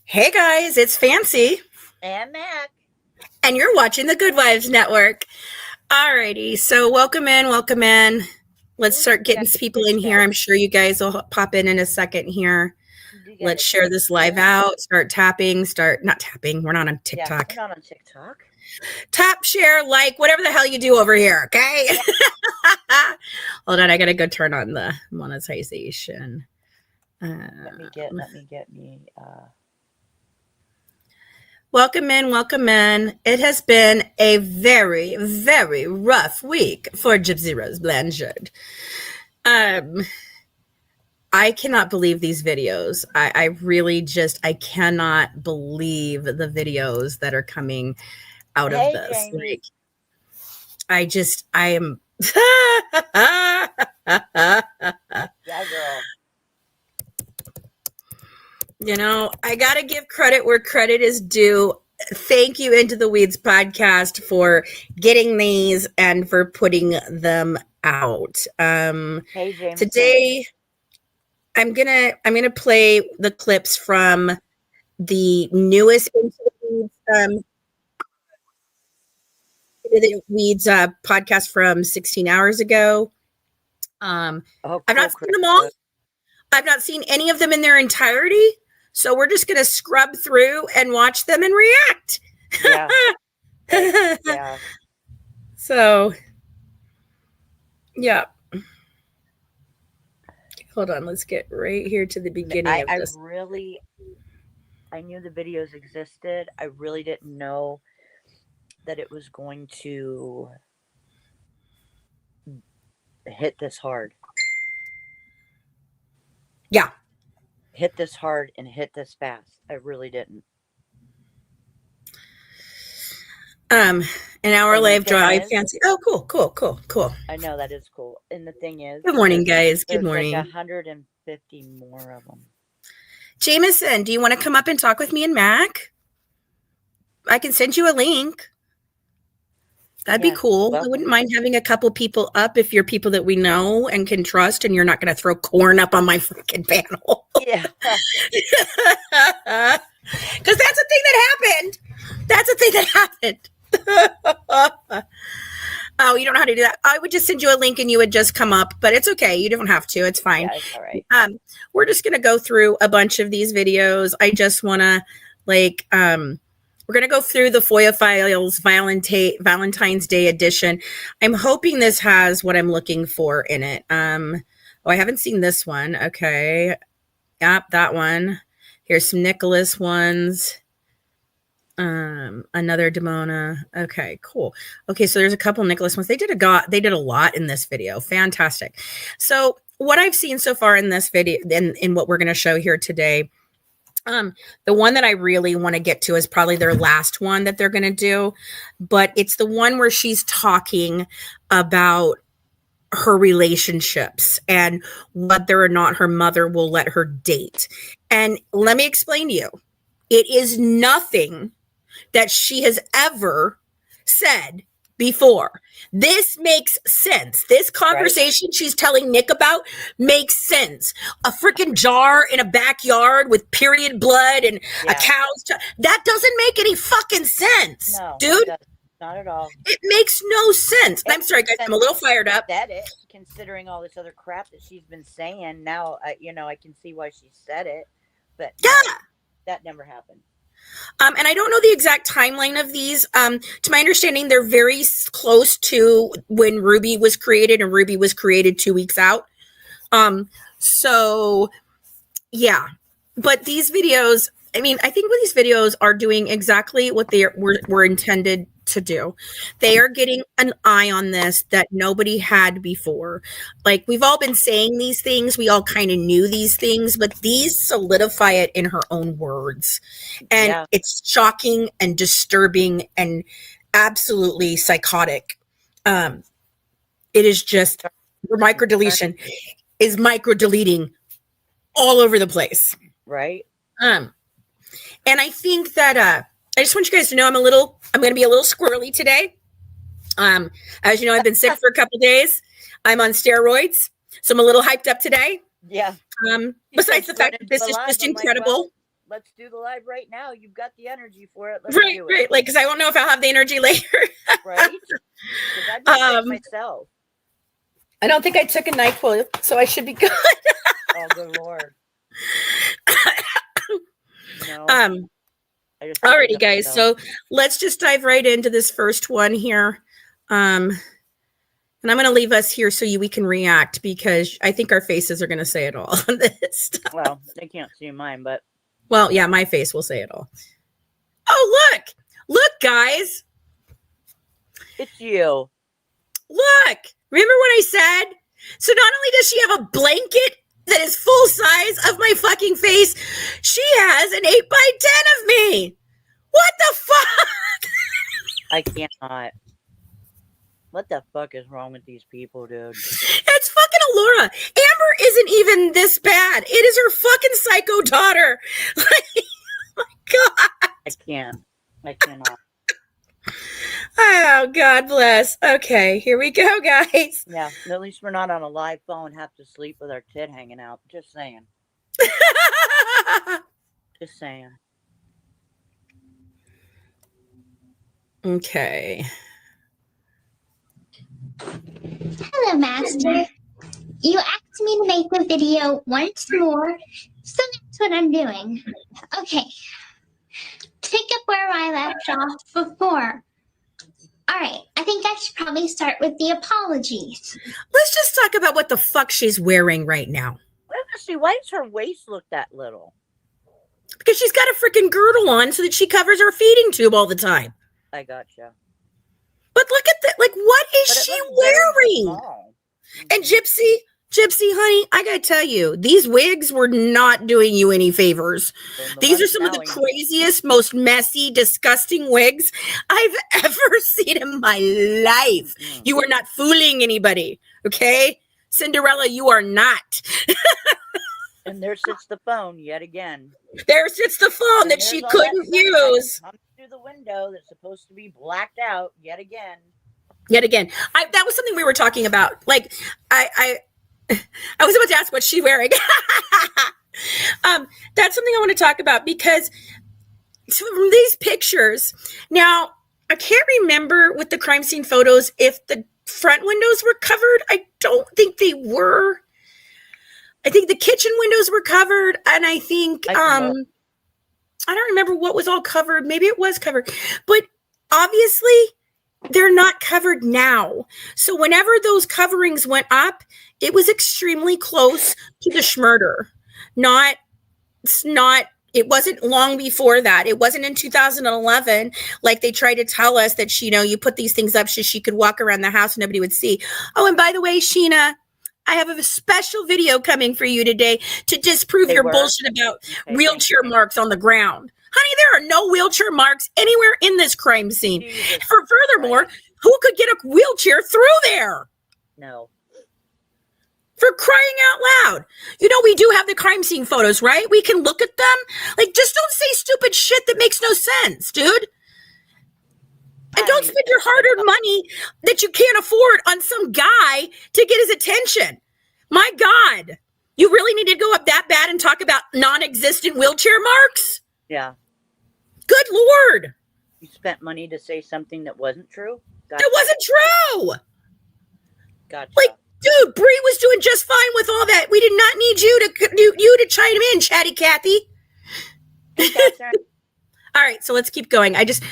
Hey guys, it's Fancy, And Mac. and you're watching the Good Wives Network. Alrighty, so welcome in, welcome in. Let's start getting some people in here. I'm sure you guys will pop in a second here. Let's share this live out. Start tapping. Not tapping. We're not on TikTok. Yeah, we're not on TikTok. Tap, share, like, whatever the hell you do over here, okay? Yeah. Hold on, I gotta go turn on the monetization. Let me get me. Welcome in, welcome in. It has been a very, very rough week for Gypsy Rose Blanchard. I cannot believe these videos. I really I cannot believe the videos that are coming out of this. Jamie. I am. Yeah, girl. You know, I got to give credit where credit is due. Thank you, Into the Weeds podcast, for getting these and for putting them out. Hey, James. Today, I'm gonna play the clips from the newest Into the Weeds podcast from 16 hours ago. I've not seen them all. I've not seen any of them in their entirety. So we're just going to scrub through and watch them and react. Yeah. Yeah. So, yeah. Hold on. Let's get right here to the beginning of this. I knew the videos existed. I really didn't know that it was going to hit this hard. Yeah. Hit this hard and hit this fast. I really didn't. An hour live drive. Fancy. Oh, cool. I know, that is cool. And the thing is, good morning, guys. Good morning. Like 150 more of them. Jameson, do you want to come up and talk with me and Mac? I can send you a link. That'd be cool. Welcome. I wouldn't mind having a couple people up if you're people that we know and can trust, and you're not going to throw corn up on my freaking panel. Yeah. Because that's a thing that happened. Oh, you don't know how to do that. I would just send you a link and you would just come up, but it's okay. You don't have to. It's fine. Yeah, it's all right. We're just going to go through a bunch of these videos. I just want to we're going to go through the FOIA files, Valentine's Day edition. I'm hoping this has what I'm looking for in it. I haven't seen this one. Okay. Yep, that one. Here's some Nicholas ones. Another Demona. Okay, cool. Okay, so there's a couple Nicholas ones. They did a lot in this video. Fantastic. So what I've seen so far in this video, in what we're going to show here today, the one that I really want to get to is probably their last one that they're going to do, but it's the one where she's talking about her relationships and whether or not her mother will let her date. And let me explain to you, it is nothing that she has ever said before. This makes sense. This conversation she's telling Nick about makes sense. A freaking jar in a backyard with period blood and a cow's that doesn't make any fucking sense, dude. Not at all. It makes no sense. I'm sorry, guys. I'm a little fired up. Said it, considering all this other crap that she's been saying. Now, I can see why she said it, but that never happened. And I don't know the exact timeline of these. To my understanding, they're very close to when Ruby was created, and Ruby was created 2 weeks out. So, yeah. But these videos, I think these videos are doing exactly what they were intended to do. They are getting an eye on this that nobody had before. Like, we've all been saying these things. We all kind of knew these things, but these solidify it in her own words. And it's shocking and disturbing and absolutely psychotic. It is just, her microdeletion is microdeleting all over the place. Right. And I think that I just want you guys to know I'm going to be a little squirrely today. As you know, I've been sick for a couple days. I'm on steroids, so I'm a little hyped up today. Yeah. Besides the fact that this is just incredible. let's do the live right now. You've got the energy for it. Let's Right, do right. it. Like, because I won't know if I'll have the energy later. Right? Because I'd be sick myself. I don't think I took a NyQuil, so I should be good. Oh, good Lord. No. Alrighty, guys. So let's just dive right into this first one here. And I'm going to leave us here so we can react, because I think our faces are going to say it all on this stuff. Well, they can't see mine, but. Well, yeah, my face will say it all. Oh, look. Look, guys. It's you. Look. Remember what I said? So not only does she have a blanket that is full size of my fucking face, she has an 8x10 of me. What the fuck? I cannot. What the fuck is wrong with these people, dude? It's fucking Allura. Amber isn't even this bad. It is her fucking psycho daughter. Like, oh my God. I cannot. Oh, God bless. Okay, here we go, guys. Yeah, at least we're not on a live phone, have to sleep with our tit hanging out. Just saying. Just saying. Okay. Hello, Master. You asked me to make the video once more, so that's what I'm doing. Okay. Pick up where I left off before. All right, I think I should probably start with the apologies. Let's just talk about what the fuck she's wearing right now. Honestly, why does her waist look that little? Because she's got a freaking girdle on so that she covers her feeding tube all the time. I gotcha. But look at that. Like, what is she wearing? And Gypsy, honey, I gotta tell you, these wigs were not doing you any favors. These are some of the craziest, most messy, disgusting wigs I've ever seen in my life. You are not fooling anybody, okay? Cinderella, you are not. And there sits the phone yet again. There sits the phone that she couldn't use. Comes through the window that's supposed to be blacked out yet again. That was something we were talking about. Like, I was about to ask what's she wearing. That's something I want to talk about, because from these pictures, now I can't remember with the crime scene photos if the front windows were covered. I don't think they were. I think the kitchen windows were covered, and I think I don't remember what was all covered. Maybe it was covered, but obviously they're not covered now. So whenever those coverings went up, it was extremely close to the schmurder. It wasn't long before that. It wasn't in 2011, like they tried to tell us that, you put these things up so she could walk around the house and nobody would see. Oh, and by the way, Sheena, I have a special video coming for you today to disprove your bullshit about wheelchair marks on the ground. Honey, there are no wheelchair marks anywhere in this crime scene. Furthermore, who could get a wheelchair through there? No. For crying out loud. We do have the crime scene photos, right? We can look at them. Like, just don't say stupid shit that makes no sense, dude. And don't spend your hard-earned money that you can't afford on some guy to get his attention. My God. You really need to go up that bad and talk about non-existent wheelchair marks? Yeah. Good Lord. You spent money to say something that wasn't true? Gotcha. That wasn't true. Gotcha. Like, dude, Bree was doing just fine with all that. We did not need you to chime in, Chatty Cathy. All right, so let's keep going. I just,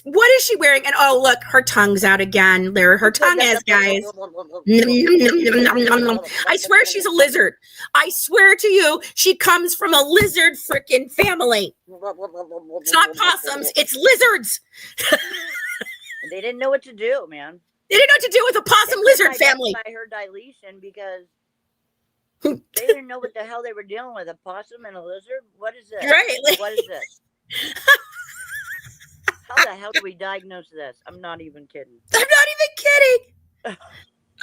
what is she wearing? And oh, look, her tongue's out again. There, her tongue is, guys. I swear she's a lizard. I swear to you, she comes from a lizard freaking family. It's not possums, it's lizards. They didn't know what to do, man. They didn't know what to do with a possum lizard family. I heard dilation because they didn't know what the hell they were dealing with. A possum and a lizard? What is this? Right. What is this? How the hell do we diagnose this? I'm not even kidding. I'm not even kidding.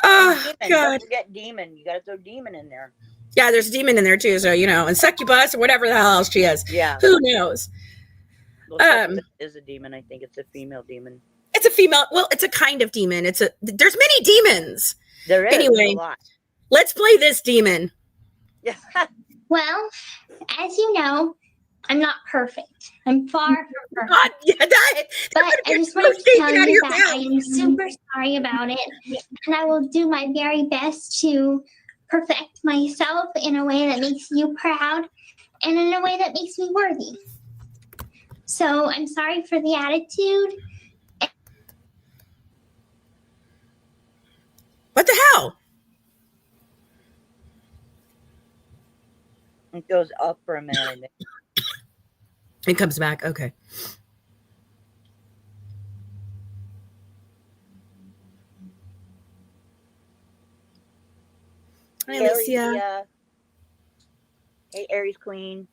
Oh, Demon. God. Don't forget demon. You got to throw demon in there. Yeah, there's a demon in there, too. So, and succubus or whatever the hell else she is. Yeah. Who knows? Well, is a demon. I think it's a female demon. It's a female. Well, it's a kind of demon. There's many demons. There is. Anyway, a lot. Let's play this demon. Yeah. Well, as you know, I'm not perfect. I'm far from perfect. God, yeah, But I just wanted to tell you that I am super sorry about it, and I will do my very best to perfect myself in a way that makes you proud and in a way that makes me worthy. So I'm sorry for the attitude. What the hell? It goes up for a minute, I think. It comes back. Okay. Hi, Hey, Alicia. Hey, Aries Queen.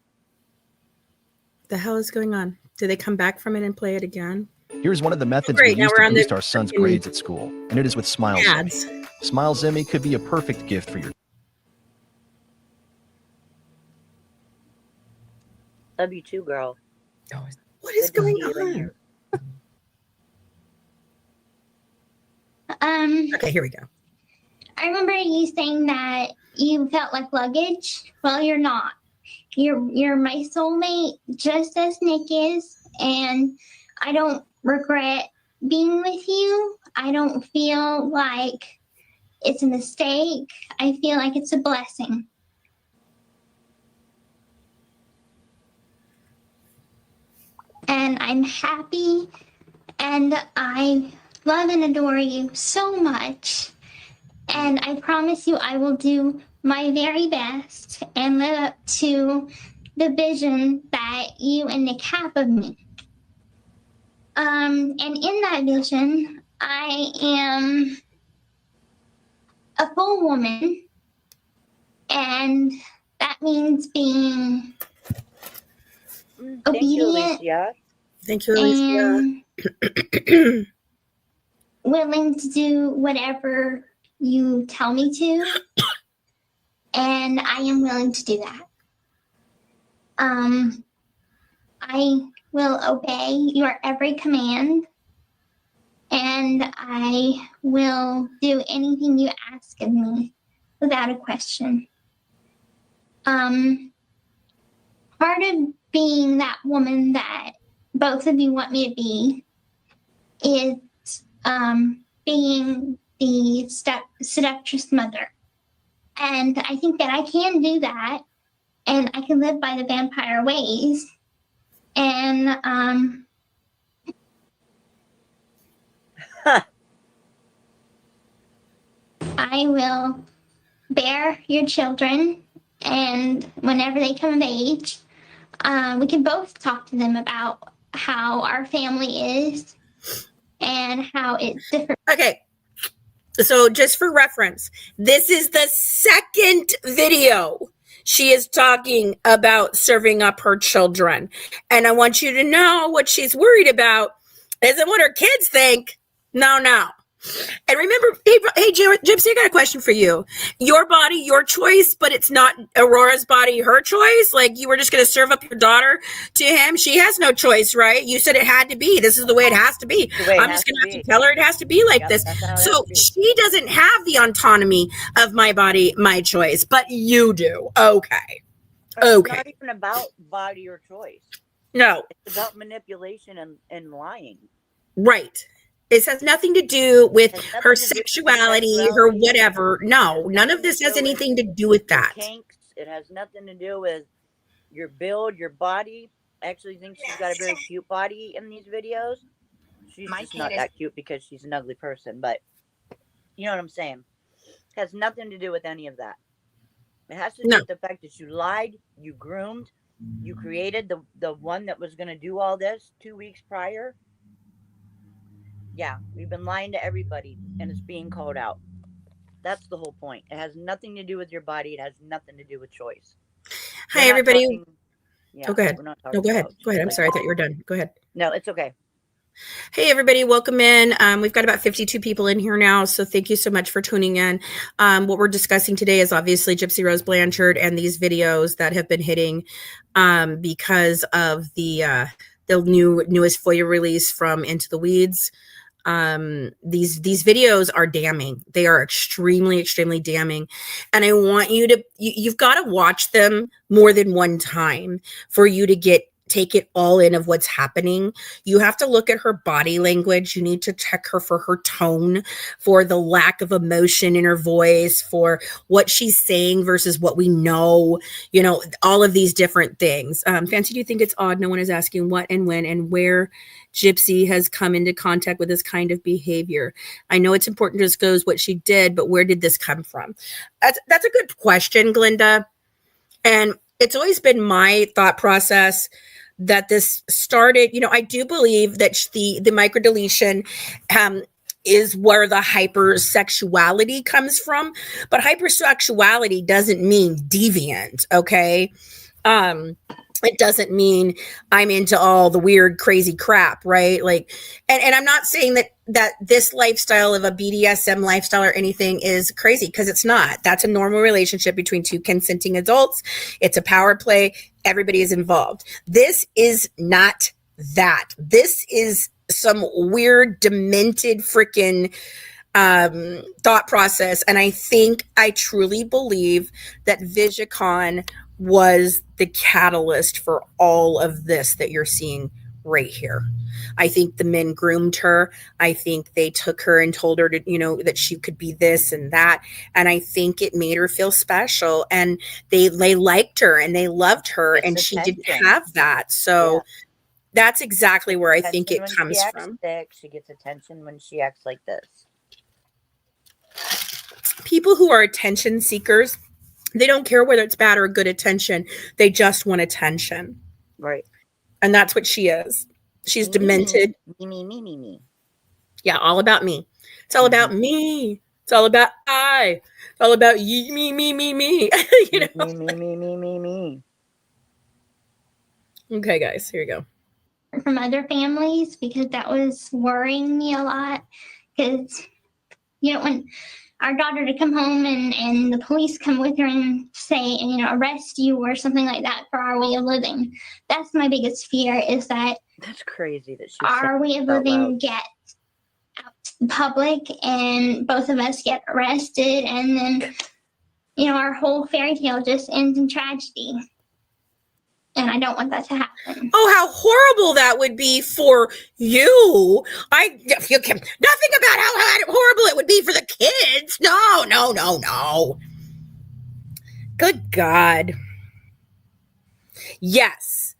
The hell is going on? Did they come back from it and play it again? Here's one of the methods Great, we now use we're to on boost the our son's freaking grades at school, and it is with Smile ads. Zemi. Smile Zemi could be a perfect gift for your Love you too, girl. What is Good to going see you in on? here. Okay, here we go. I remember you saying that you felt like luggage. Well, you're not. You're my soulmate, just as Nick is, and I don't regret being with you. I don't feel like it's a mistake. I feel like it's a blessing. And I'm happy, and I love and adore you so much. And I promise you I will do my very best and live up to the vision that you and Nick have of me. And in that vision, I am a full woman, and that means being Thank you, obedient Alicia. Thank you, Alicia. and willing to do whatever you tell me to. And I am willing to do that. I will obey your every command, and I will do anything you ask of me without a question. Part of being that woman that both of you want me to be is being the seductress mother. And I think that I can do that, and I can live by the vampire ways. And I will bear your children, and whenever they come of age, we can both talk to them about how our family is and how it's different. Okay. So just for reference, this is the second video she is talking about serving up her children. And I want you to know what she's worried about isn't what her kids think. No. And remember, hey, Gypsy, I got a question for you. Your body, your choice, but it's not Aurora's body, her choice? Like, you were just going to serve up your daughter to him? She has no choice, right? You said it had to be. This is the way it has to be. I'm just going to have to tell her it has to be like this. So she doesn't have the autonomy of my body, my choice, but you do. Okay. It's not even about body or choice. No. It's about manipulation and lying. Right. This has nothing to do with her sexuality, her whatever. No, none of this has anything to do with that. Kinks. It has nothing to do with your build, your body. I actually think she's got a very cute body in these videos. She's just not that cute because she's an ugly person, but you know what I'm saying? It has nothing to do with any of that. It has to do with the fact that you lied, you groomed, you created the one that was going to do all this 2 weeks prior. Yeah, we've been lying to everybody, and it's being called out. That's the whole point. It has nothing to do with your body. It has nothing to do with choice. Hi, everybody. Yeah, go ahead. No, go ahead. Go ahead. I'm sorry. I thought you were done. Go ahead. No, it's okay. Hey, everybody. Welcome in. We've got about 52 people in here now, so thank you so much for tuning in. What we're discussing today is obviously Gypsy Rose Blanchard and these videos that have been hitting because of the newest FOIA release from Into the Weeds. These videos are damning. They are extremely, extremely damning. And I want you to, you've got to watch them more than one time for you to take it all in of what's happening. You have to look at her body language. You need to check her for her tone, for the lack of emotion in her voice, for what she's saying versus what we know, all of these different things. Fancy, do you think it's odd no one is asking what and when and where Gypsy has come into contact with this kind of behavior? I know it's important to disclose what she did, but where did this come from? That's a good question, Glinda. And it's always been my thought process that this started, I do believe that the microdeletion is where the hypersexuality comes from, but hypersexuality doesn't mean deviant, okay? It doesn't mean I'm into all the weird, crazy crap, right? Like, and I'm not saying that this lifestyle of a BDSM lifestyle or anything is crazy, because it's not. That's a normal relationship between two consenting adults. It's a power play. Everybody is involved. This is not that. This is some weird, demented freaking thought process. And I truly believe that VisaCon was the catalyst for all of this that you're seeing right here. I think the men groomed her. I think they took her and told her to, that she could be this and that. And I think it made her feel special, and they liked her and they loved her, and she didn't have that. So that's exactly where I think it comes from. She gets attention when she acts like this. People who are attention seekers, they don't care whether it's bad or good attention. They just want attention. Right. And that's what she is. She's demented. Me. Yeah, all about me. It's all about me. It's all about I. It's all about me. Me. Okay, guys, here you go. From other families, because that was worrying me a lot. Because, when our daughter to come home and the police come with her and say, arrest you or something like that for our way of living. That's my biggest fear, is that that's crazy that she our way of living gets out to the public and both of us get arrested, and then, our whole fairy tale just ends in tragedy. And I don't want that to happen. Oh, how horrible that would be for you. Nothing about how horrible it would be for the kids. No. Good God. Yes,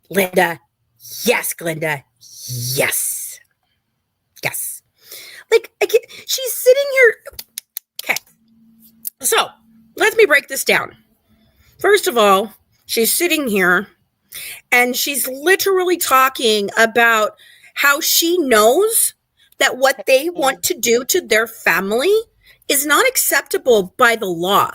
Linda. Yes, Glinda. Yes. Like, she's sitting here. Okay. So, let me break this down. First of all, she's sitting here and she's literally talking about how she knows that what they want to do to their family is not acceptable by the law.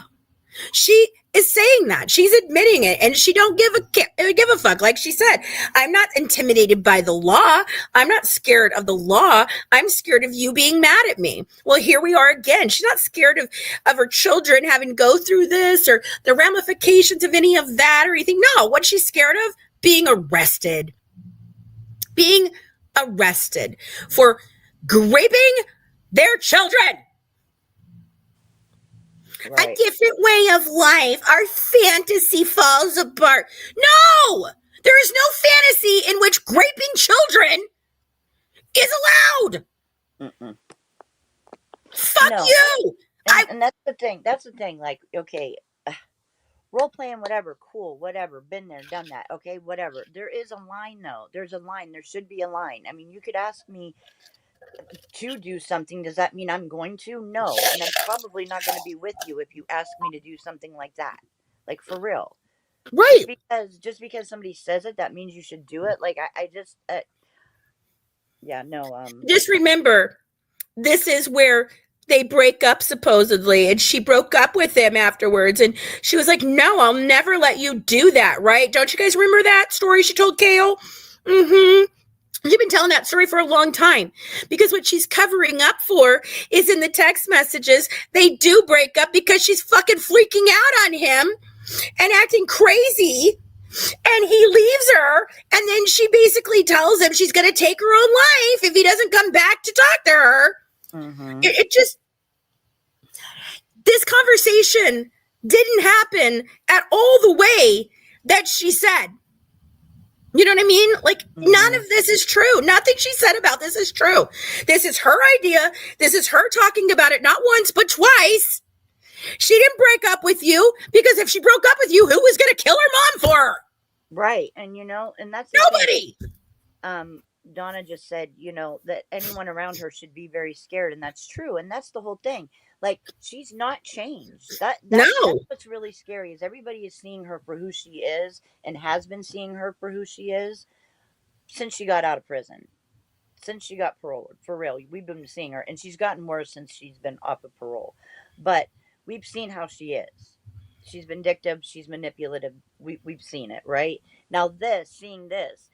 She is saying that. She's admitting it, and she don't give a fuck. Like she said, I'm not intimidated by the law. I'm not scared of the law. I'm scared of you being mad at me. Well, here we are again. She's not scared of her children having to go through this or the ramifications of any of that or anything. No, what she's scared of? Being arrested. Being arrested for raping their children. Right. A different way of life. Our fantasy falls apart. No! There is no fantasy in which raping children is allowed. Mm-mm. Fuck you! And that's the thing. Like, okay, role playing, whatever, cool, whatever. Been there, done that. Okay, whatever. There is a line, though. There's a line. There should be a line. I mean, you could ask me to do something. Does that mean I'm going to? No. And I'm probably not going to be with you if you ask me to do something like that. Like, for real. Right. Just because somebody says it, that means you should do it. Like, Just remember, this is where they break up, supposedly, and she broke up with him afterwards, and she was like, no, I'll never let you do that, right? Don't you guys remember that story she told Kale? Mm-hmm. You've been telling that story for a long time, because what she's covering up for is in the text messages. They do break up because she's fucking freaking out on him and acting crazy, and he leaves her, and then she basically tells him she's going to take her own life if he doesn't come back to talk to her. Mm-hmm. It just, this conversation didn't happen at all the way that she said. You know what I mean? Like, none of this is true. Nothing she said about this is true. This is her idea. This is her talking about it not once, but twice. She didn't break up with you, because if she broke up with you, who was going to kill her mom for her? Right. And, you know, and that's nobody. Donna just said, you know, that anyone around her should be very scared. And that's true. And that's the whole thing. Like, she's not changed. That's what's really scary, is everybody is seeing her for who she is, and has been seeing her for who she is since she got out of prison, since she got paroled. For real, we've been seeing her, and she's gotten worse since she's been off of parole. But we've seen how she is. She's vindictive. She's manipulative. We've seen it, right? Now seeing this,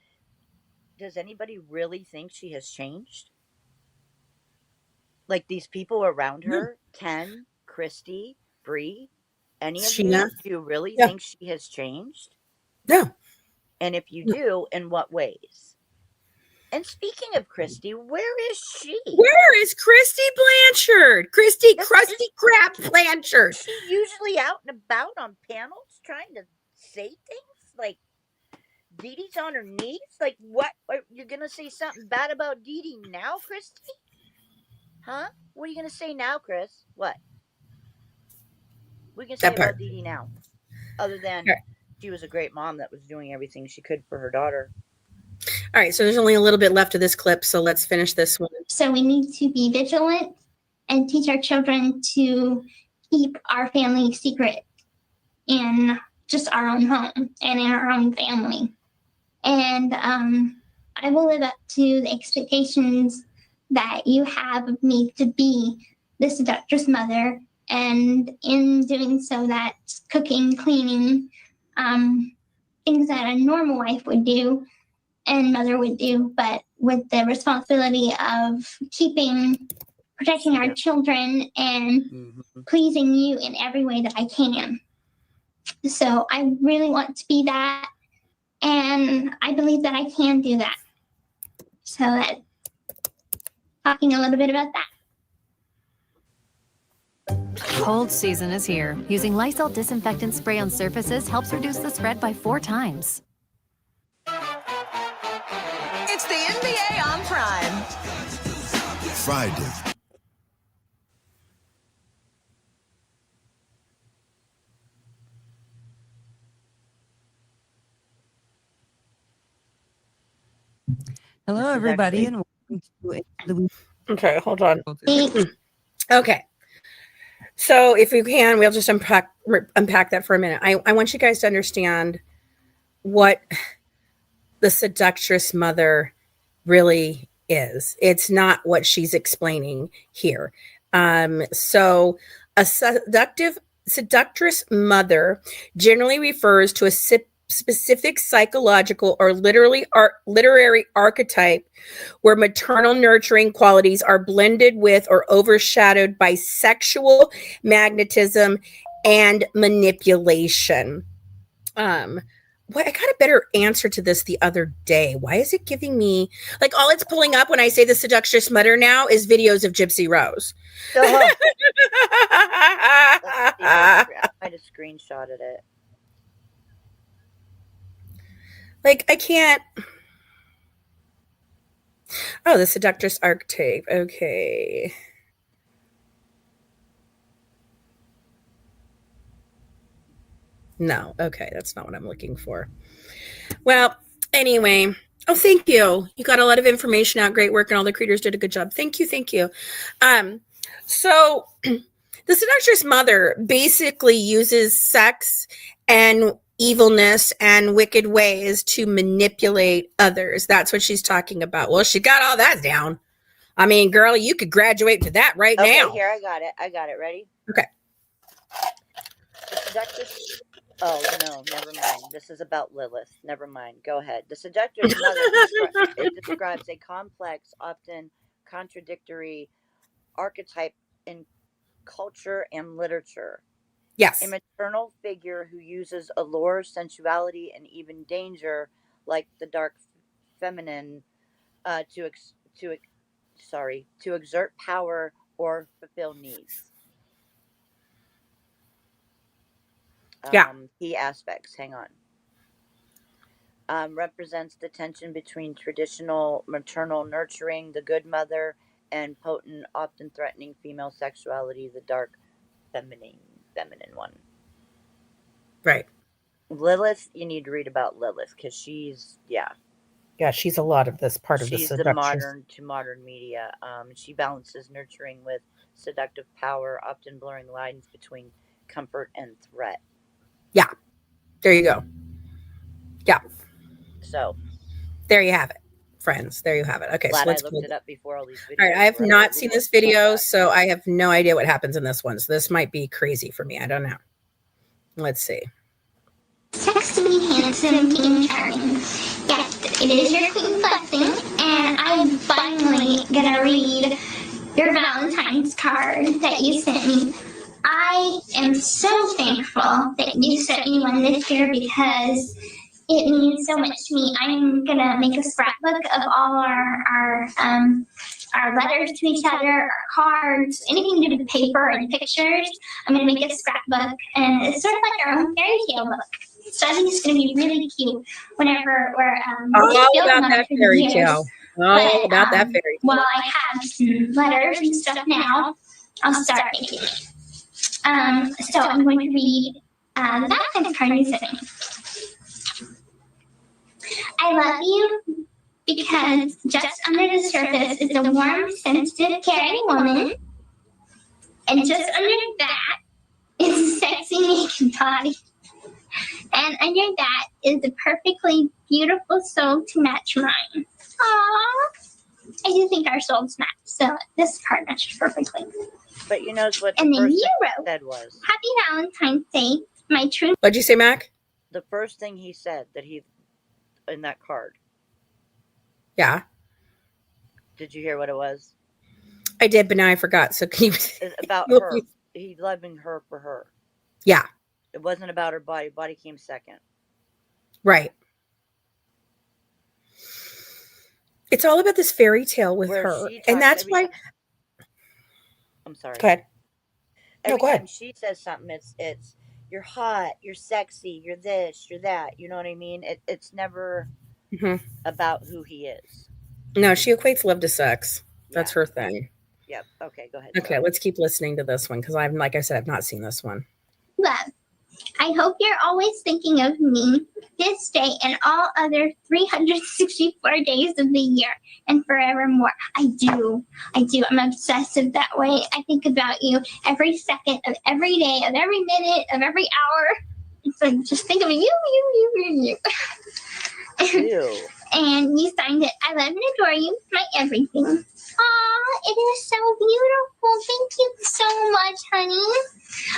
does anybody really think she has changed? Like, these people around her, Ken, Christy, Bree, any of you, do you really think she has changed? No. And if you do, in what ways? And speaking of Christy, where is she? Where is Christy Blanchard? Christy Krusty Krab Blanchard. She's usually out and about on panels trying to say things like Dee Dee's on her knees. Like, what? You're going to say something bad about Dee Dee now, Christy? Huh? What are you going to say now, Chris? What? We can say about Dee Dee now. Other than she was a great mom that was doing everything she could for her daughter. All right, so there's only a little bit left of this clip, so let's finish this one. So we need to be vigilant and teach our children to keep our family secret in just our own home and in our own family. And I will live up to the expectations that you have of me to be the seductress mother, and in doing so, that's cooking, cleaning, things that a normal wife would do and mother would do, but with the responsibility of protecting our children and pleasing you in every way that I can. So I really want to be that, and I believe that I can do that. So that, talking a little bit about that. Cold season is here. Using Lysol disinfectant spray on surfaces helps reduce the spread by 4 times. It's the NBA on Prime. Friday. Hello, everybody, and welcome to Okay, hold on. Okay. So if we can, we'll just unpack that for a minute. I want you guys to understand what the seductress mother really is. It's not what she's explaining here. So a seductress mother generally refers to a specific psychological or literary archetype where maternal nurturing qualities are blended with or overshadowed by sexual magnetism and manipulation. I got a better answer to this the other day. Why is it giving me, like, all it's pulling up when I say the seductress mother now is videos of Gypsy Rose. I just screenshotted it. Like, I can't. Oh, the seductress archetype. Okay. No. Okay. That's not what I'm looking for. Well, anyway. Oh, thank you. You got a lot of information out. Great work. And all the creators did a good job. Thank you. Thank you. So the seductress mother basically uses sex and evilness and wicked ways to manipulate others. That's what she's talking about. Well, she got all that down. I mean, girl, you could graduate to that right now. Here, I got it. Ready? Okay. The seductress. Oh, no, never mind. This is about Lilith. Never mind. Go ahead. The seductress mother describes a complex, often contradictory archetype in culture and literature. Yes. A maternal figure who uses allure, sensuality, and even danger like the dark feminine, to exert power or fulfill needs. Yeah. Key aspects. Hang on. Represents the tension between traditional maternal nurturing, the good mother, and potent, often threatening female sexuality, the dark feminine one. Right. Lilith, you need to read about Lilith because she's She's a lot of this part of the she's the seduction. modern media. She balances nurturing with seductive power, often blurring lines between comfort and threat. Yeah. There you go. Yeah. So there you have it, friends. There you have it. Okay, glad so let's I looked it up before all these videos. All right, I have were not up. seen this video, so I have no idea what happens in this one. So this might be crazy for me. I don't know. Let's see. Sexy, handsome, teen, charming. Yes, it is your queen blessing, and I'm finally gonna read your Valentine's card that you sent me. I am so thankful that you sent me one this year because it means so much to me. I'm gonna make a scrapbook of all our letters to each other, our cards, anything to do with paper and pictures. I'm gonna make a scrapbook, and it's sort of like our own fairy tale book. So I think it's gonna be really cute whenever we're all about that fairy tale. All about that fairy tale. While I have some letters and stuff now, I'll start making it. So I'm going to read the Valentine's card you sent me. I love you because just under the surface is a warm, sensitive, caring woman. And just under that is a sexy naked body. And under that is a perfectly beautiful soul to match mine. Aww. I do think our souls match, so this card matches perfectly. But you know what? And then you wrote, said was Happy Valentine's Day, my true. What'd you say, Mac? The first thing he said that he in that card. Yeah. Did you hear what it was? I did, but now I forgot. So can you... It's about her. He loving her for her. Yeah. It wasn't about her body. Body came second. Right. It's all about this fairy tale with her. And that's why... I'm sorry. Go ahead. Every go ahead. time she says something, it's you're hot, you're sexy, you're this, you're that. You know what I mean? It's never about who he is. No, she equates love to sex. That's her thing. Yep. Okay, go ahead. Okay, sorry. let's keep listening to this one because like I said, I've not seen this one. Love. I hope you're always thinking of me this day and all other 364 days of the year and forevermore. I do. I'm obsessive that way. I think about you every second of every day, of every minute, of every hour. It's like, just think of you. Ew. And you signed it. I love and adore you, my everything. Aw, it is so beautiful. Thank you so much, honey.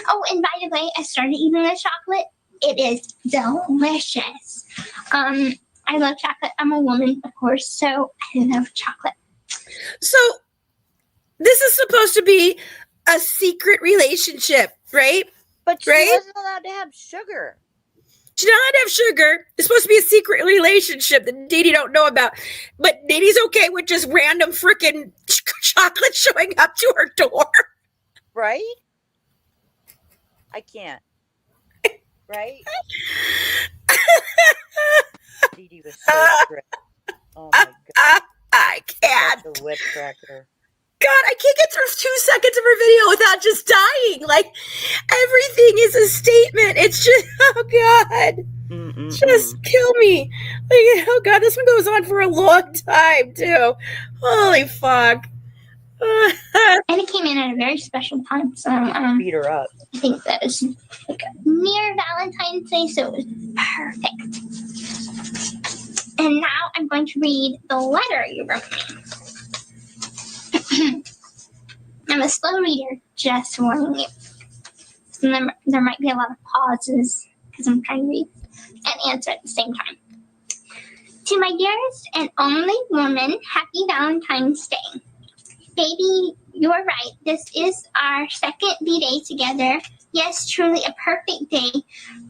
Oh, and by the way, I started eating the chocolate. It is delicious. I love chocolate. I'm a woman, of course, so I love chocolate. So this is supposed to be a secret relationship, right? But she wasn't allowed to have sugar. She's not allowed to have sugar. It's supposed to be a secret relationship that Dee Dee don't know about. But Dee Dee's okay with just random freaking chocolate showing up to her door. Right? I can't. Right? Dee Dee was so strict. Oh my God. I can't. Such a whip cracker. God, I can't get through 2 seconds of her video without just dying. Like, everything is a statement. It's just, oh God. Just kill me. Like, oh God, this one goes on for a long time, too. Holy fuck. And it came in at a very special time. So, beat her up. I think that was like near Valentine's Day, so it was perfect. And now I'm going to read the letter you wrote me. I'm a slow reader, just warning you. So there might be a lot of pauses because I'm trying to read and answer at the same time. To my dearest and only woman, happy Valentine's Day. Baby, you're right. This is our second B-Day together. Yes, truly a perfect day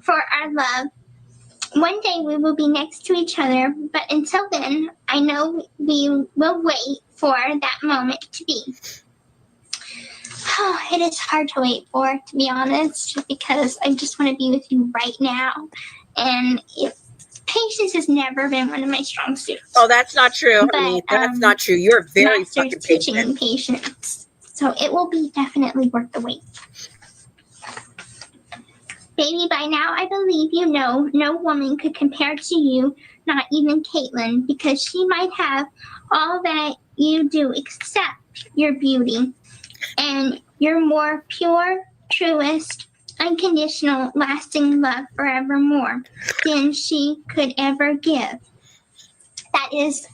for our love. One day we will be next to each other, but until then, I know we will wait for that moment to be. Oh, it is hard to wait for, to be honest, because I just want to be with you right now. And patience has never been one of my strong suits. Oh, that's not true, But, honey. That's not true. You're very Master's fucking teaching patient. me patience. So it will be definitely worth the wait. Baby, by now I believe you know no woman could compare to you, not even Caitlin, because she might have all that you do except your beauty and your more pure, truest, unconditional, lasting love forevermore than she could ever give. That is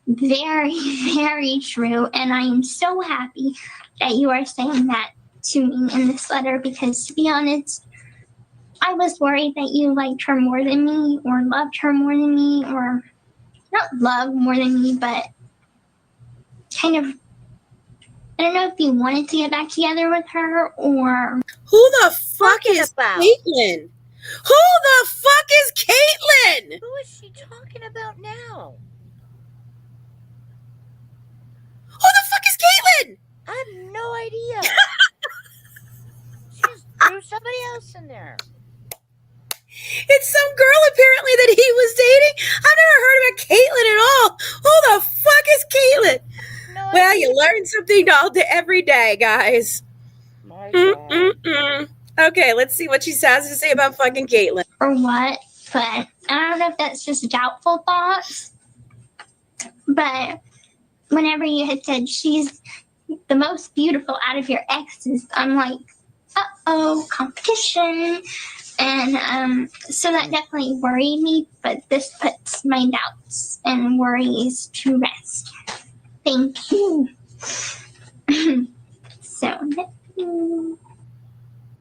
very, very true, and I am so happy that you are saying that to me in this letter, because to be honest, I was worried that you liked her more than me, or loved her more than me, or not love more than me, but kind of, I don't know if you wanted to get back together with her, or... Who the fuck Talking is about? Caitlin? Who the fuck is Caitlin? Who is she talking about now? Who the fuck is Caitlin? I have no idea. She just threw somebody else in there. It's some girl apparently that he was dating. I've never heard about Caitlin at all. Who the fuck is Caitlin? No Well, idea. you learn something every day, guys. My God. Okay, let's see what she has to say about fucking Caitlin. or what, but I don't know if that's just doubtful thoughts. But whenever you had said she's the most beautiful out of your exes, I'm like, uh-oh, competition. And so that definitely worried me, but this puts my doubts and worries to rest. Thank you. So,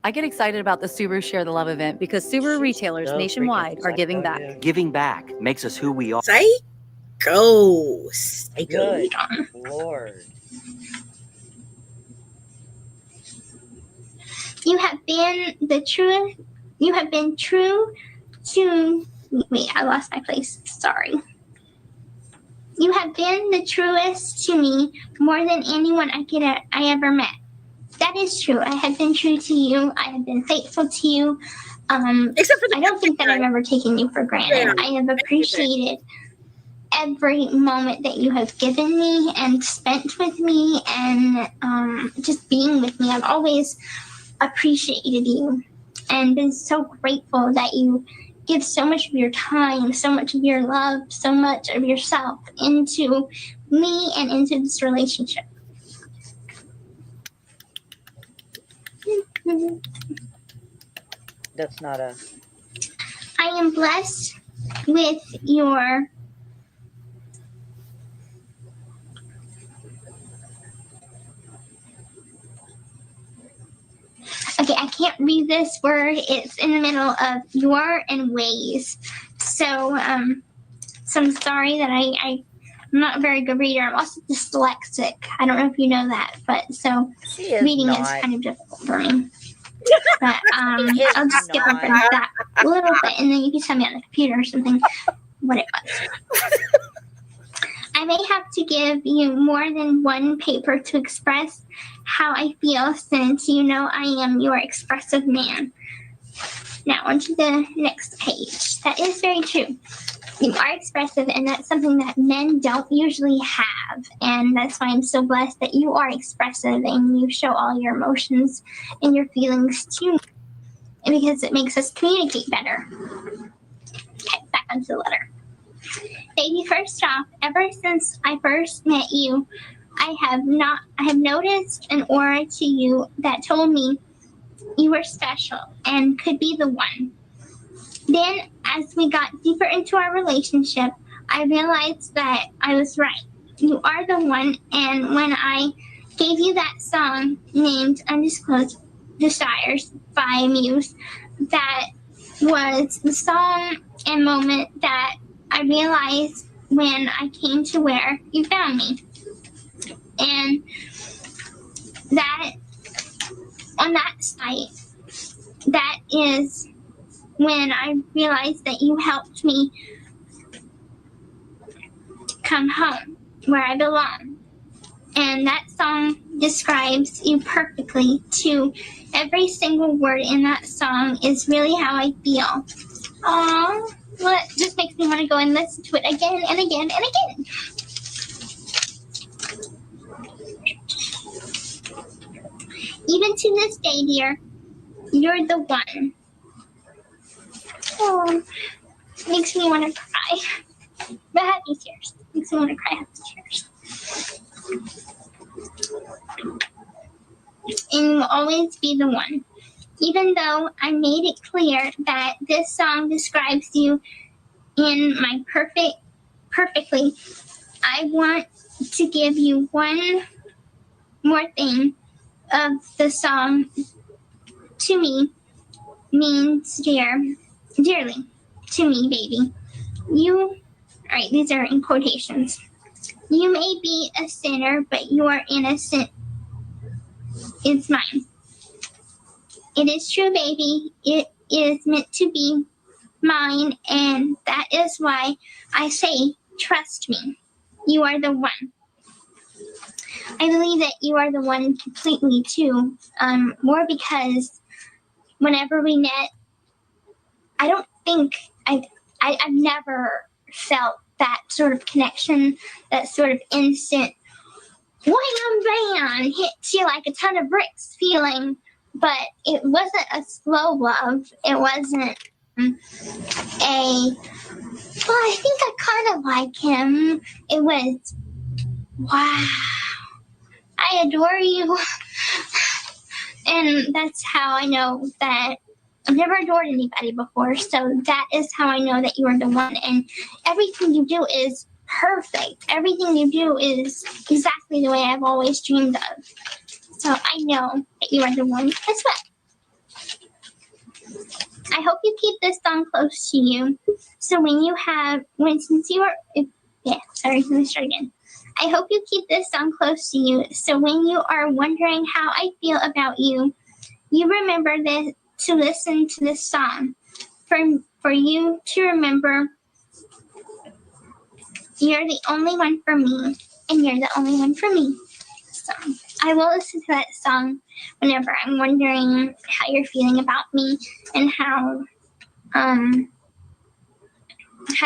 I get excited about the Subaru Share the Love event because Subaru retailers so nationwide freaking are giving psycho, back. dude. Giving back makes us who we are. Psycho. Psycho. Good Lord. you have been the true. You have been true to. Wait, I lost my place. Sorry. You have been the truest to me more than anyone I ever met. That is true. I have been true to you. I have been faithful to you. Except for the I don't think that I've ever taken you for granted. Yeah. I have appreciated every moment that you have given me and spent with me, and just being with me. I've always appreciated you and been so grateful that you give so much of your time, so much of your love, so much of yourself into me and into this relationship. That's not a... I am blessed with your okay, I can't read this word. It's in the middle of your and ways. So, so I'm sorry that I'm not a very good reader. I'm also dyslexic. I don't know if you know that, but so She is reading not. is kind of difficult for me. But She is I'll just skip over not. that a little bit, and then you can tell me on the computer or something what it was. I may have to give you more than one paper to express how I feel, since you know I am your expressive man. Now on to the next page. That is very true. You are expressive, and that's something that men don't usually have. And that's why I'm so blessed that you are expressive and you show all your emotions and your feelings to me, because it makes us communicate better. Okay, back onto the letter. Baby, first off, ever since I first met you, I have noticed an aura to you that told me you were special and could be the one. Then, as we got deeper into our relationship, I realized that I was right. You are the one, and when I gave you that song named Undisclosed Desires by Muse, that was the song and moment that I realized when I came to where you found me. And that, on that site, that is when I realized that you helped me come home where I belong. And that song describes you perfectly too. Every single word in that song is really how I feel. Aww, well, it just makes me want to go and listen to it again and again and again. Even to this day, dear, you're the one. Oh, makes me want to cry. But happy tears. Makes me want to cry happy tears. And you will always be the one. Even though I made it clear that this song describes you in my perfectly, I want to give you one more thing of the song. To me means dearly to me, baby. You, alright, these are in quotations. You may be a sinner, but your innocence is mine. It is true, baby. It is meant to be mine, and that is why I say, trust me. You are the one. I believe that you are the one completely too. More because whenever we met, I don't think I've never felt that sort of connection, that sort of instant wham bam hits you like a ton of bricks feeling. But it wasn't a slow love. It wasn't well, I think I kind of like him. It was, wow, I adore you. And that's how I know that I've never adored anybody before. So that is how I know that you are the one. And everything you do is perfect. Everything you do is exactly the way I've always dreamed of. So I know that you are the one as well. I hope you keep this song close to you. So when you have, since you are, let me start again. I hope you keep this song close to you. So when you are wondering how I feel about you, you remember this, to listen to this song. For you to remember, you're the only one for me, and you're the only one for me. So I will listen to that song whenever I'm wondering how you're feeling about me and how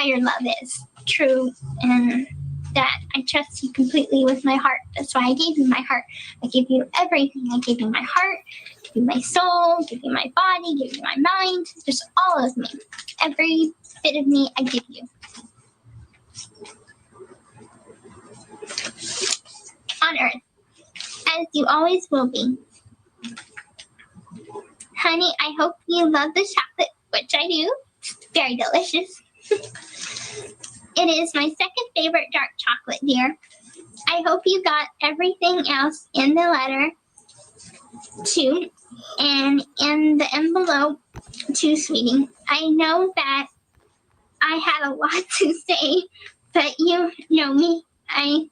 your love is true and that I trust you completely with my heart. That's why I gave you my heart. I gave you everything. I gave you my heart, give you my soul, give you my body, give you my mind, just all of me. Every bit of me, I give you. On earth, as you always will be. Honey, I hope you love the chocolate, which I do. It's very delicious. It is my second favorite dark chocolate, dear. I hope you got everything else in the letter, too, and in the envelope, too, sweetie. I know that I had a lot to say, but you know me. I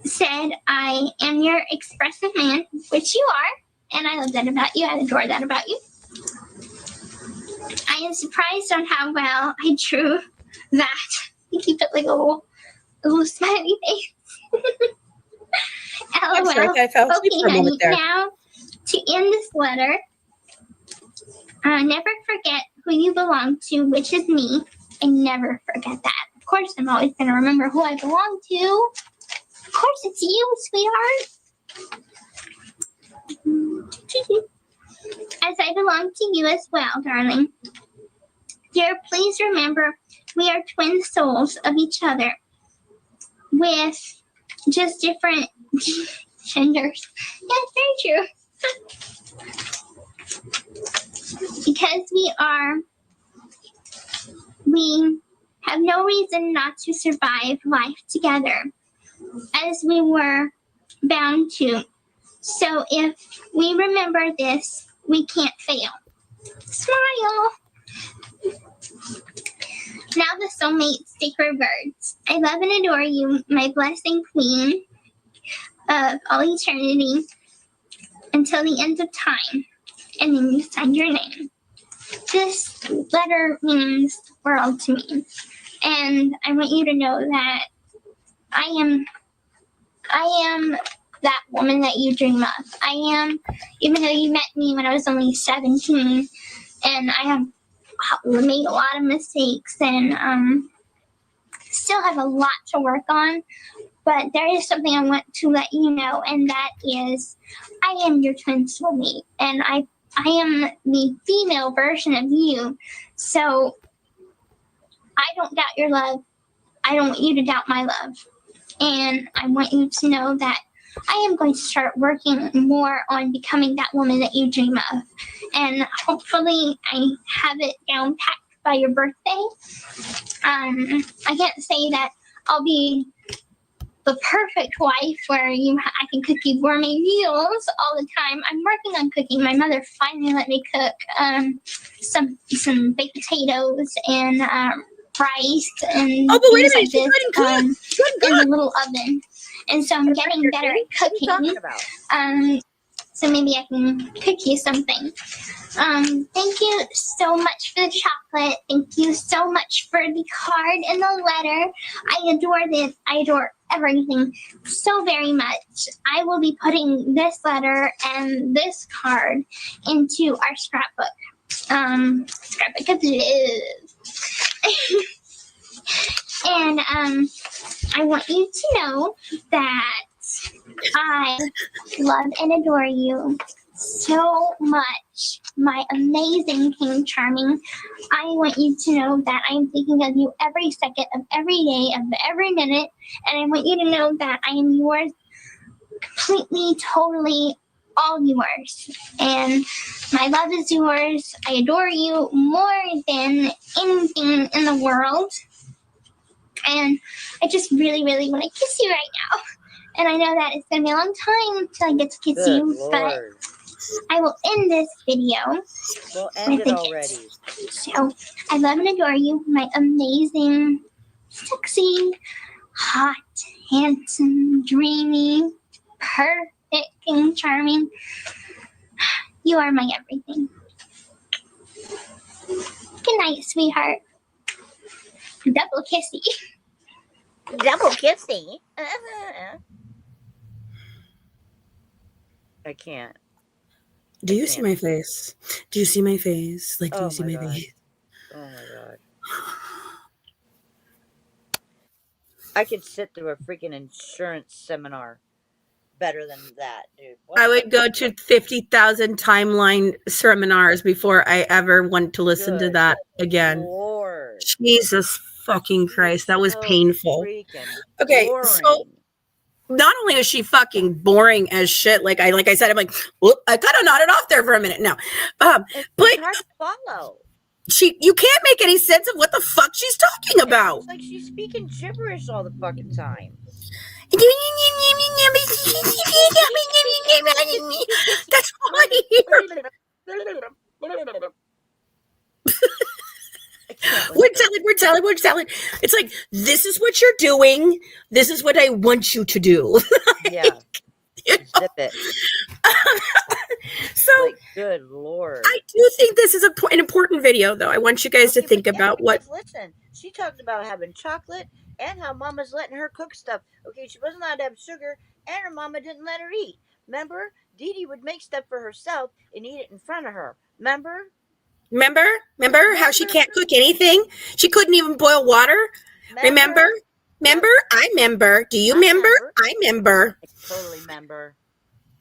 said I am your expressive man, which you are, and I love that about you. I adore that about you. I am surprised on how well I drew that. You keep it like a little smiley face. LOL. I'm sorry, I fell asleep Okay, for a moment there. now to end this letter, never forget who you belong to, which is me, and never forget that. Of course, I'm always going to remember who I belong to. Of course, it's you, sweetheart. As I belong to you as well, darling. Dear, please remember we are twin souls of each other with just different genders. Yeah, it's very true. Because we have no reason not to survive life together as we were bound to. So if we remember this, we can't fail. Smile. Now the soulmate sacred words. I love and adore you, my blessing queen of all eternity until the end of time. And then you sign your name. this letter means the world to me. And I want you to know that I am that woman that you dream of. I am, even though you met me when I was only 17, and I have made a lot of mistakes and still have a lot to work on. But there is something I want to let you know, and that is I am your twin soulmate, and I am the female version of you. So I don't doubt your love. I don't want you to doubt my love. And I want you to know that I am going to start working more on becoming that woman that you dream of. And hopefully I have it down packed by your birthday. I can't say that I'll be the perfect wife where I can cook you gourmet meals all the time. I'm working on cooking. My mother finally let me cook some baked potatoes and rice and Oh, but wait a things minute, like this in the little oven. And so I'm getting better at What are you talking cooking. about? So maybe I can cook you something. Thank you so much for the chocolate. Thank you so much for the card and the letter. I adore this. I adore everything so very much. I will be putting this letter and this card into our scrapbook. Scrapbook of love. And I want you to know that I love and adore you so much, my amazing King Charming. I want you to know that I am thinking of you every second of every day, of every minute, and I want you to know that I am yours completely, totally, all yours. And my love is yours. I adore you more than anything in the world. And I just really, really want to kiss you right now. And I know that it's going to be a long time until I get to kiss Good you, Lord. but I will end this video. Well, end it already. So, I love and adore you, my amazing, sexy, hot, handsome, dreamy, perfect, King Charming. You are my everything. Good night, sweetheart. Double kissy. Double kissy. I can't. Do you see my face? Do you see my face? Like, do Oh you see my my God. face? Oh my God. I could sit through a freaking insurance seminar better than that, dude. I would go to 50,000 timeline seminars before I ever want to listen to Good that again. Lord. Jesus fucking Christ. That was So painful. freaking Okay, boring. so not only is she fucking boring as shit, like I said, I'm like, whoop, I kind of nodded off there for a minute now. It's But hard to follow. you can't make any sense of what the fuck she's talking about. It's like she's speaking gibberish all the fucking time. That's all I hear. We're telling. It's like, this is what you're doing. This is what I want you to do. Yeah. Zip it. So, like, good Lord. I do think this is an important video, though. I want you guys to think about what. Listen, she talked about having chocolate and how Mama's letting her cook stuff. Okay, she wasn't allowed to have sugar, and her mama didn't let her eat. Remember? Dee Dee would make stuff for herself and eat it in front of her. Remember how she can't cook anything? She couldn't even boil water. Remember? I remember. Do you remember? I remember.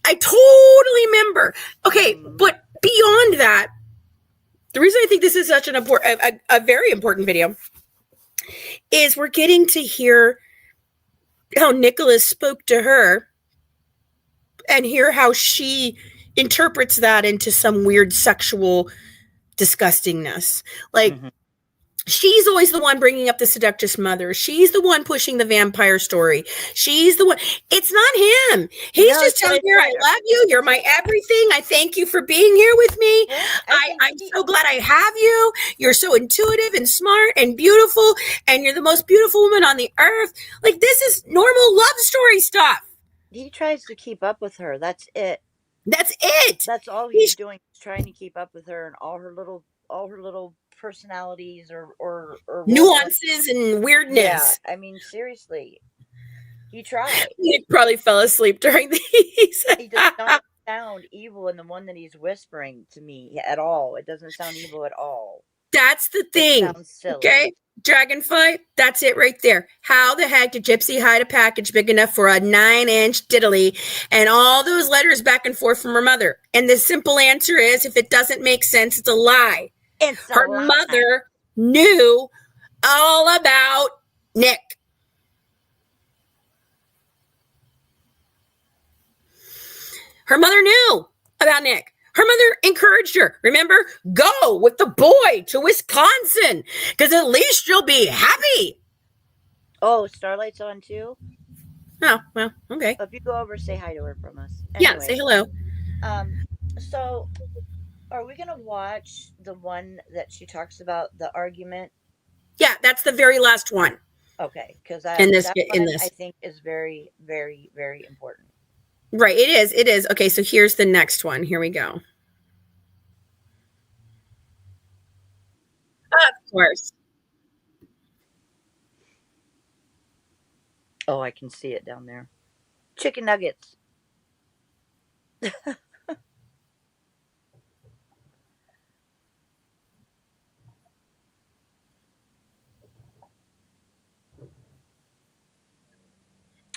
I totally remember. Okay, but beyond that, the reason I think this is such an important, a very important video, is we're getting to hear how Nicholas spoke to her and hear how she interprets that into some weird sexual disgustingness. Like, she's always the one bringing up the seductress mother. She's the one pushing the vampire story. She's the one. It's not him. He's just telling her, I love you. You're my everything. I thank you for being here with me. I'm so glad I have you. You're so intuitive and smart and beautiful. And you're the most beautiful woman on the earth. Like, this is normal love story stuff. He tries to keep up with her. That's it. That's it. That's all he's doing. He's trying to keep up with her and all her little her little personalities or Nuances and weirdness. Yeah, I mean, seriously, he tried. He probably fell asleep during these. He does not sound evil in the one that he's whispering to me at all. It doesn't sound evil at all. That's the thing. It sounds silly. Okay, Dragonfly, that's it right there. How the heck did Gypsy hide a package big enough for a 9-inch diddly and all those letters back and forth from her mother? And the simple answer is, if it doesn't make sense, it's a lie. Her mother knew all about Nick. Her mother knew about Nick. Her mother encouraged her. Remember, go with the boy to Wisconsin because at least you'll be happy. Oh, Starlight's on too? Oh, well, okay. If you go over, say hi to her from us. Anyway. Yeah, say hello. So are we going to watch the one that she talks about, the argument? Yeah, that's the very last one. Okay, because I think is very, very, very important. Right, it is. Okay, so here's the next one. Here we go. Of course. Oh, I can see it down there. Chicken nuggets.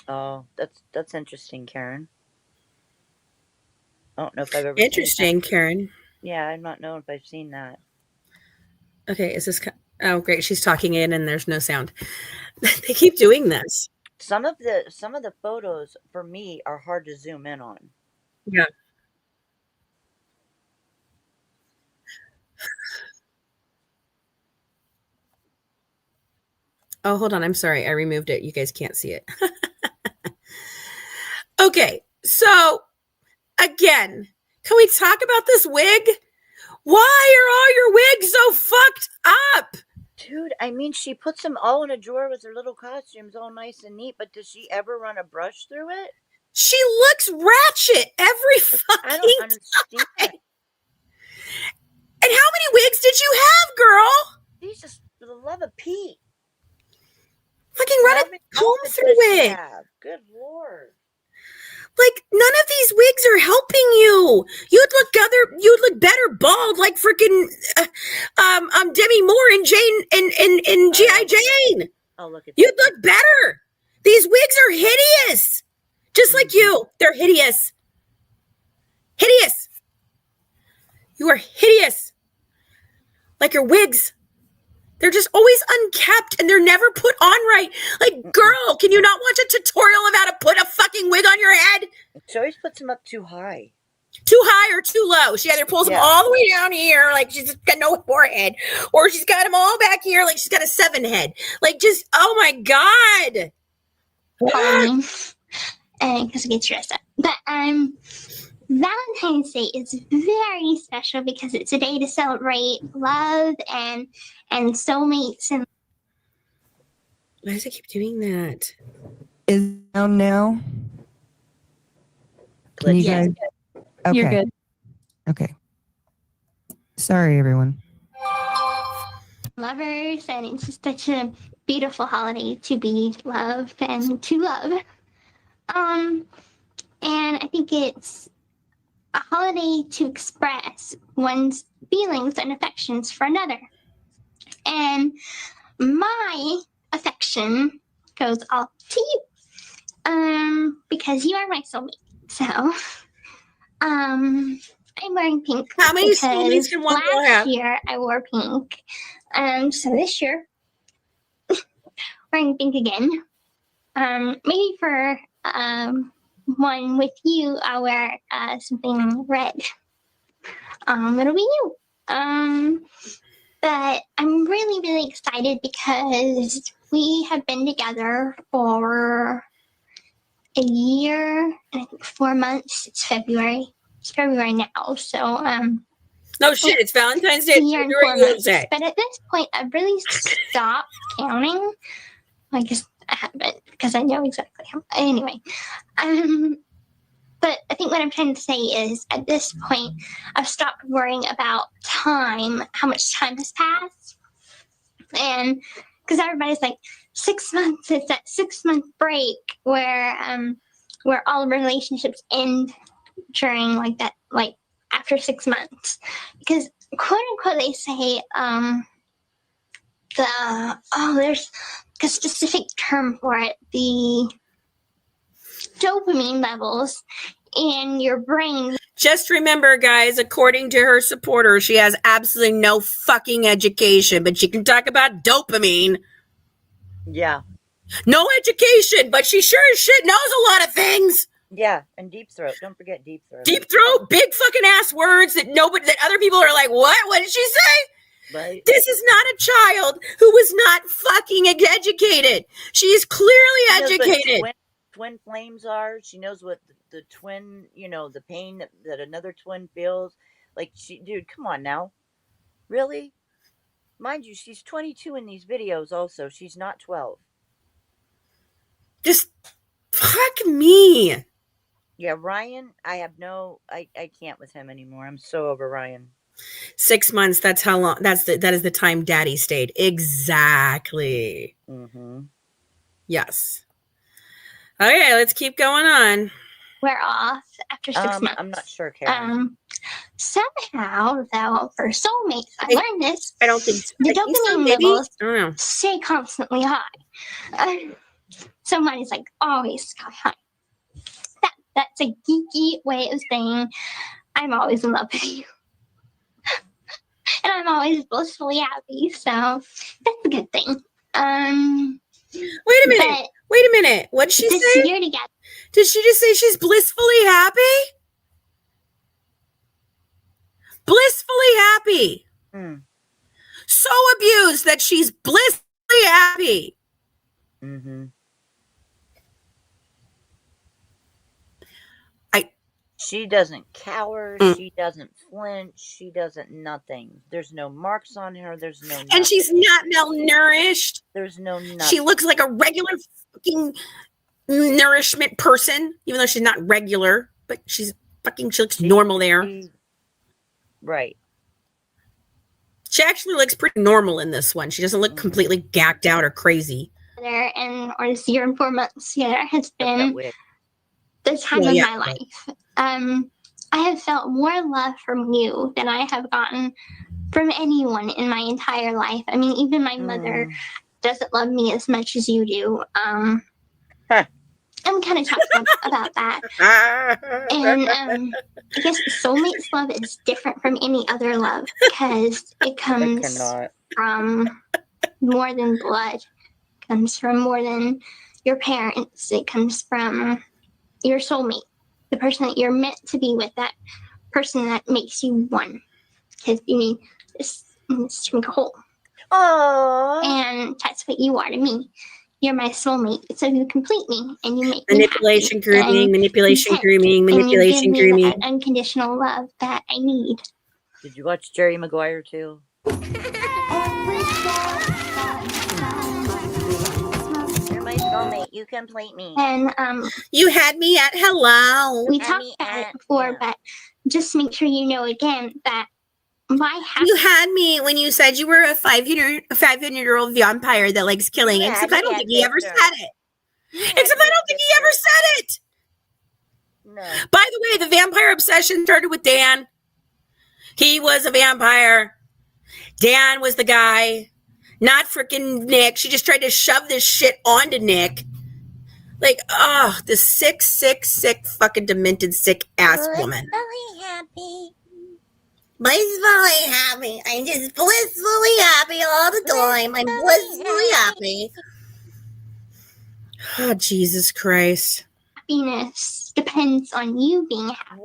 Oh, that's interesting, Karen. I don't know if I've ever seen that. Karen. Yeah, I'm not knowing if I've seen that. Okay, is this... Oh, great. She's talking in and there's no sound. They keep doing this. Some of the photos for me are hard to zoom in on. Yeah. Oh, hold on. I'm sorry. I removed it. You guys can't see it. Okay, so again, can we talk about this wig? Why are all your wigs so fucked up? Dude, I mean, she puts them all in a drawer with her little costumes all nice and neat, but does she ever run a brush through it? She looks ratchet every fucking I don't understand. time. And how many wigs did you have, girl? Jesus, for the love of Pete. Fucking run a comb through it. Good Lord. Like, none of these wigs are helping you. You'd look better bald like freaking Demi Moore and Jane and G.I. Jane. Oh, look at that. You'd look better. These wigs are hideous. Just like you. They're hideous. Hideous. You are hideous. Like your wigs. They're just always unkept and they're never put on right. Like, girl, can you not watch a tutorial of how to put a fucking wig on your head? She always puts them up too high. Too high or too low. She either pulls them all the way down here, like she's got no forehead, or she's got them all back here, like she's got a 7 head. Like, just, oh my God. And because it gets dressed up. But Valentine's Day is very special because it's a day to celebrate love and soulmates. And why does it keep doing that? Is it down now? Can you guys? Okay. You're good. Okay. Sorry, everyone. lovers, and it's just such a beautiful holiday to be loved and to love. And I think it's a holiday to express one's feelings and affections for another. And my affection goes all to you, because you are my soulmate. So, I'm wearing pink. How many soulmates can one girl have? Last year I wore pink. So this year, wearing pink again. Maybe for one with you, I'll wear something red. It'll be you. But I'm really, really excited because we have been together for a year and I think 4 months. It's February. It's February now. So, no shit, it's Valentine's Day. Year and 4 months. But at this point, I've really stopped counting. I guess I haven't because I know exactly how. Anyway, But I think what I'm trying to say is, at this point, I've stopped worrying about time, how much time has passed. And because everybody's like, 6 months, it's that 6-month break where all relationships end during like that, like after 6 months. Because quote unquote, they say, there's a specific term for it, the dopamine levels in your brain. Just remember, guys, according to her supporter, she has absolutely no fucking education, but she can talk about dopamine. Yeah. No education, but she sure as shit knows a lot of things. Yeah, and deep throat. Don't forget deep throat. Deep throat, big fucking ass words that other people are like, what? What did she say? Right. This is not a child who was not fucking educated. She is clearly educated. Twin flames are. She knows what the twin, the pain that another twin feels. Like, dude, come on now. Really? Mind you, she's 22 in these videos also. She's not 12. Just fuck me. Yeah, Ryan, I can't with him anymore. I'm so over Ryan. 6 months, that's how long, that is the time daddy stayed. Exactly. Mm-hmm. Yes. Okay, let's keep going on. We're off after 6 months. I'm not sure, Karen. Somehow, though, for soulmates, I learned this. I don't think so. The I think so, dopamine maybe? levels I don't know. stay constantly high. So mine is like always sky high. That's a geeky way of saying I'm always in love with you. And I'm always blissfully happy, so that's a good thing. Wait a minute. What'd she this say? year together. Did she just say she's blissfully happy? Blissfully happy. So abused that she's blissfully happy. Mm-hmm. She doesn't cower. She doesn't flinch. She doesn't nothing. There's no marks on her. There's no nothing. And she's not malnourished. There's no nothing. She looks like a regular fucking nourishment person, even though she's not regular, but she looks normal there. Right. She actually looks pretty normal in this one. She doesn't look completely gacked out or crazy. Or this year and 4 months together has been the time of my life. I have felt more love from you than I have gotten from anyone in my entire life. I mean, even my mother doesn't love me as much as you do. I'm kind of talking about that. And I guess soulmates love is different from any other love because it comes from more than blood. It comes from more than your parents. It comes from your soulmate, the person that you're meant to be with, that person that makes you one. Because you need this to make a whole. Aww. And that's what you are to me. You're my soulmate. So you complete me and you make manipulation, me happy grooming, manipulation, grooming, manipulation, and you give me grooming. that unconditional love that I need. Did you watch Jerry Maguire too? You're my soulmate. You complete me. And you had me at hello. We talked about it before, but just make sure you know again that you had me when you said you were a 500-year-old vampire that likes killing. Yeah, except I don't think he ever said it. Except I don't think he ever said it. No. By the way, the vampire obsession started with Dan. He was a vampire. Dan was the guy, not freaking Nick. She just tried to shove this shit onto Nick. Like, oh, this sick, fucking demented, sick ass woman. Blissfully happy. Blissfully happy. I'm just blissfully happy all the time. I'm blissfully happy. Oh, Jesus Christ. Happiness depends on you being happy.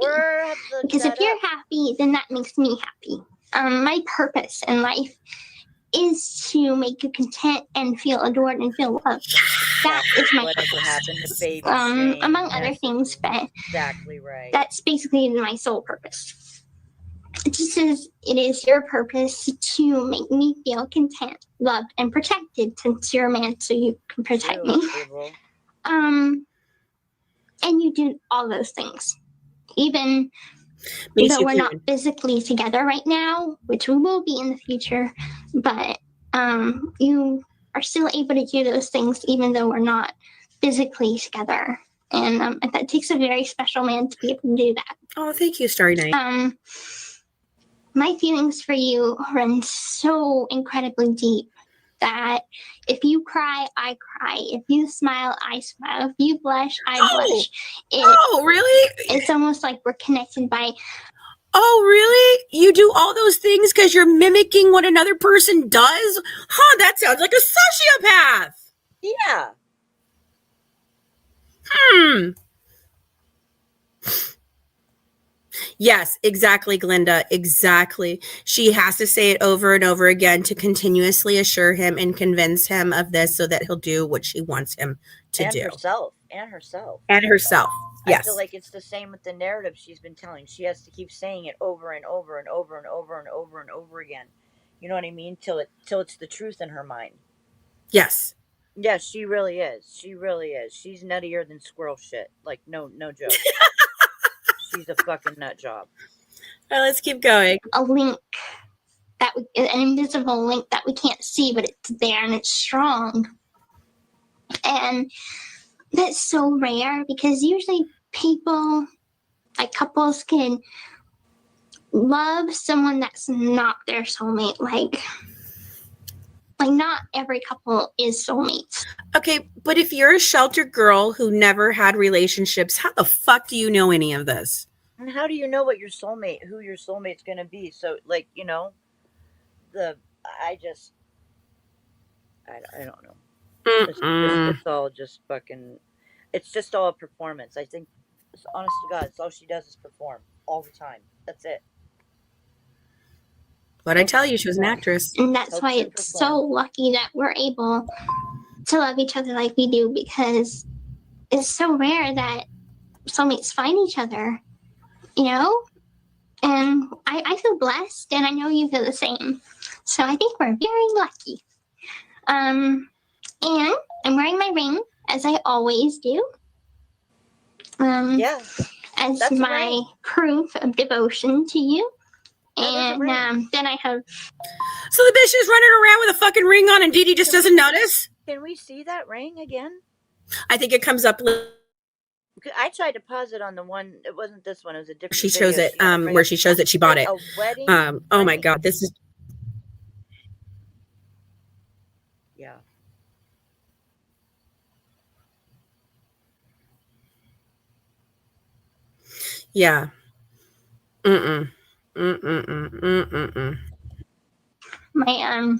Because if you're happy, then that makes me happy. My purpose in life is to make you content and feel adored and feel loved. That is my purpose. Among other things, but exactly right. That's basically my sole purpose. It is your purpose to make me feel content, loved, and protected, since you're a man, so you can protect me. And you do all those things. even Makes though you we're not human. physically together right now, which we will be in the future, but you are still able to do those things even though we're not physically together. And that takes a very special man to be able to do that. Oh, thank you, Starry Night. My feelings for you run so incredibly deep that if you cry, I cry. If you smile, I smile. If you blush, I blush. Oh, really? It's almost like we're connected by... Oh, really? You do all those things because you're mimicking what another person does? Huh, that sounds like a sociopath. Yeah. Yes, exactly, Glinda. Exactly. She has to say it over and over again to continuously assure him and convince him of this so that he'll do what she wants him to And do. herself. And herself. Yes. I feel like it's the same with the narrative she's been telling. She has to keep saying it over and over and over and over and over and over again. You know what I mean? Till it's the truth in her mind. Yes. Yeah, she really is. She really is. She's nuttier than squirrel shit. Like, no joke. She's a fucking nut job. All right, let's keep going. A link an invisible link that we can't see, but it's there and it's strong. And that's so rare because usually people, like couples, can love someone that's not their soulmate. Like not every couple is soulmates. Okay, but if you're a sheltered girl who never had relationships, how the fuck do you know any of this? And how do you know who your soulmate's gonna be? So, like, you know, I don't know. It's all just fucking. It's just all a performance. I think, honest to God, it's all she does is perform all the time. That's it. What'd I tell you? She was an actress. And that's why it's so lucky that we're able to love each other like we do, because it's so rare that soulmates find each other, you know? And I feel blessed, and I know you feel the same. So I think we're very lucky. And I'm wearing my ring, as I always do. Yeah. As my proof of devotion to you. And then I have... So the bitch is running around with a fucking ring on and Dee Dee just doesn't notice? Can we see that ring again? I think it comes up... I tried to pause it on the one. It wasn't this one. It was a different She shows video. it, where she shows that she bought it. A wedding oh my God, this is... Yeah. Yeah. My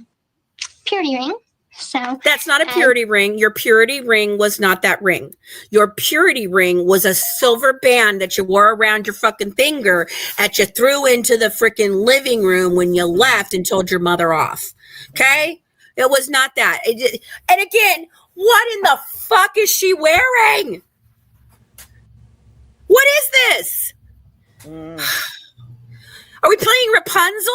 purity ring. So that's not a purity ring. Your purity ring was not that ring. Your purity ring was a silver band that you wore around your fucking finger that you threw into the freaking living room when you left and told your mother off. Okay? It was not that. And again, what in the fuck is she wearing? What is this? Are we playing Rapunzel?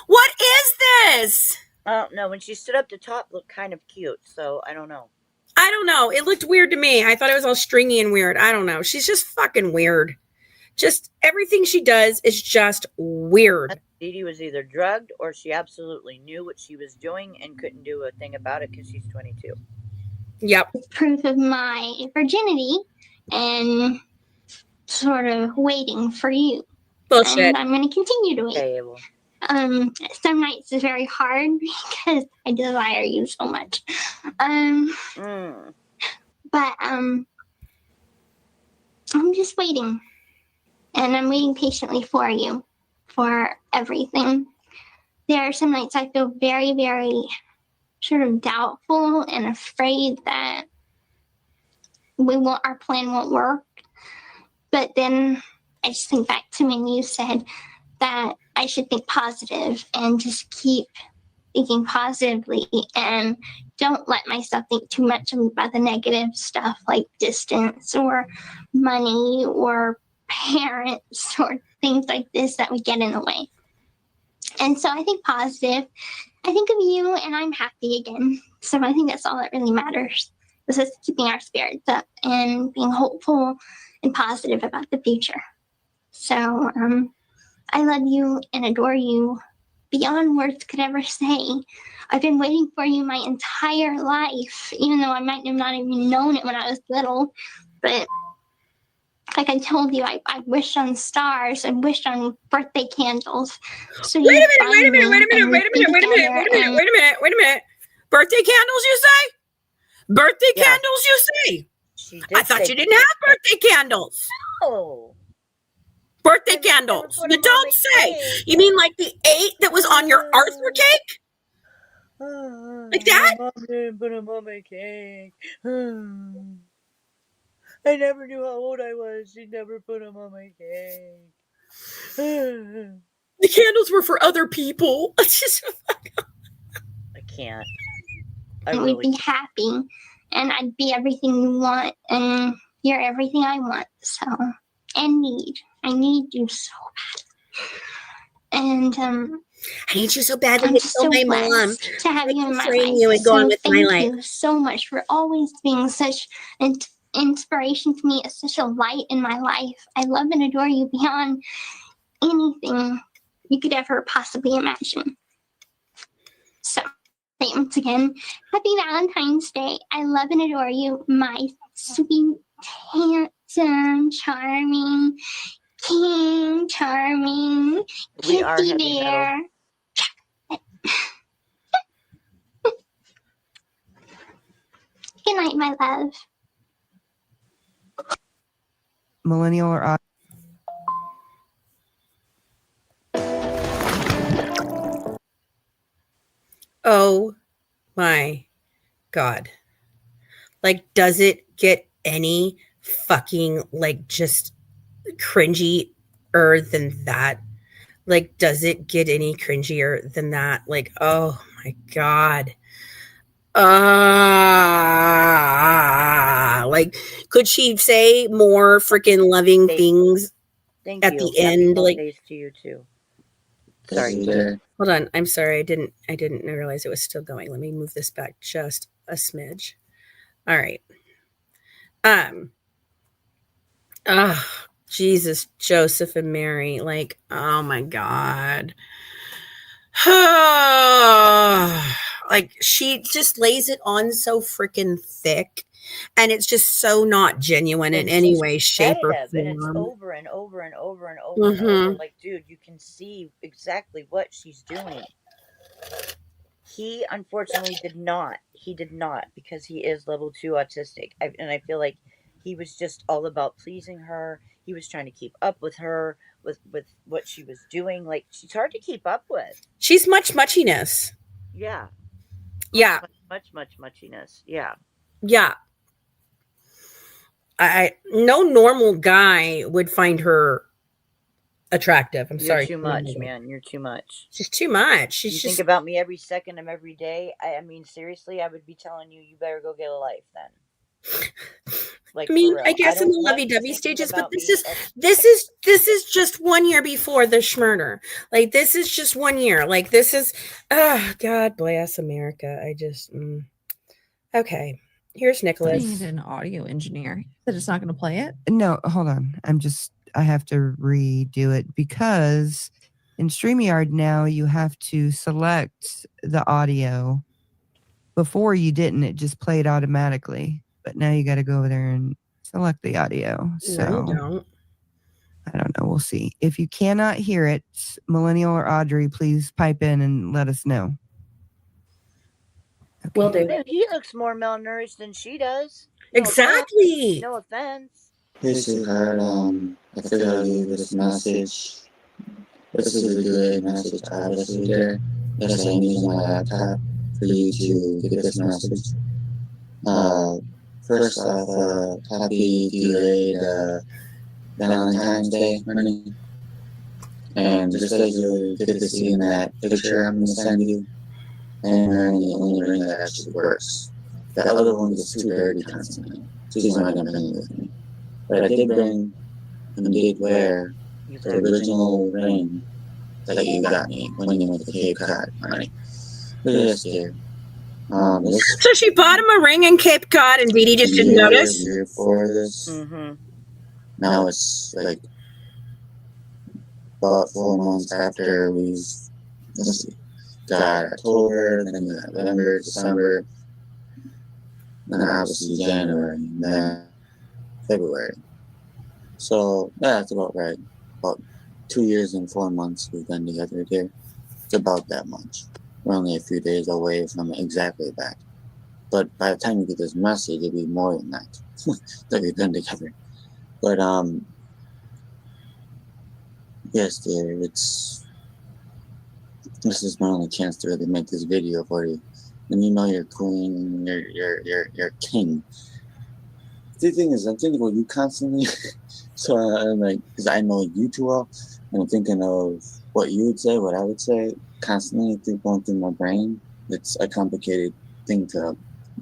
What is this? I don't know. When she stood up, the top looked kind of cute, so I don't know. I don't know. It looked weird to me. I thought it was all stringy and weird. I don't know. She's just fucking weird. Just everything she does is just weird. Dee Dee was either drugged or she absolutely knew what she was doing and couldn't do a thing about it because she's 22. Yep. Proof of my virginity and sort of waiting for you. Bullshit. And I'm going to continue to wait. Okay, well. Some nights is very hard because I desire you so much. But I'm just waiting. And I'm waiting patiently for you, for everything. There are some nights I feel very, very sort of doubtful and afraid that our plan won't work. But then I just think back to when you said that I should think positive and just keep thinking positively and don't let myself think too much about the negative stuff like distance or money or parents or things like this that would get in the way. And so I think positive. I think of you and I'm happy again. So I think that's all that really matters. Is just keeping our spirits up and being hopeful and positive about the future. So, I love you and adore you beyond words could ever say. I've been waiting for you my entire life, even though I might have not even known it when I was little. But like I told you, I wished on stars and wished on birthday candles. So Wait a minute. Birthday candles, you say? Birthday Yeah. candles, you say? She I did thought say you didn't have birthday candles. Oh. Birthday Never- never candles. put You 'em on don't my say. cake. You mean like the 8 that was on your Arthur cake? Like that? Mom didn't put them on my cake. I never knew how old I was. She never put them on my cake. The candles were for other people. It's just I can't. I and really we'd be happy, and I'd be everything you want, and you're everything I want. So, and need. I need you so bad. And I need you so badly I'm to kill so my mom. blessed to have Like you in my frame life. you and go on So with my thank life. you so much for always being such an inspiration to me, such a light in my life. I love and adore you beyond anything you could ever possibly imagine. So, once again, happy Valentine's Day. I love and adore you, my sweet, handsome, charming, king, charming, We are kissy heavy metal. bear. Good night, my love. Millennial or odd? Oh my God. Like, does it get any fucking, like, just cringier than that? Like, does it get any cringier than that? Like, oh my God. Like, could she say more freaking loving things Thank at you. the Happy end? Like, holidays to you too. Sorry. hold on. I'm sorry. I didn't realize it was still going. Let me move this back just a smidge. All right. Jesus, Joseph and Mary. Like, oh my God. Like, she just lays it on so freaking thick, and it's just so not genuine in It's any just way, shape, or repetitive, and it's form. over and over and over and over and over. Mhm. Like, dude, you can see exactly what she's doing. He unfortunately did not. He did not, because he is level 2 autistic. And I feel like he was just all about pleasing her. He was trying to keep up with her, with what she was doing. Like, she's hard to keep up with. She's muchiness. Yeah. Yeah. Much muchiness. Yeah. Yeah. No normal guy would find her attractive. I'm sorry. You're too much, man. You're too much. She's too much. She's You just think about me every second of every day. I mean, seriously, I would be telling you, you better go get a life then. Like, I mean, for real. I guess in don't the want you lovey-dovey thinking stages, but about this me is just 1 year before the schmurder. Like, this is just 1 year. Like, this is, God bless America. I just, okay. Here's I Nicholas. need an audio engineer. That it's not going to play it. No, hold on. I have to redo it because in StreamYard now you have to select the audio. Before you didn't, it just played automatically. But now you got to go over there and select the audio. So No, you don't. I don't know. We'll see. If you cannot hear it, Millennial or Audrey, please pipe in and let us know. Okay. Will do. He looks more malnourished than she does. Exactly. No offense. Hey, sweetheart, I figured I'd leave this message. This is a delayed message, obviously, there. Yes, I'm using my laptop for you to get this message. First off, happy delayed Valentine's Day, honey. And just as you get to see in that picture I'm going to send you, and the only ring that actually works. The other one gets too dirty constantly. She's not going to bring it with me. But I did bring and did wear the original ring that you got me when you went to Cape Cod, honey. Look at this, dear. So she bought him a ring in Cape Cod, and Dee Dee just didn't notice? Year before this. Mm-hmm. Now it's like about 4 months after we, let's see, got October, then we got November, December, then obviously January, and then February. So yeah, that's about right. About 2 years and 4 months we've been together here. It's about that much. We're only a few days away from exactly that. But by the time you get this message, it'll be more than that that we've been together. But yes, dear, this is my only chance to really make this video for you. And you know you're queen, you're king. The thing is, I'm thinking about you constantly. So I'm like, because I know you too well, and I'm thinking of what you would say, what I would say, constantly going through my brain. It's a complicated thing to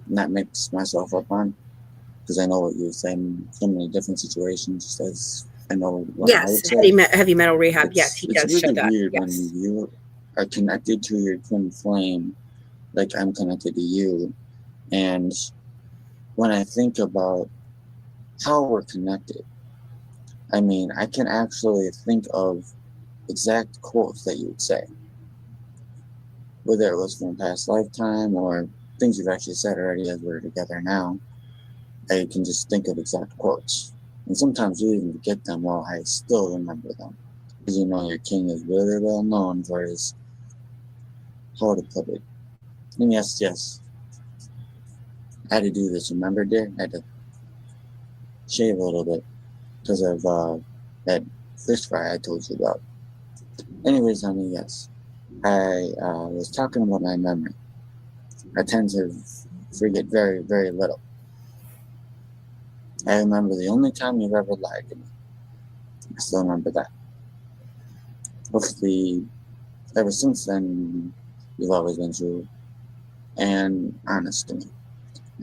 not mix myself up on, because I know what you would say in so many different situations, as I know what I would Yes, say. heavy metal rehab. Yes, he does It's show really that. weird Yes. when you are connected to your twin flame, like I'm connected to you, and when I think about how we're connected, I mean, I can actually think of exact quotes that you would say, whether it was from a past lifetime or things you've actually said already as we're together now. I can just think of exact quotes. And sometimes you even forget them while I still remember them. Because you know your king is really well known for his, how to put it. And yes, I had to do this, remember, dear? I had to shave a little bit because of that fish fry I told you about. Anyways, honey, yes. I was talking about my memory. I tend to forget very, very little. I remember the only time you've ever lied to me. I still remember that. Hopefully, ever since then, you've always been true and honest to me,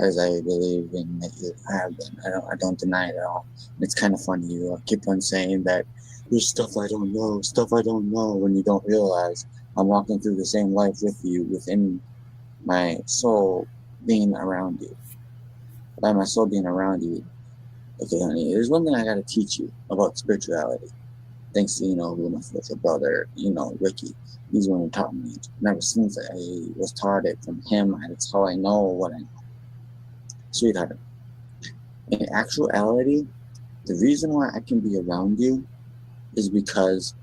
as I believe in that you have been. I don't deny it at all. It's kind of funny you keep on saying that there's stuff I don't know, when you don't realize I'm walking through the same life with you within my soul being around you. By my soul being around you, okay, honey, there's one thing I gotta teach you about spirituality. Thanks to, who my spiritual brother, Ricky. He's the one who taught me. And ever since I was taught it from him, and it's how I know what I know. Sweetheart, in actuality, the reason why I can be around you is because,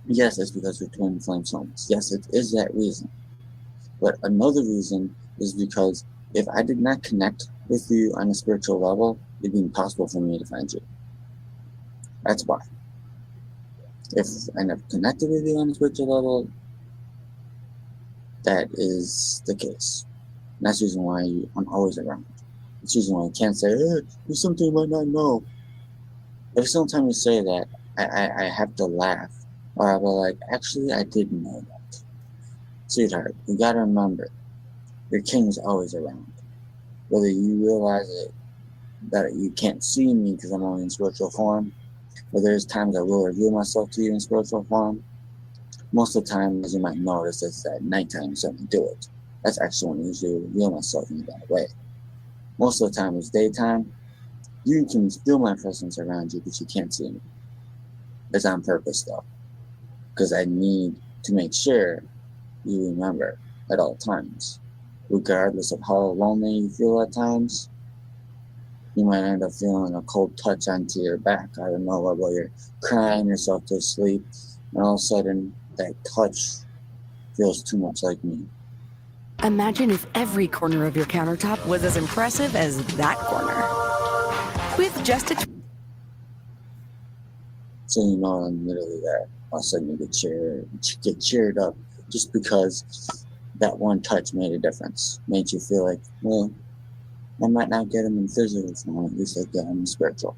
yes, it's because we're twin flame souls. Yes, it is that reason. But another reason is because if I did not connect with you on a spiritual level, it'd be impossible for me to find you. That's why. If I never connected with you on a spiritual level, that is the case. And that's the reason why I'm always around. It's the reason why I can't say, hey, there's something you might not know. Every single time you say that, I have to laugh. Or I'll be like, actually, I didn't know that. Sweetheart, you gotta remember, your king is always around. Whether you realize it, that you can't see me because I'm only in spiritual form, but there's times I will reveal myself to you in spiritual form. Most of the time, as you might notice, it's at nighttime, so I do it. That's actually when I usually reveal myself in that way. Most of the time, it's daytime. You can feel my presence around you, but you can't see me. It's on purpose, though, because I need to make sure you remember at all times. Regardless of how lonely you feel at times, you might end up feeling a cold touch onto your back out of nowhere while you're crying yourself to sleep, and all of a sudden, that touch feels too much like me. Imagine if every corner of your countertop was as impressive as that corner. With just a So you know I'm literally there. All of a sudden you get cheered up just because that one touch made a difference. Made you feel like, well, I might not get him in physical form, at least I get him in spiritual.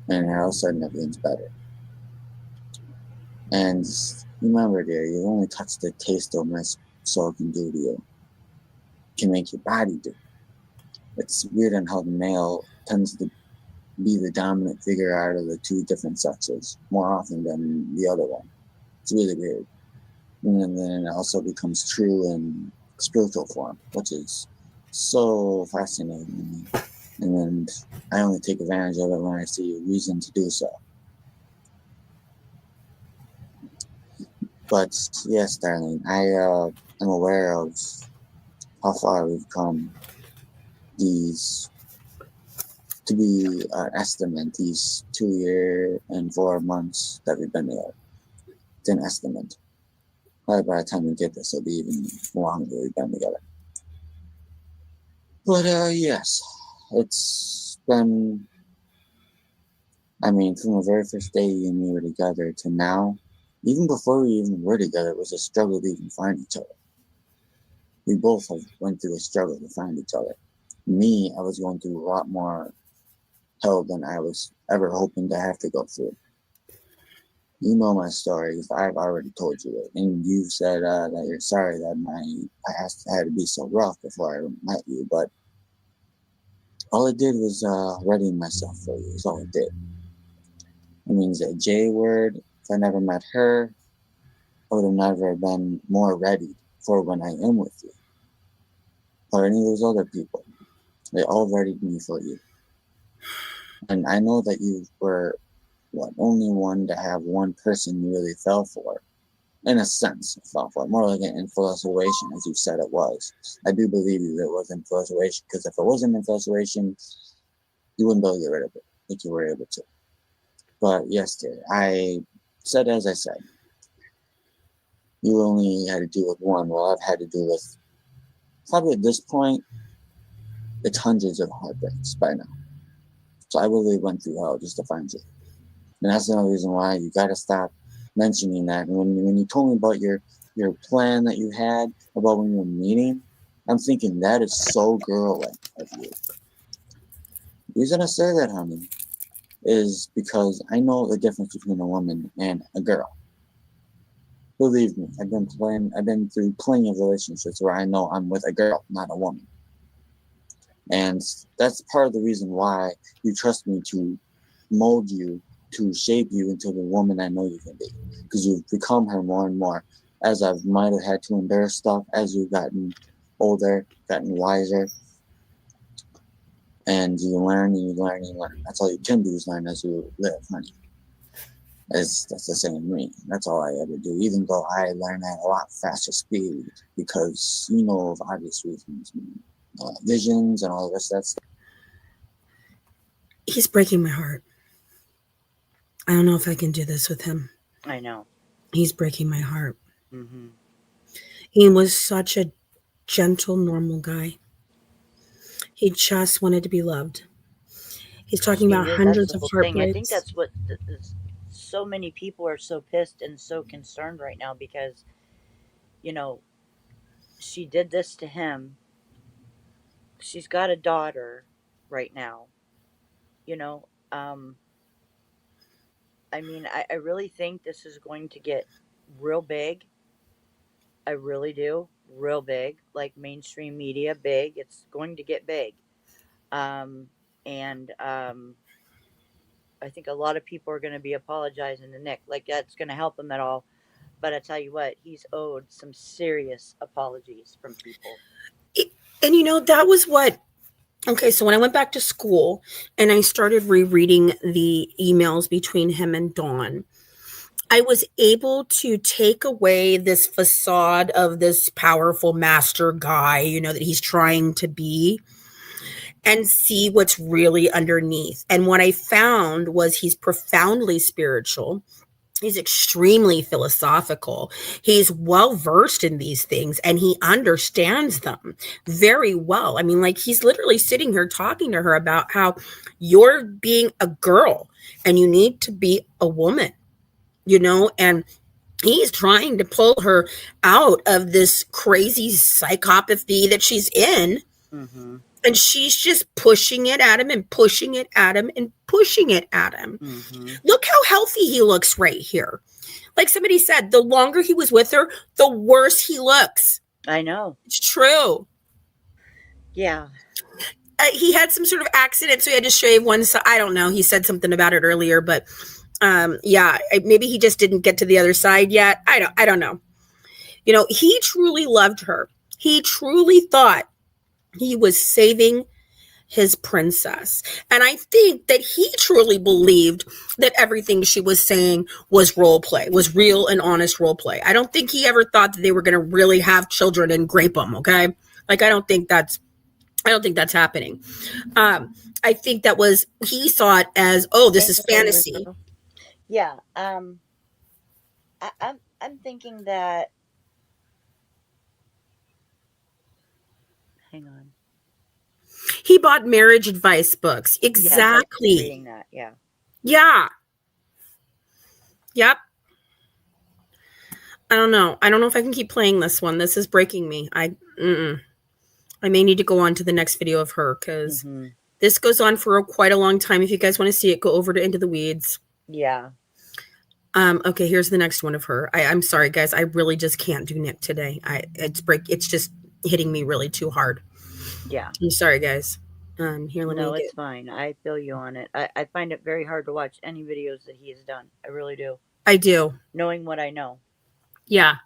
And all of a sudden everything's better. And remember, dear, you only touch the taste of my soul can do to you. Can make your body do. It's weird on how the male tends to be the dominant figure out of the two different sexes more often than the other one. It's really weird. And then it also becomes true in spiritual form, which is so fascinating to me. And then I only take advantage of it when I see a reason to do so. But yes, darling, I am aware of how far we've come. These, to be an estimate, these 2 years and 4 months that we've been together. It's an estimate. Probably by the time we get this, it'll be even longer we've been together. But yes, it's been, I mean, from the very first day you and me were together to now, even before we even were together, it was a struggle to even find each other. We both have went through a struggle to find each other. Me, I was going through a lot more hell than I was ever hoping to have to go through. You know my story. I've already told you it. And you said that you're sorry that my past had to be so rough before I met you. But all it did was readying myself for you. That's all it did. It means that J word, if I never met her, I would have never been more ready for when I am with you. Or any of those other people. They all readied me for you. And I know that you were only one to have one person you really fell for. In a sense, fell for. More like an infatuation, as you said it was. I do believe you that it was infatuation, because if it wasn't infatuation, you wouldn't be able to get rid of it, like you were able to. But yes, dear, I said as I said. You only had to deal with one. Well, I've had to deal with, probably at this point, it's hundreds of heartbreaks by now. So I really went through hell just to find you. And that's the only reason why you got to stop mentioning that. And when you told me about your plan that you had about when you were meeting, I'm thinking that is so girl-like of you. The reason I say that, honey, is because I know the difference between a woman and a girl. Believe me, I've been through plenty of relationships where I know I'm with a girl, not a woman. And that's part of the reason why you trust me to mold you, to shape you into the woman I know you can be. Because you've become her more and more. As I might have had to endure stuff, as you've gotten older, gotten wiser. And you learn and you learn and you learn. That's all you can do is learn as you live, honey. That's the same with me. That's all I ever do. Even though I learn at a lot faster speed because, of obvious reasons. Visions and all of this stuff. He's breaking my heart. I don't know if I can do this with him. I know. He's breaking my heart. Mm-hmm. He was such a gentle, normal guy. He just wanted to be loved. He's talking about hundreds of heartbreaks. I think that's what so many people are so pissed and so concerned right now because, she did this to him. She's got a daughter right now. I really think this is going to get real big. I really do. Real big. Like mainstream media, big. It's going to get big. I think a lot of people are going to be apologizing to Nick. Like, that's going to help him at all. But I tell you what, he's owed some serious apologies from people. And that was what. Okay, so when I went back to school and I started rereading the emails between him and Dawn, I was able to take away this facade of this powerful master guy, that he's trying to be, and see what's really underneath. And what I found was he's profoundly spiritual. He's extremely philosophical. He's well-versed in these things and he understands them very well. I mean, like he's literally sitting here talking to her about how you're being a girl and you need to be a woman, and he's trying to pull her out of this crazy psychopathy that she's in. Mm-hmm. And she's just pushing it at him and pushing it at him and pushing it at him. Mm-hmm. Look how healthy he looks right here. Like somebody said, the longer he was with her, the worse he looks. I know. It's true. Yeah. He had some sort of accident, so he had to shave one side. I don't know. He said something about it earlier, but maybe he just didn't get to the other side yet. I don't know. He truly loved her. He truly thought he was saving his princess. And I think that he truly believed that everything she was saying was role play, was real and honest role play. I don't think he ever thought that they were going to really have children and grape them. Okay. Like, I don't think that's happening. I think he saw it as, oh, this is fantasy. Yeah. I'm thinking that, hang on. He bought marriage advice books. Exactly. Yeah, reading that. Yeah. Yeah. Yep. I don't know if I can keep playing this one. This is breaking me. I may need to go on to the next video of her, because this goes on for quite a long time. If you guys want to see it, go over to Into the Weeds. Yeah. Okay, here's the next one of her. I'm sorry, guys. I really just can't do Nick today. It's just hitting me really too hard. Yeah. I'm sorry, guys. Here, let me No, it's fine. I feel you on it. I find it very hard to watch any videos that he has done. I really do. I do. Knowing what I know. Yeah.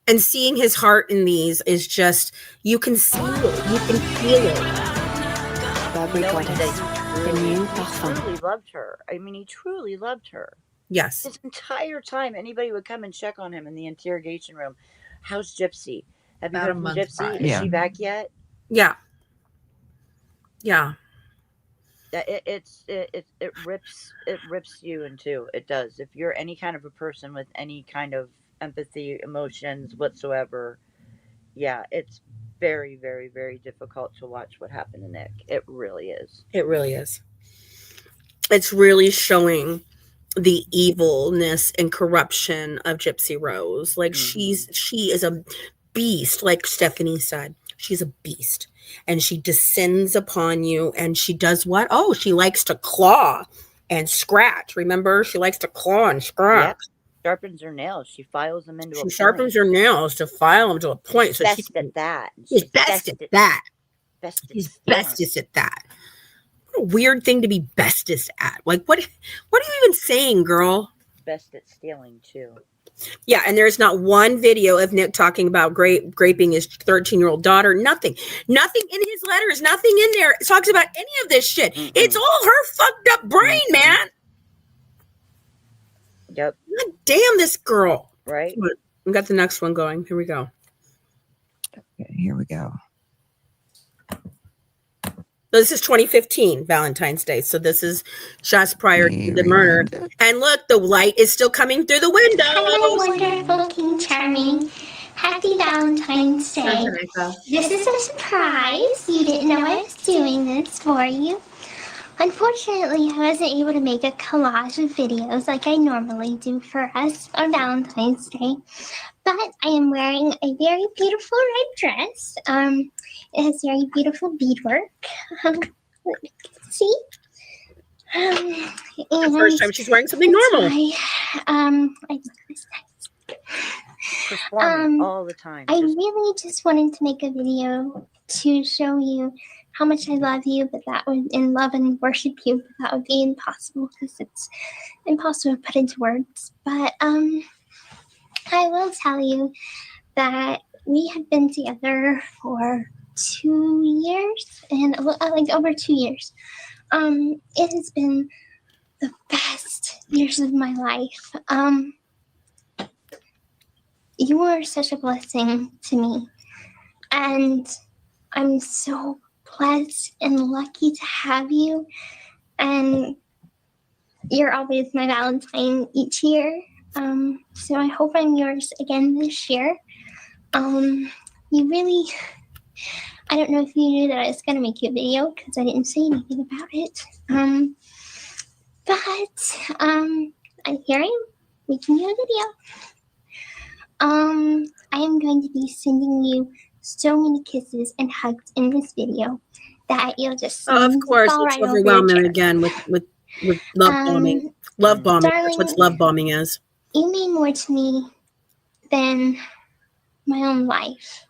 And seeing his heart in these is just, you can see it. You can feel it. Knowing that he truly loved her. I mean, he truly loved her. Yes. This entire time, anybody would come and check on him in the interrogation room. How's Gypsy? Have you heard from Gypsy? Is she back yet? Yeah. Yeah. It rips you in two. It does. If you're any kind of a person with any kind of empathy, emotions whatsoever, yeah, it's very, very, very difficult to watch what happened to Nick. It really is. It really is. It's really showing the evilness and corruption of Gypsy Rose. Like, she is a beast, like Stephanie said. She's a beast. And she descends upon you, and she does what? Oh, she likes to claw and scratch. Remember? She likes to claw and scratch. Yep. Sharpens her nails. She files them into a point. She sharpens her nails to file them to a point. So Best at that. She's best at that. She's bestest at that. What a weird thing to be bestest at. Like, what are you even saying, girl? Best at stealing, too. Yeah, and there's not one video of Nick talking about graping his 13-year-old daughter. Nothing in his letters. Nothing in there talks about any of this shit. It's all her fucked up brain, man. Yep. God damn this girl. Right. We got the next one going. Here we go. Okay, here we go. So this is 2015 Valentine's Day. So this is just prior to the murder. And look, the light is still coming through the window. Hello, wonderful King Charming. Happy Valentine's Day. This is a surprise. You didn't know I was doing this for you. Unfortunately, I wasn't able to make a collage of videos like I normally do for us on Valentine's Day. But I am wearing a very beautiful red dress. It has very beautiful beadwork. See? The first time she's wearing something normal. Performing all the time. I really just wanted to make a video to show you how much I love you, but that would, and love and worship you, but that would be impossible because it's impossible to put into words. But I will tell you that we have been together for 2 years, and like over 2 years. It has been the best years of my life. You are such a blessing to me, and I'm so blessed and lucky to have you, and you're always my Valentine each year. So I hope I'm yours again this year. You really, I don't know if you knew that I was going to make you a video because I didn't say anything about it. But I'm here making you a video. I am going to be sending you so many kisses and hugs in this video that you'll just of course, it's overwhelming again with love bombing. Love bombing. Darling, that's what love bombing is. You mean more to me than my own life.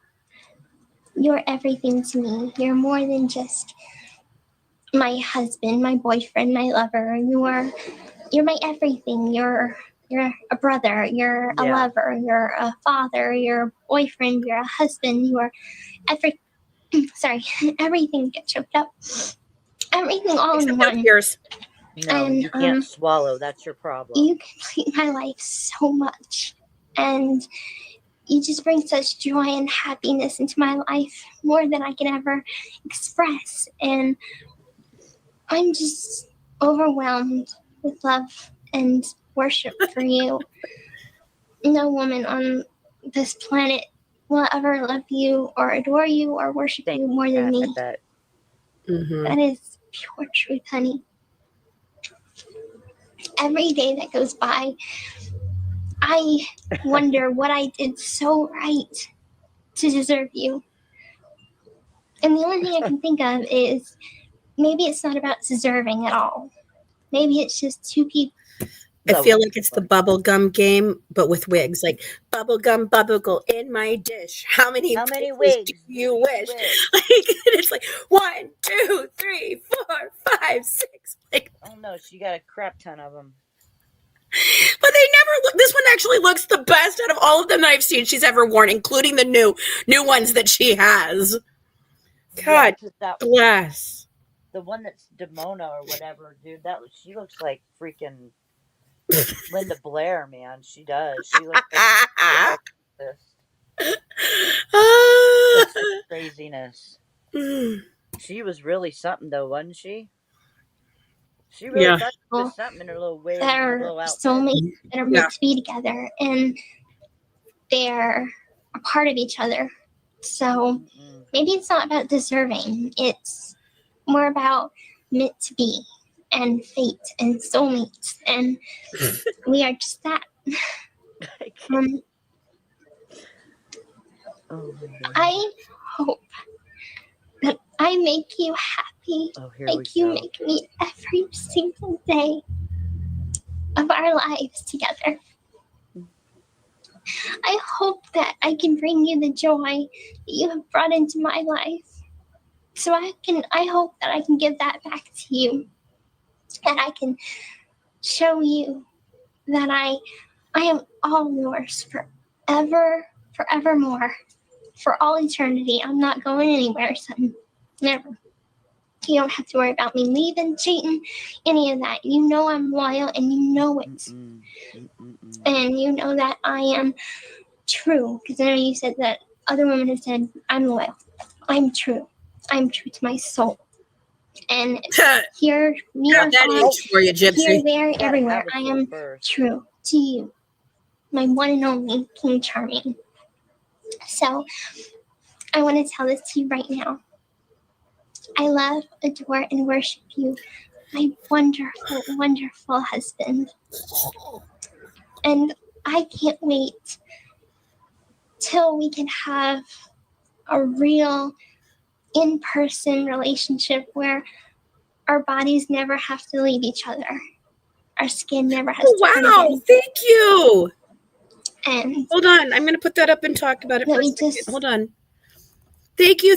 You're everything to me. You're more than just my husband, my boyfriend, my lover. You're my everything. You're a brother. You're a lover. You're a father. You're a boyfriend. You're a husband. You're sorry, everything gets choked up. Everything all in Except no one. tears. No, And you can't swallow. That's your problem. you complete my life so much. And you just bring such joy and happiness into my life, more than I can ever express. And I'm just overwhelmed with love and worship for you. No woman on this planet will ever love you or adore you or worship you more than me. I bet. That is pure truth, honey. Every day that goes by, I wonder what I did so right to deserve you. And the only thing I can think of is maybe it's not about deserving at all. Maybe it's just two people. I feel like it's the bubble gum game, but with wigs. Like bubble gum, bubble in my dish. How many wigs do you wish? Like it's like 1, 2, 3, 4, 5, 6. Like, oh no, she got a crap ton of them. But they never look. This one actually looks the best out of all of them that I've seen she's ever worn, including the new ones that she has. God bless. The one that's Demona or whatever, dude. She looks like freaking Linda Blair, man. She does. She looks like craziness. She was really something, though, wasn't she? She really thought she was something in her little wig. They're soulmates that are meant to be together, and they're a part of each other. So maybe it's not about deserving. It's more about meant to be and fate and soulmates, and we are just that. I hope that I make you happy like you make me every single day of our lives together. I hope that I can bring you the joy that you have brought into my life. So I hope that I can give that back to you. And I can show you that I am all yours forevermore, for all eternity. I'm not going anywhere, son. Never. You don't have to worry about me leaving, cheating, any of that. You know I'm loyal, and you know it. And you know that I am true, because I know you said that other women have said I'm loyal. I'm true. I'm true to my soul. And here, near, for you, Gypsy. here, there, everywhere, I am true to you, my one and only King Charming. So I want to tell this to you right now. I love, adore, and worship you, my wonderful, wonderful husband. And I can't wait till we can have a real in-person relationship where our bodies never have to leave each other. Our skin never has to turn again. Thank you. And hold on, I'm going to put that up and talk about it for a second. Hold on. Thank you.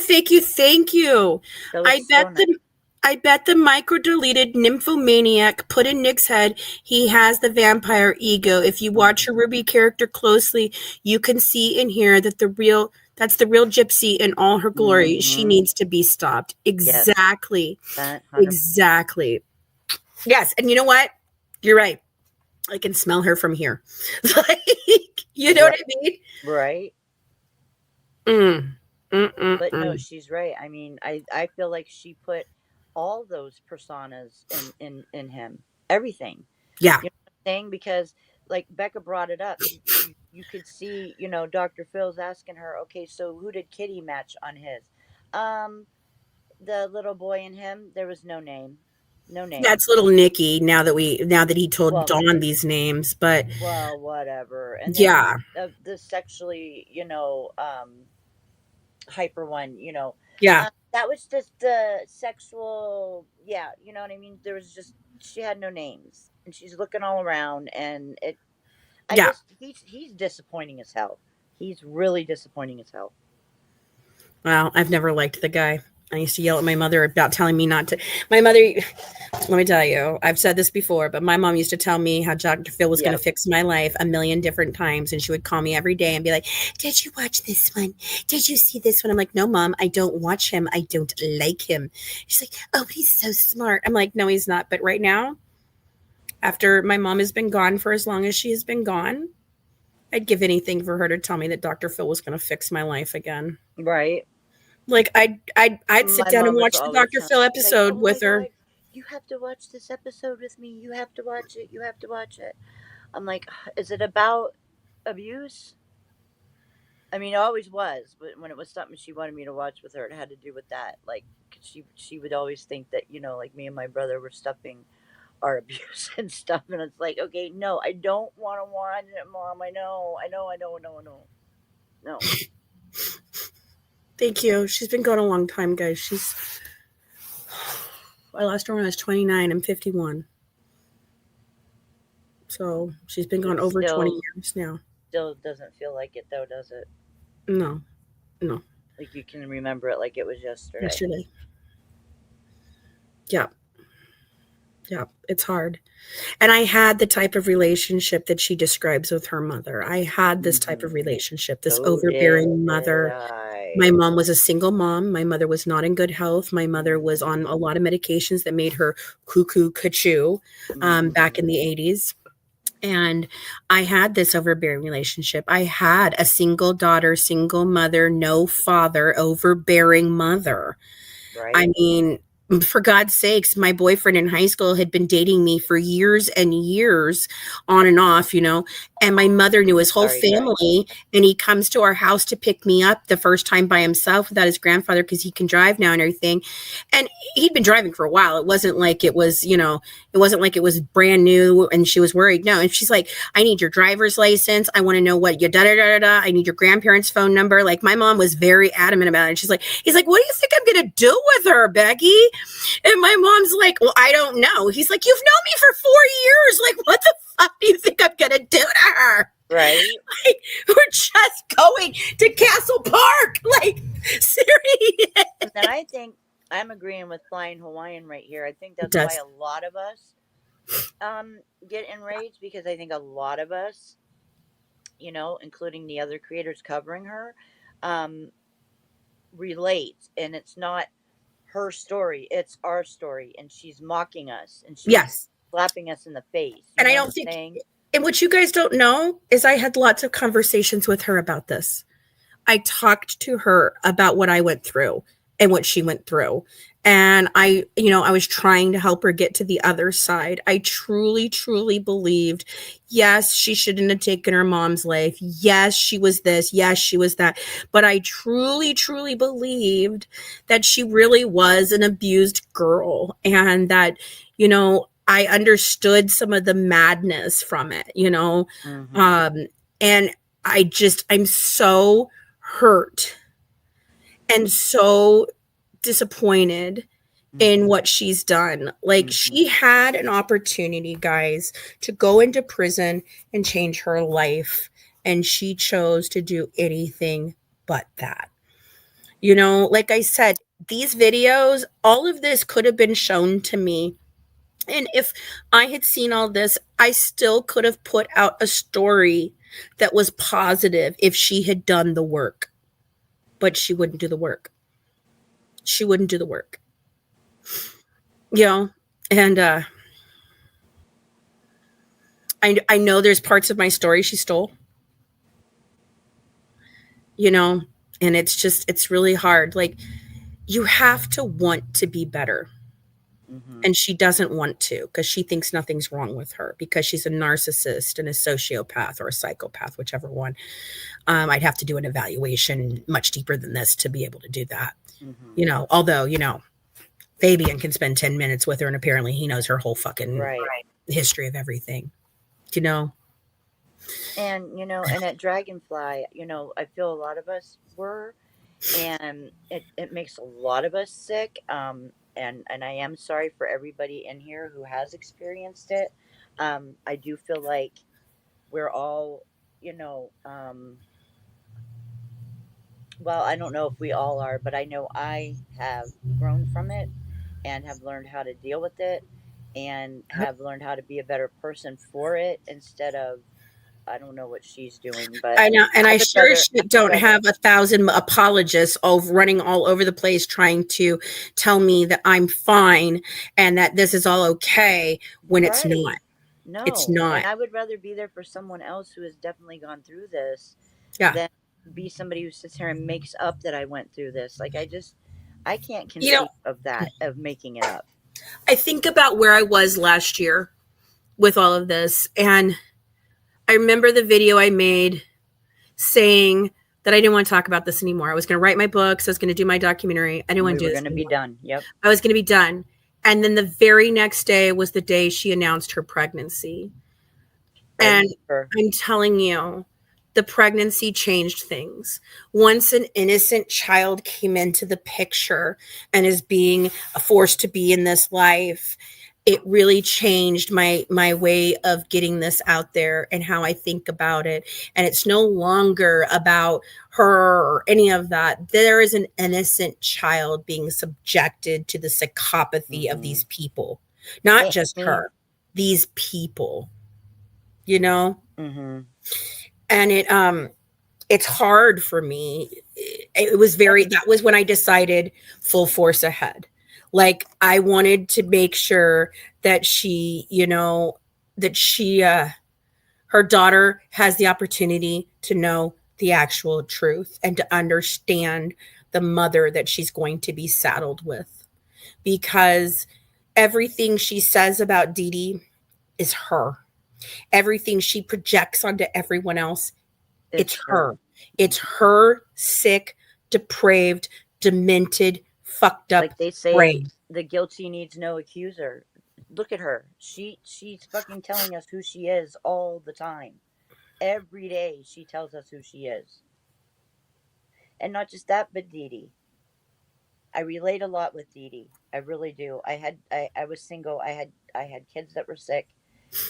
I bet the micro-deleted nymphomaniac put in Nick's head he has the vampire ego. If you watch her Ruby character closely, you can see and hear that that's the real Gypsy in all her glory. She needs to be stopped. Exactly. Yes. Exactly. Yes, and you know what? You're right. I can smell her from here. Like, you know what I mean? Right. But no, she's right. I mean, I feel like she put all those personas in him. Everything. Yeah. You know what I'm saying? Because like Becca brought it up. You could see, Dr. Phil's asking her, okay, so who did Kitty match on his? The little boy in him, there was no name. No name. That's little Nicky. Now that he told Dawn these names, but well, whatever. And then the sexually, hyper one, that was just the sexual. Yeah, you know what I mean. There was just she had no names, and she's looking all around, and he's disappointing as hell. He's really disappointing as hell. Well, I've never liked the guy. I used to yell at my mother about telling me not to. My mother, let me tell you, I've said this before, but my mom used to tell me how Dr. Phil was going to fix my life a million different times. And she would call me every day and be like, did you watch this one? Did you see this one? I'm like, no, Mom, I don't watch him. I don't like him. She's like, oh, but he's so smart. I'm like, no, he's not. But right now, after my mom has been gone for as long as she has been gone, I'd give anything for her to tell me that Dr. Phil was going to fix my life again. Right. Like I'd sit My down and mom is watch the always Dr. telling Phil me, episode "Oh with my her. God, you have to watch this episode with me. You have to watch it. You have to watch it." I'm like, is it about abuse? I mean, it always was, but when it was something she wanted me to watch with her, it had to do with that. Like, 'cause she would always think that, you know, like me and my brother were stuffing our abuse and stuff, and it's like, okay, no, I don't want to watch it, Mom. I know, no. Thank you. She's been gone a long time, guys. I lost her when I was 29. I'm 51. So she's been gone over 20 years now. Still doesn't feel like it, though, does it? No. Like you can remember it like it was yesterday. Yeah. It's hard. And I had the type of relationship that she describes with her mother. I had this type of relationship, this overbearing mother. My mom was a single mom. My mother was not in good health. My mother was on a lot of medications that made her cuckoo cuckoo back in the 80s. And I had this overbearing relationship. I had a single daughter, single mother, no father, overbearing mother. Right. I mean, for God's sakes, my boyfriend in high school had been dating me for years and years on and off, you know, and my mother knew his whole family. And he comes to our house to pick me up the first time by himself without his grandfather because he can drive now and everything. And he'd been driving for a while. It wasn't like it was, you know, it wasn't like it was brand new and she was worried. No. And she's like, I need your driver's license. I want to know what you da-da-da-da-da. I need your grandparents' phone number. Like my mom was very adamant about it. And she's like, he's like, what do you think I'm going to do with her, Becky? And my mom's like, well, I don't know. He's like, you've known me for 4 years. Like, what the fuck do you think I'm going to do to her? Right. Like, we're just going to Castle Park. Like, serious. And then I think I'm agreeing with Flying Hawaiian right here. I think that's why a lot of us get enraged, because I think a lot of us, you know, including the other creators covering her, relate. And it's not her story, it's our story, and she's mocking us and she's slapping us in the face. And I don't think, and what you guys don't know is I had lots of conversations with her about this. I talked to her about what I went through and what she went through. And I was trying to help her get to the other side. I truly, truly believed, yes, she shouldn't have taken her mom's life. Yes, she was this. Yes, she was that. But I truly, truly believed that she really was an abused girl, and that, you know, I understood some of the madness from it, you know. And I'm so hurt and so disappointed in what she's done. Like, she had an opportunity, guys, to go into prison and change her life, and she chose to do anything but that. You know, like I said, these videos, all of this could have been shown to me, and if I had seen all this, I still could have put out a story that was positive if she had done the work. But she wouldn't do the work. She wouldn't do the work. You know, and I know there's parts of my story she stole. You know, and it's really hard. Like, you have to want to be better. And she doesn't want to, because she thinks nothing's wrong with her, because she's a narcissist and a sociopath or a psychopath, whichever one. I'd have to do an evaluation much deeper than this to be able to do that. You know, although, you know, Fabian can spend 10 minutes with her and apparently he knows her whole fucking history of everything, you know? And, you know, and at Dragonfly, you know, I feel a lot of us were, and it makes a lot of us sick. And I am sorry for everybody in here who has experienced it. I do feel like we're all, you know, Well, I don't know if we all are, but I know I have grown from it and have learned how to deal with it and have learned how to be a better person for it instead of I don't know what she's doing, but I know, and I I would sure as rather shit don't have 1,000 apologists of running all over the place trying to tell me that I'm fine and that this is all okay when it's right. not. It's No, and not. I would rather be there for someone else who has definitely gone through this Yeah. than be somebody who sits here and makes up that I went through this. Like I can't You know, conceive of that, of making it up. I think about where I was last year with all of this, and I remember the video I made saying that I didn't want to talk about this anymore. I was going to write my books. I was going to do my documentary. I didn't want We to do were this going to be anymore. done. Yep. I was going to be done. And then the very next day was the day she announced her pregnancy. And I'm telling you, the pregnancy changed things. Once an innocent child came into the picture and is being forced to be in this life, it really changed my way of getting this out there and how I think about it. And it's no longer about her or any of that. There is an innocent child being subjected to the psychopathy of these people, not just her, these people, you know? Mm-hmm. And it's hard for me. It was that was when I decided full force ahead. Like I wanted to make sure that she, her daughter has the opportunity to know the actual truth and to understand the mother that she's going to be saddled with. Because everything she says about Dee Dee is her. Everything she projects onto everyone else, it's her. It's her sick, depraved, demented, fucked up like they say, brain. The guilty needs no accuser. Look at her. She's fucking telling us who she is all the time. Every day she tells us who she is. And not just that, but Dee Dee. I relate a lot with Dee Dee. I really do. I was single. I had kids that were sick,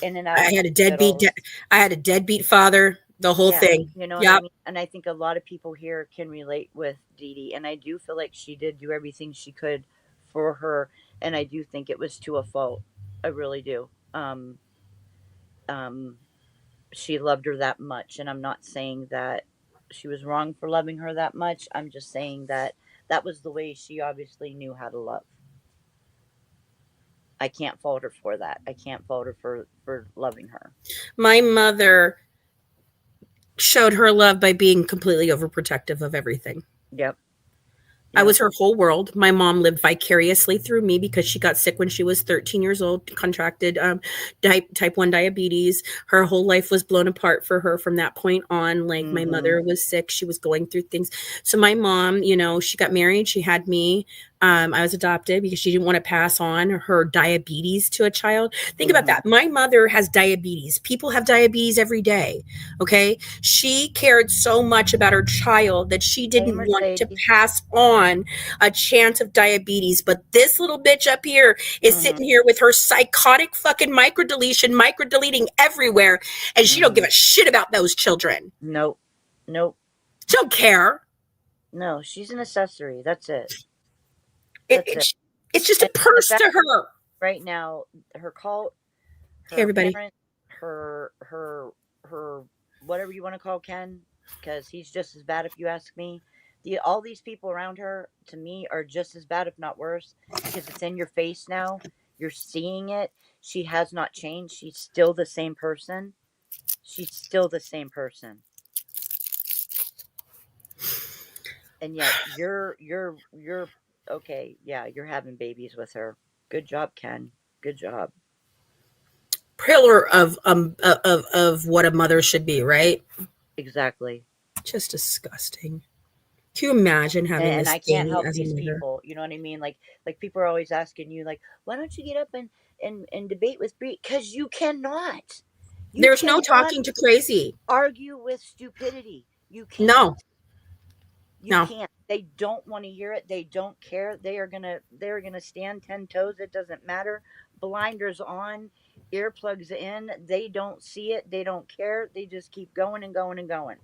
in and out I of had a deadbeat. hospitals. I had a deadbeat father. The whole thing. You know what I Yep. mean? And I think a lot of people here can relate with Dee Dee. And I do feel like she did do everything she could for her. And I do think it was to a fault. I really do. Um, she loved her that much. And I'm not saying that she was wrong for loving her that much. I'm just saying that that was the way she obviously knew how to love. I can't fault her for that. I can't fault her for loving her. My mother showed her love by being completely overprotective of everything. Yep. I was her whole world. My mom lived vicariously through me because she got sick when she was 13 years old, contracted type 1 diabetes. Her whole life was blown apart for her from that point on. Like my mother was sick. She was going through things. So my mom, she got married. She had me. I was adopted because she didn't want to pass on her diabetes to a child. Think about that. My mother has diabetes. People have diabetes every day. Okay. She cared so much about her child that she didn't want to pass on a chance of diabetes. But this little bitch up here is sitting here with her psychotic fucking microdeleting everywhere. And she don't give a shit about those children. Nope. She don't care. No, she's an accessory. That's it. It's just a purse to her. Right now, her cult, her everybody, parent, her whatever you want to call Ken, because he's just as bad if you ask me. All these people around her, to me, are just as bad, if not worse, because it's in your face now. You're seeing it. She has not changed. She's still the same person. And yet you're okay. Yeah, you're having babies with her. Good job, Ken. Good job. Pillar of what a mother should be, right? Exactly. Just disgusting. Can you imagine having and this I can't help as these a mother? people. You know what I mean? Like people are always asking you, like, why don't you get up and debate with Bree? Because you cannot. There's no talking to crazy. Argue with stupidity. You can't. No. You can't. They don't want to hear it. They don't care. They're gonna stand 10 toes. It doesn't matter. Blinders on, earplugs in. They don't see it. They don't care. They just keep going and going and going.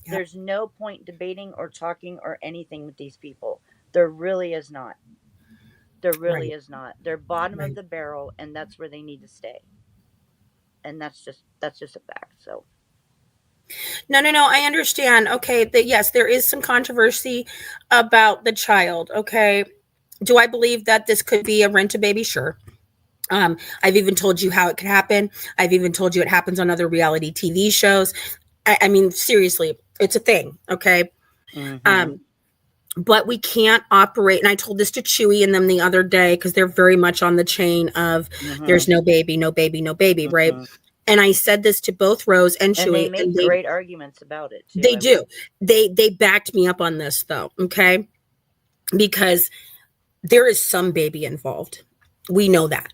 Yep. There's no point debating or talking or anything with these people. There really is not. There really Right. is not. They're bottom of Right. the barrel, and that's where they need to stay. And that's just a fact. So No, I understand. Okay, yes, there is some controversy about the child. Okay, do I believe that this could be a rent-a-baby? Sure. I've even told you how it could happen. I've even told you it happens on other reality TV shows. I mean, seriously, it's a thing. Okay. But we can't operate. And I told this to Chewy and them the other day because they're very much on the chain of there's no baby, no baby, no baby, right? And I said this to both Rose and Chewy. And they make great arguments about it too. They do. They backed me up on this though, okay? Because there is some baby involved. We know that.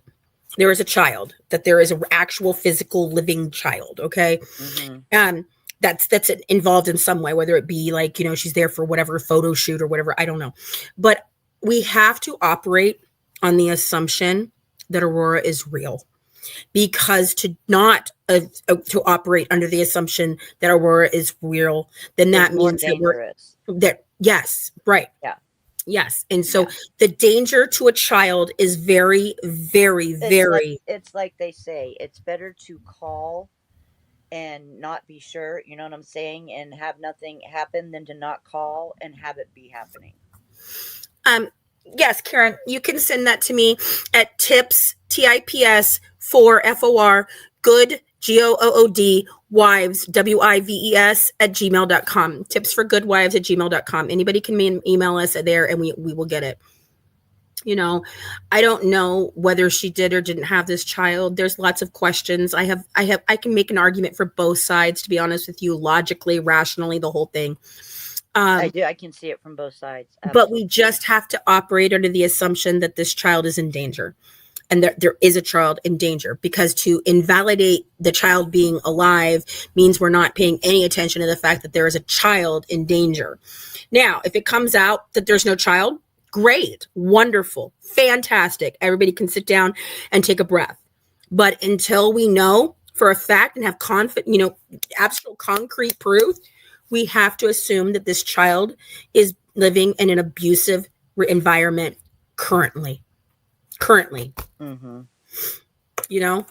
There is a child, that there is an actual physical living child, okay? That's involved in some way, whether it be like, you know, she's there for whatever photo shoot or whatever, I don't know. But we have to operate on the assumption that Aurora is real, because to not to operate under the assumption that Aurora is real, then that means that yes, right. Yeah. Yes. And so the danger to a child is very, very, very. It's like they say, it's better to call and not be sure, you know what I'm saying, and have nothing happen than to not call and have it be happening. Yes, Karen, you can send that to me at tips, TIPS, for FOR, good, GOOD, wives, WIVES, at gmail.com. Tips for good wives at gmail.com. Anybody can email us there and we will get it. You know, I don't know whether she did or didn't have this child. There's lots of questions. I can make an argument for both sides, to be honest with you, logically, rationally, the whole thing. I do. I can see it from both sides. Absolutely. But we just have to operate under the assumption that this child is in danger, and that there is a child in danger, because to invalidate the child being alive means we're not paying any attention to the fact that there is a child in danger. Now, if it comes out that there's no child, great, wonderful, fantastic. Everybody can sit down and take a breath. But until we know for a fact and have absolute concrete proof, we have to assume that this child is living in an abusive environment currently. You know?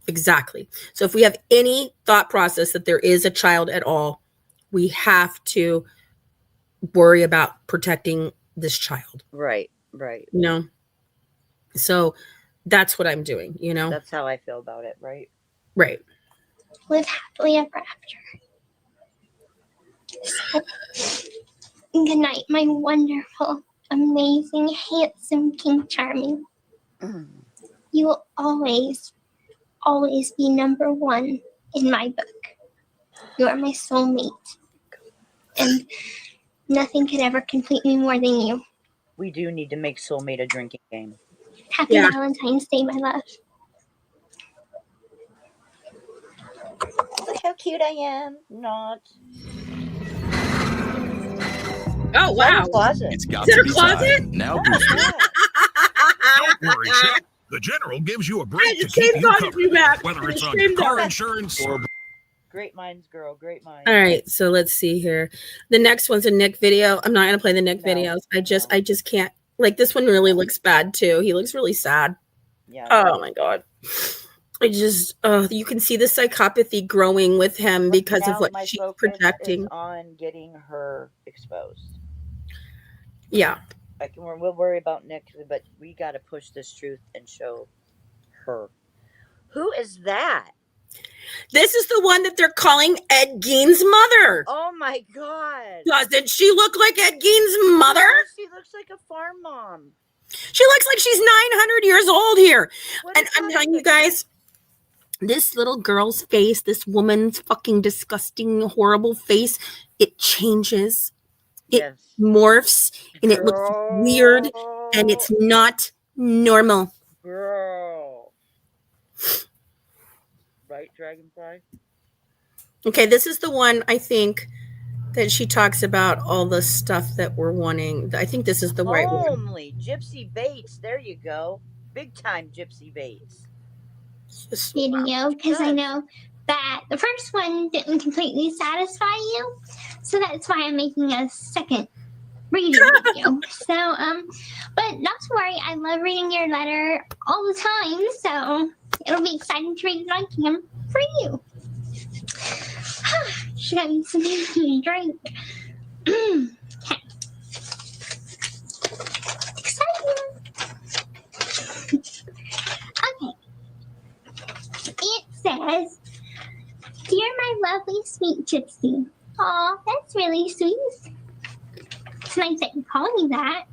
Exactly. So if we have any thought process that there is a child at all, we have to worry about protecting this child. Right. You know? So that's what I'm doing, you know? That's how I feel about it, right? Right. Live happily ever after. So, good night, my wonderful, amazing, handsome King Charming. You will always, always be number one in my book. You are my soulmate. And nothing could ever complete me more than you. We do need to make soulmate a drinking game. Happy Valentine's Day, my love. Look how cute I am. Not. Oh, wow. It's got to be time. Now, Don't worry, Chip. The General gives you a break to keep you covered, whether it's on your car insurance or... Great minds, girl. Great minds. All right, so let's see here. The next one's a Nick video. I'm not going to play the Nick videos. I just can't. Like, this one really looks bad, too. He looks really sad. Yeah. Oh, my God. You can see the psychopathy growing with him because of what she's projecting. On getting her exposed. Yeah. We'll worry about Nick, but we got to push this truth and show her. Who is that? This is the one that they're calling Ed Gein's mother. Oh my God. Doesn't she look like Ed Gein's mother? Yeah, she looks like a farm mom. She looks like she's 900 years old here. And I'm telling you guys, this little girl's face, this woman's fucking disgusting, horrible face, it changes. It morphs and it looks weird and it's not normal. Girl. Right, Dragonfly? Okay, this is the one I think that she talks about all the stuff that we're wanting. I think this is the right one. Homely Gypsy Bates. There you go. Big time Gypsy Bates. Video, because I know that the first one didn't completely satisfy you. So that's why I'm making a second reading video. So, but not to worry, I love reading your letter all the time. So it'll be exciting to read it on cam for you. Should I need something to drink? Okay. Exciting. Okay. It says, "Dear my lovely sweet Gypsy." Aw, that's really sweet. It's nice that you call me that.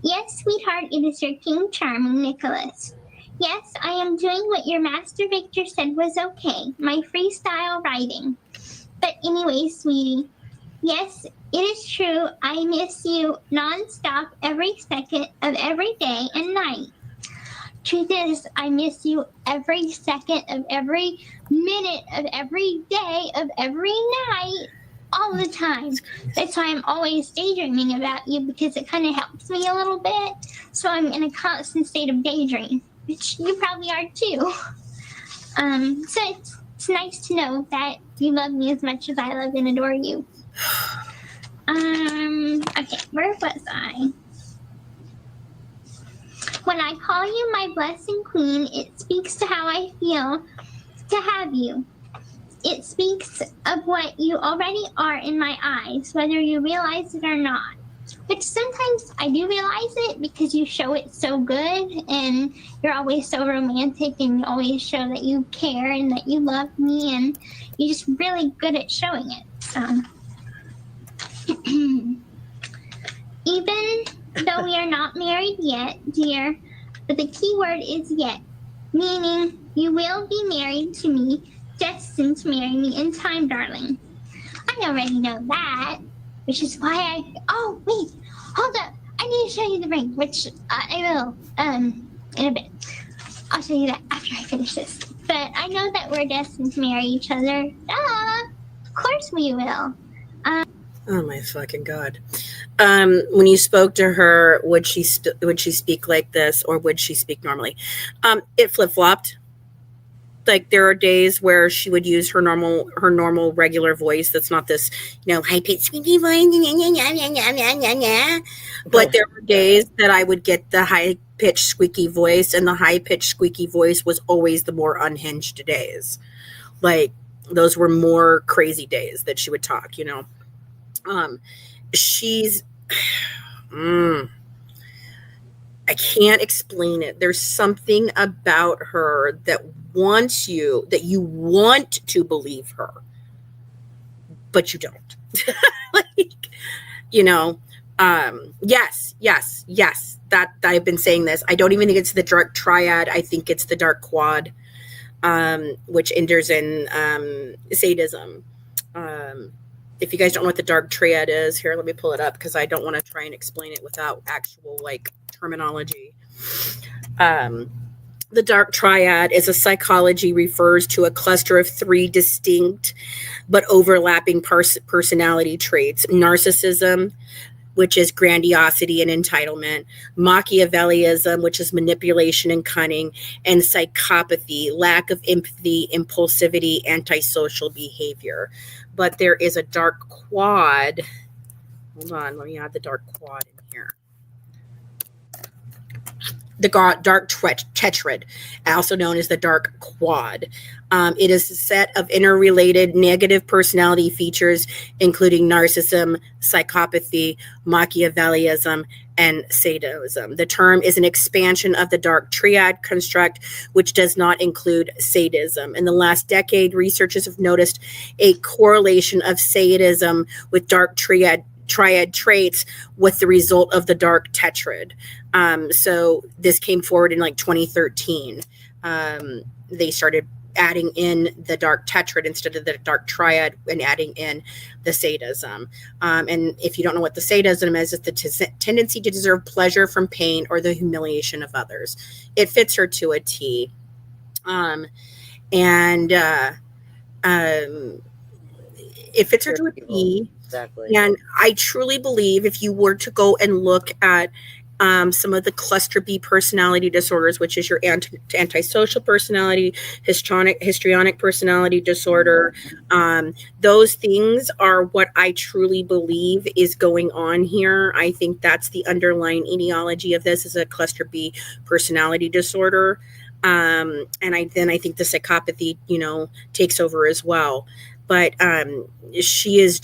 "Yes, sweetheart, it is your King Charming, Nicholas. Yes, I am doing what your master Victor said was okay, my freestyle writing. But anyway, sweetie, yes, it is true, I miss you nonstop every second of every day and night. Truth is, I miss you every second of every minute of every day of every night, all the time. That's why I'm always daydreaming about you, because it kind of helps me a little bit. So I'm in a constant state of daydream, which you probably are too. So it's nice to know that you love me as much as I love and adore you." Okay, where was I? "When I call you my blessing queen, it speaks to how I feel to have you. It speaks of what you already are in my eyes, whether you realize it or not. Which sometimes I do realize it, because you show it so good and you're always so romantic and you always show that you care and that you love me, and you're just really good at showing it. So even though we are not married yet, dear, but the key word is yet, meaning you will be married to me, destined to marry me in time, darling. I already know that, which is why oh, wait, hold up. I need to show you the ring, which I will, in a bit. I'll show you that after I finish this. But I know that we're destined to marry each other. Of course we will. Oh my fucking God. When you spoke to her, would she speak like this, or would she speak normally? It flip-flopped. Like, there are days where she would use her normal regular voice. That's not this, high-pitched squeaky voice. But there were days that I would get the high-pitched squeaky voice, and the high-pitched squeaky voice was always the more unhinged days. Like, those were more crazy days that she would talk, She's I can't explain it. There's something about her that you want to believe her, but you don't. Yes. That I've been saying this. I don't even think it's the dark triad. I think it's the dark quad, which enters in sadism. If you guys don't know what the dark triad is, here, let me pull it up, because I don't want to try and explain it without actual terminology. The dark triad is a psychology refers to a cluster of 3 distinct but overlapping personality traits: narcissism, which is grandiosity and entitlement; Machiavellism, which is manipulation and cunning; and psychopathy, lack of empathy, impulsivity, antisocial behavior. But there is a dark quad. Hold on, let me add the dark quad in here. The dark tetrad, also known as the dark quad. It is a set of interrelated negative personality features, including narcissism, psychopathy, Machiavellism, and sadism. The term is an expansion of the dark triad construct, which does not include sadism. In the last decade, researchers have noticed a correlation of sadism with dark triad traits, with the result of the dark tetrad. So this came forward in 2013. They started adding in the dark tetrad instead of the dark triad, and adding in the sadism. And if you don't know what the sadism is, it's the tendency to deserve pleasure from pain or the humiliation of others. It fits her to a T. It fits her to a T. Exactly. And I truly believe if you were to go and look at some of the cluster B personality disorders, which is your antisocial personality, histrionic personality disorder. Those things are what I truly believe is going on here. I think that's the underlying etiology of this, is a cluster B personality disorder. And I think the psychopathy, takes over as well. But she is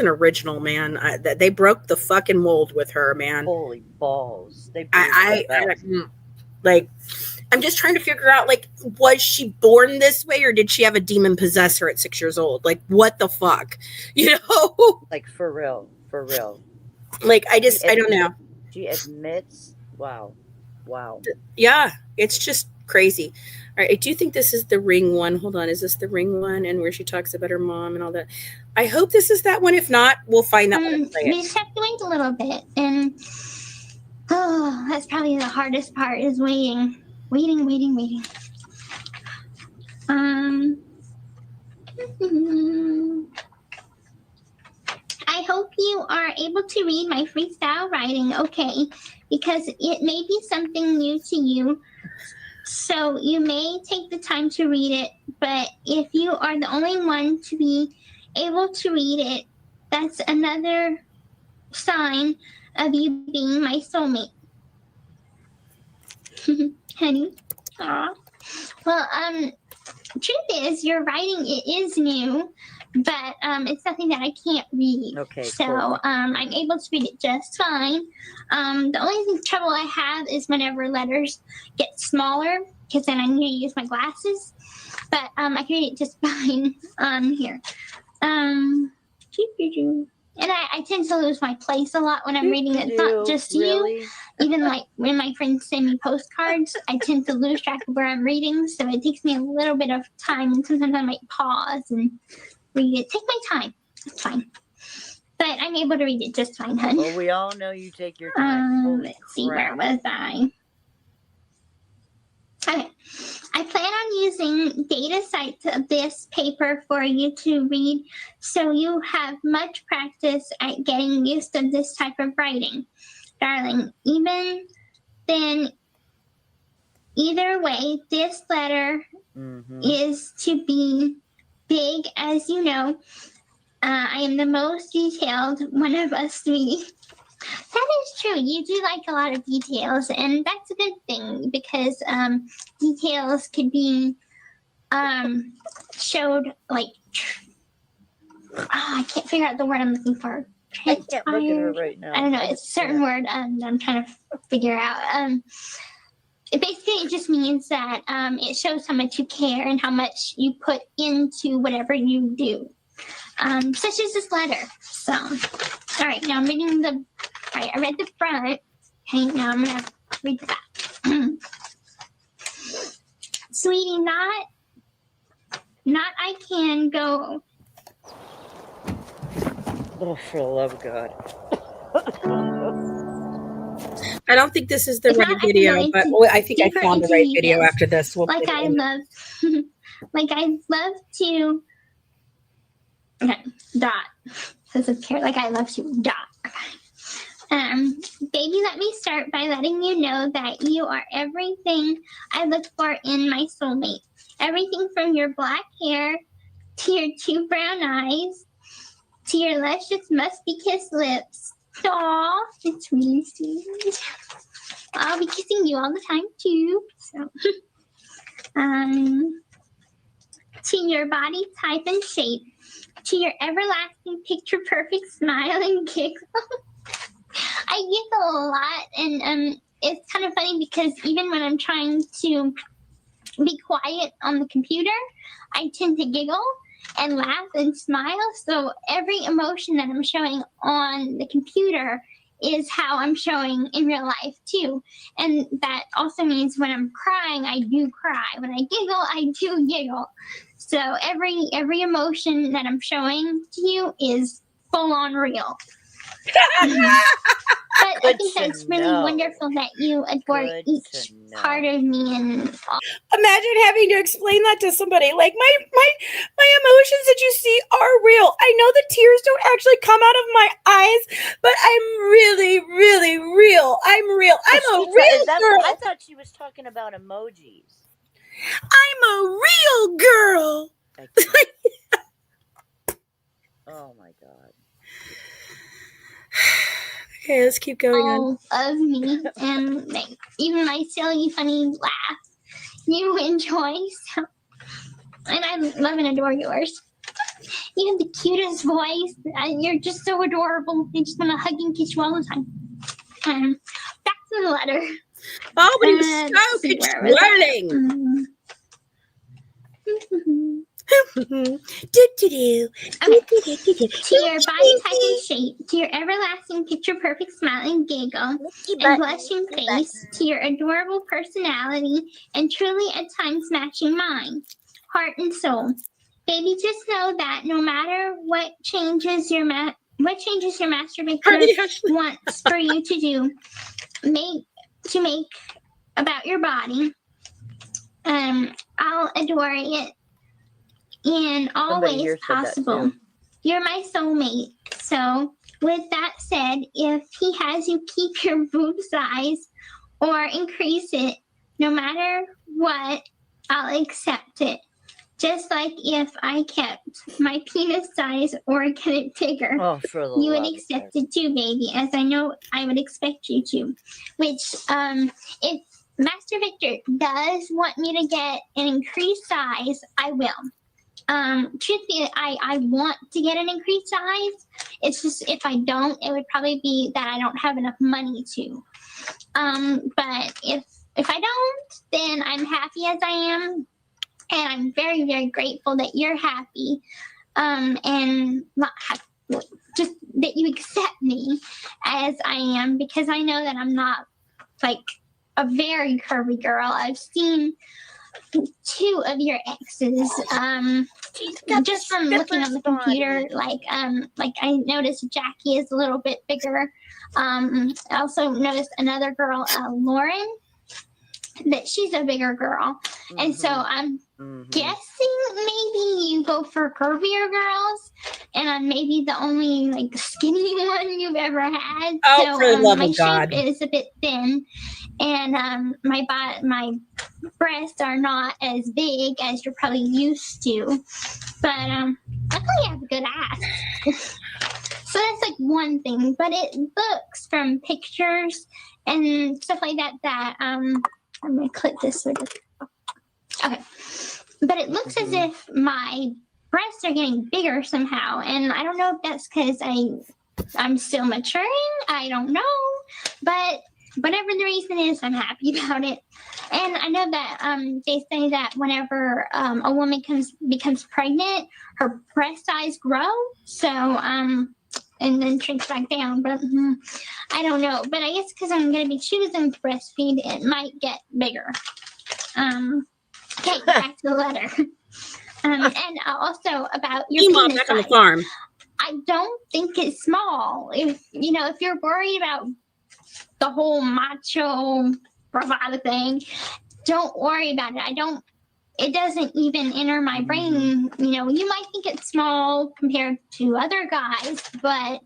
an original, man. They broke the fucking mold with her, man. Holy balls! I'm just trying to figure out, was she born this way, or did she have a demon possess her at 6 years old? What the fuck, For real. I don't know. She admits, wow. Yeah, it's just crazy. All right, I do think this is the ring one. Hold on, is this the ring one? And where she talks about her mom and all that. I hope this is that one. If not, we'll find that one. We just have to wait a little bit, and that's probably the hardest part, is waiting. I hope you are able to read my freestyle writing, okay? Because it may be something new to you. So you may take the time to read it, but if you are the only one to be able to read it, that's another sign of you being my soulmate. Honey. Aw. Well, truth is, your writing, it is new, but it's nothing that I can't read. Okay. So cool. I'm able to read it just fine. The only trouble I have is whenever letters get smaller, because then I need to use my glasses. But I can read it just fine here. And I tend to lose my place a lot when I'm reading it. It's not just you. Even when my friends send me postcards, I tend to lose track of where I'm reading. So it takes me a little bit of time. And sometimes I might pause and read it. Take my time. It's fine. But I'm able to read it just fine, honey. Well, we all know you take your time. Let's see, where was I? Okay. I plan on using data sites of this paper for you to read, so you have much practice at getting used to this type of writing. Darling, even then, either way, this letter is to be big, as you know. I am the most detailed one of us three. That is true. You do like a lot of details, and that's a good thing, because details could be showed I can't figure out the word I'm looking for. I can't look at her right now. I don't know. It's a certain word I'm trying to figure out. It just means that it shows how much you care and how much you put into whatever you do. Such as this letter. So, all right, now I'm reading all right, I read the front. Okay, now I'm going to read the back. Sweetie, not I can go. Oh, for the love of God. I don't think this is the right video, but I think I found the right video after this. We'll I love to. Okay, dot. This is care. I love to dot. Baby, let me start by letting you know that you are everything I look for in my soulmate. Everything from your black hair to your 2 brown eyes to your luscious musky kiss lips. Aw, it's really sweet. I'll be kissing you all the time too. So, to your body type and shape, to your everlasting picture perfect smile and giggle. I giggle a lot, and it's kind of funny because even when I'm trying to be quiet on the computer, I tend to giggle and laugh and smile. So every emotion that I'm showing on the computer is how I'm showing in real life too. And that also means when I'm crying, I do cry. When I giggle, I do giggle. So every emotion that I'm showing to you is full on real. But I think that's really wonderful that you adore each part of me. And imagine having to explain that to somebody. My emotions that you see are real. I know the tears don't actually come out of my eyes, but I'm really, really, I'm a real girl. I thought she was talking about emojis. I'm a real girl. Oh my god. Okay, let's keep going all of me and like, even my silly, funny laugh you enjoy. So, and I love and adore yours. You have the cutest voice. You're just so adorable. I just want to hug and kiss you all the time. Back to the letter. Oh, but he was so controlling. To your body type and shape, to your everlasting picture perfect smile and giggle and blushing face, to your adorable personality and truly at times matching mine, heart and soul. Baby, just know that no matter what changes your master picture wants for you to do, make about your body, I'll adore it in all ways possible. You're my soulmate. So with that said, if he has you keep your boob size or increase it, no matter what, I'll accept it. Just like if I kept my penis size or get it bigger, you would accept it too, baby, as I know I would expect you to. Which, if Master Victor does want me to get an increased size, I will. Truthfully, I want to get an increased size. It's just if I don't, it would probably be that I don't have enough money to. But if I don't, then I'm happy as I am. And I'm very, very grateful that you're happy, and not happy, just that you accept me as I am, because I know that I'm not like a very curvy girl. I've seen 2 of your exes, just from looking on the computer. Like I noticed Jackie is a little bit bigger. I also noticed another girl, Lauren, that she's a bigger girl. And so I'm guessing maybe you go for curvier girls, and I'm maybe the only like skinny one you've ever had. Oh, so for the love my of God. shape is a bit thin, and my breasts are not as big as you're probably used to. But luckily I have a good ass. So that's like one thing. But it looks from pictures and stuff like that I'm gonna click this with it. Okay. But it looks as if my breasts are getting bigger somehow. And I don't know if that's because I'm still maturing. I don't know. But whatever the reason is, I'm happy about it. And I know that they say that whenever a woman becomes pregnant, her breast size grow. So and then shrinks back down. But I don't know. But I guess because I'm going to be choosing to breastfeed, it might get bigger. Okay, back to the letter. And also about your penis back on the size. farm. I don't think it's small. If you're worried about the whole macho bravado thing, don't worry about it. It doesn't even enter my brain. You might think it's small compared to other guys, but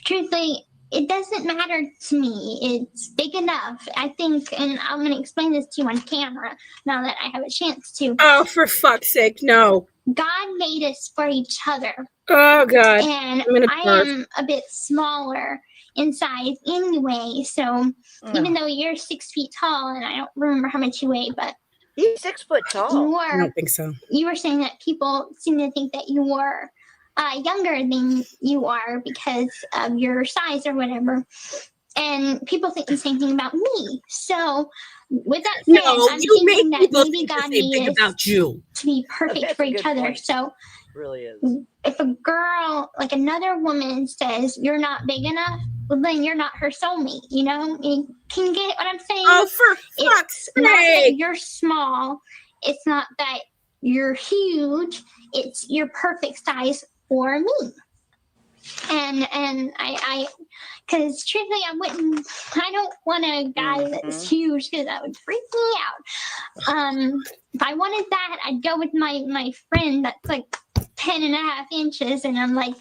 truthfully, it doesn't matter to me. It's big enough, I think, and I'm going to explain this to you on camera now that I have a chance to. Oh, for fuck's sake, no. God made us for each other. Oh, God. And I am a bit smaller in size anyway, so even though you're 6 feet tall, and I don't remember how much you weigh, but he's 6 foot tall. I don't think so. You were saying that people seem to think that you were younger than you are because of your size or whatever. And people think the same thing about me. So with that said, I'm thinking that maybe God made us to be perfect for each other. So really is. If a girl, like another woman, says you're not big enough, well, then you're not her soulmate. Can you get what I'm saying? Oh, for fuck's sake! Not that you're small. It's not that you're huge. It's your perfect size for me. And I because truthfully, I don't want a guy that's huge, because that would freak me out. If I wanted that, I'd go with my friend that's like 10.5 inches, and I'm like,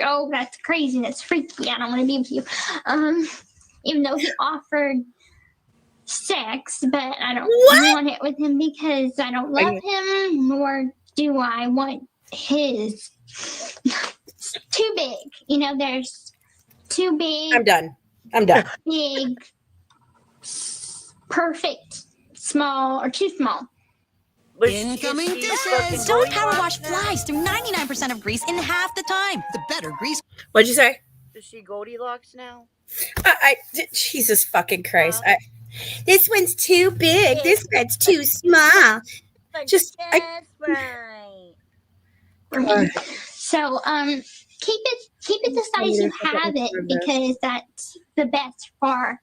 oh, that's crazy, that's freaky, I don't want to be with you. even though he offered sex, but I don't want it with him because I don't love him, nor do I want his. It's too big. You know, there's too big. I'm done. Big, perfect, small, or too small. Incoming dishes. Don't power wash flies through 99% of grease in half the time. The better grease. What'd you say? Is she Goldilocks now? Jesus fucking Christ. This one's too big. This one's too small. Just that's right. So keep it the size you have it, because that's the best for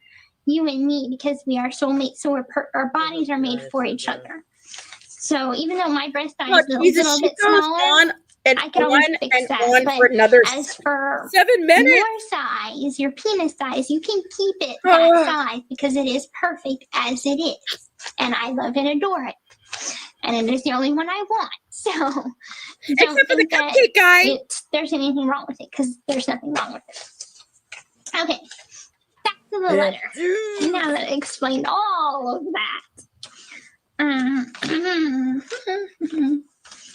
you and me, because we are soulmates. So our bodies are made for each other. So even though my breast size is a little bit smaller, I can always fix that. But for another as for 7 minutes, your size, your penis size, you can keep it that size because it is perfect as it is, and I love and adore it. And it is the only one I want. So don't think that there's anything wrong with it, because there's nothing wrong with it. Okay, back to the letter. Now that I explained all of that.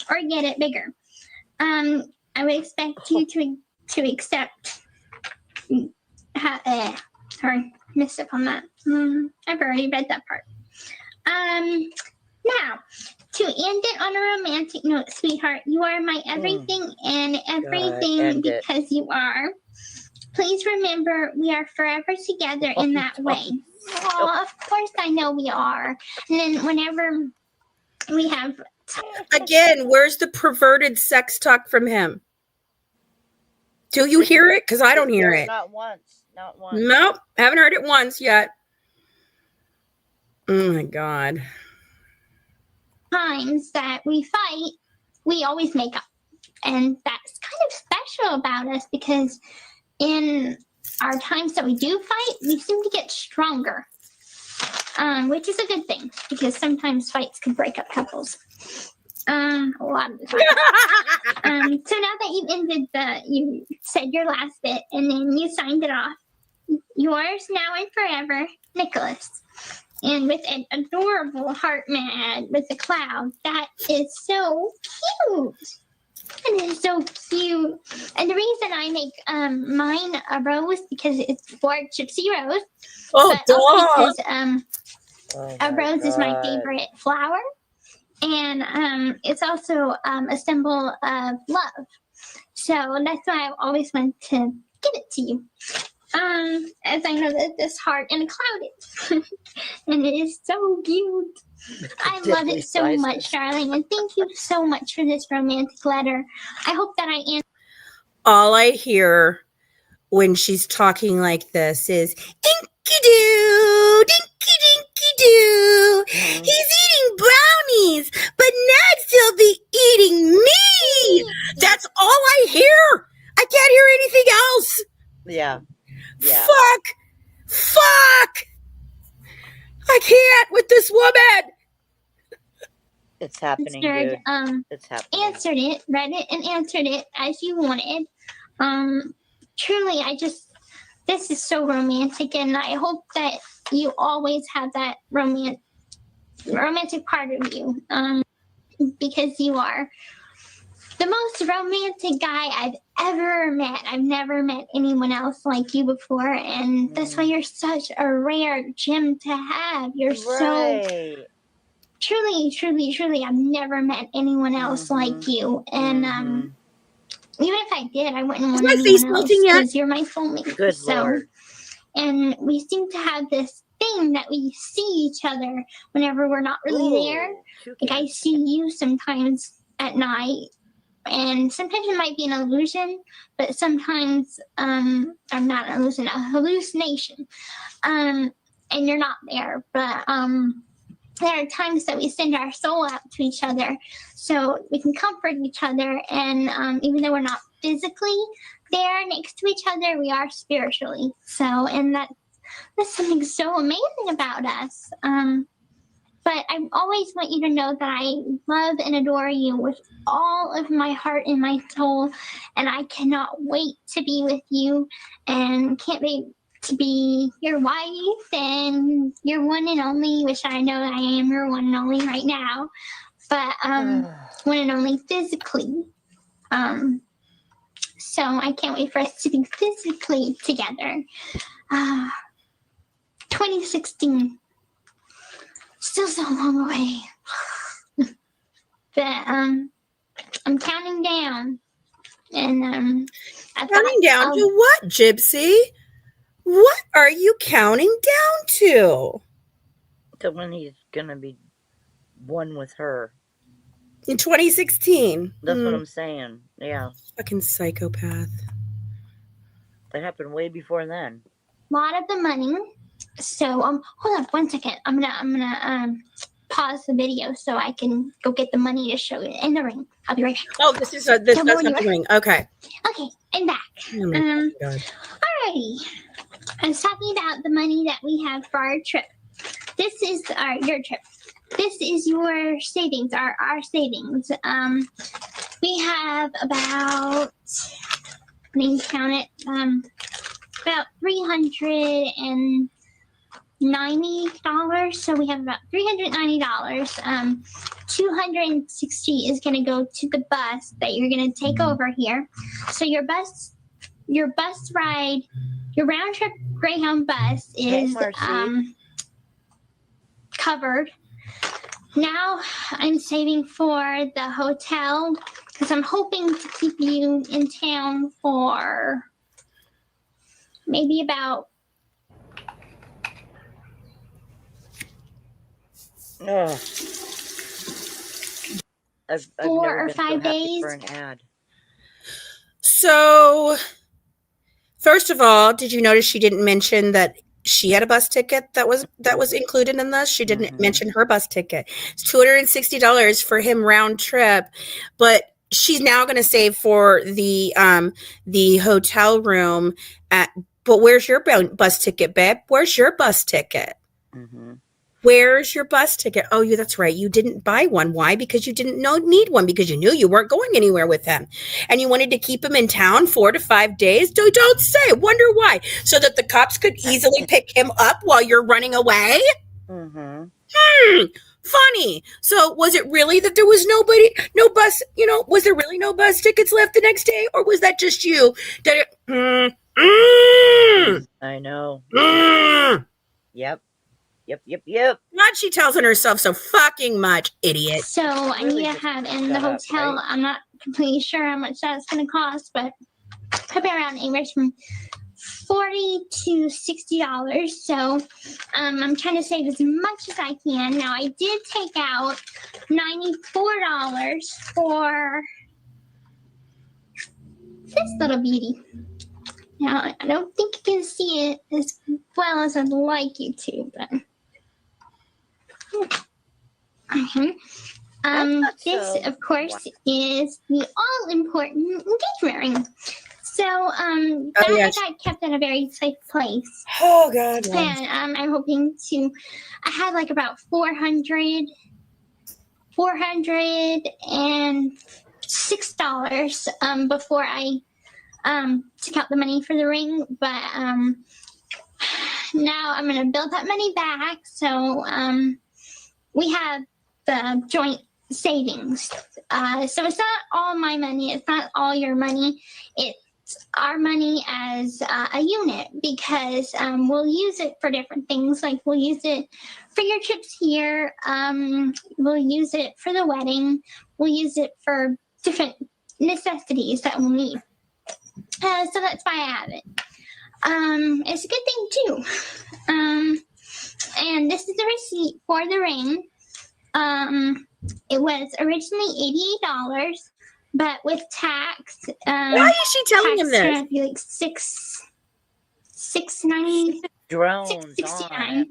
Or get it bigger. I would expect you to accept. Sorry, missed up on that. I've already read that part. Now, to end it on a romantic note, sweetheart, you are my everything and everything because you are. Please remember, we are forever together in that way. Oh, of course I know we are. And then whenever we have... Again, where's the perverted sex talk from him? Do you hear it? Because I don't hear it. Not once. Nope, haven't heard it once yet. Oh my God. Times that we fight, we always make up. And that's kind of special about us, because in our times that we do fight, we seem to get stronger, which is a good thing, because sometimes fights can break up couples. A lot of the time. So now that you said your last bit and then you signed it off, yours now and forever, Nicholas. And with an adorable heart man with a cloud. That is so cute. That is so cute. And the reason I make mine a rose, because it's for Gypsy Rose. Oh, but also because a rose is my favorite flower. And it's also a symbol of love. So that's why I always want to give it to you. As I know that this heart and a cloud is. And it is so cute. I love it so much, darling. And thank you so much for this romantic letter. I hope that I answered. All I hear when she's talking like this is dinky-doo, dinky-dinky-doo. He's eating brownies, but next he'll be eating me. That's all I hear. I can't hear anything else. Yeah. Fuck. I can't with this woman. It's happening, dude. It's happening. Read it and answered it as you wanted. Truly, this is so romantic, and I hope that you always have that romantic part of you, because you are the most romantic guy I've ever met. I've never met anyone else like you before, and that's why you're such a rare gem to have. You're so truly, I've never met anyone else like you, and even if I did, I wouldn't want anyone else, because you're my soulmate. Good Lord. And we seem to have this thing that we see each other whenever we're not really there. Like I see you sometimes at night, and sometimes it might be an illusion, but sometimes I'm not an illusion, a hallucination. And you're not there, but there are times that we send our soul out to each other so we can comfort each other. And even though we're not physically there next to each other, we are spiritually. So, and that's something so amazing about us. But I always want you to know that I love and adore you with all of my heart and my soul. And I cannot wait to be with you, and can't wait to be your wife and your one and only, which I know I am your one and only right now, but one and only physically. So I can't wait for us to be physically together. 2016, still so long away. But I'm counting down, and counting down to what, Gypsy? What are you counting down to? To when he's gonna be one with her in 2016. That's what I'm saying. Yeah, fucking psychopath. That happened way before then. A lot of the money. So hold on 1 second. I'm gonna pause the video so I can go get the money to show you in the ring. I'll be right back. Oh, this is that's not the ring. Okay. Okay, I'm back. Oh my God. Alrighty. I was talking about the money that we have for our trip. This is your trip. This is your savings, our savings. We have about, let me count it, about $390. So we have about $390. 260 is going to go to the bus that you're going to take over here. So your bus ride, your round trip Greyhound bus is covered. Now I'm saving for the hotel because I'm hoping to keep you in town for maybe about I've 4 or 5 days. For an ad. So, first of all, did you notice she didn't mention that she had a bus ticket that was included in this? She didn't mention her bus ticket. It's $260 for him round trip, but she's now going to save for the hotel room at. But where's your bus ticket, babe? Where's your bus ticket? Where's your bus ticket? Oh, that's right. You didn't buy one. Why? Because you didn't need one, because you knew you weren't going anywhere with him. And you wanted to keep him in town 4 to 5 days? Don't say. Wonder why. So that the cops could easily pick him up while you're running away? Funny. So was it really that there was no bus, was there really no bus tickets left the next day? Or was that just you? I know. Yep. Not she tells on herself so fucking much, idiot. So I need to have in the hotel. Right? I'm not completely sure how much that's going to cost, but probably around anywhere from $40 to $60. So I'm trying to save as much as I can. Now I did take out $94 for this little beauty. Now I don't think you can see it as well as I'd like you to, but. This, of course, is the all-important engagement ring. So, that I got kept in a very safe place. Oh, God. And I'm hoping to, I had like about $406 before I took out the money for the ring. But now I'm going to build that money back. So, we have the joint savings. So it's not all my money. It's not all your money. It's our money as a unit because we'll use it for different things. Like we'll use it for your trips here. We'll use it for the wedding. We'll use it for different necessities that we'll need. So that's why I have it. It's a good thing too. And this is the receipt for the ring. It was originally $88, but with tax, why is she telling him this? It'd be like $690, $669,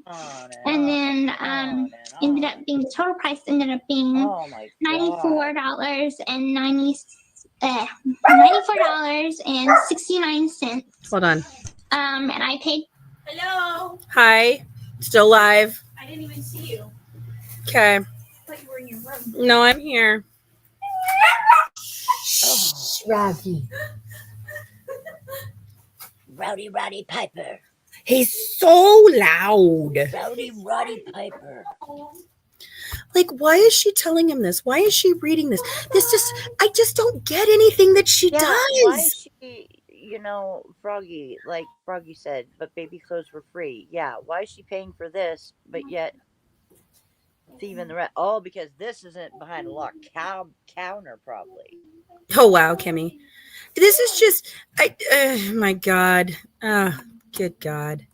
and then ended up being the total price ended up being $94.69. Hold on. And I paid. Hello. Hi. Still live. I didn't even see you. Okay. I thought you were in your room. No, I'm here. Shh, Rocky. Rowdy Piper. He's so loud. Rowdy Roddy Piper. Like, why is she telling him this? Why is she reading this? I just don't get anything that she does. Why is she, Froggy, like Froggy said, but baby clothes were free. Yeah, why is she paying for this, but yet thieving the rest? Oh, because this isn't behind a locked counter, probably. Oh, wow, Kimmy. This is just, my God. Good God.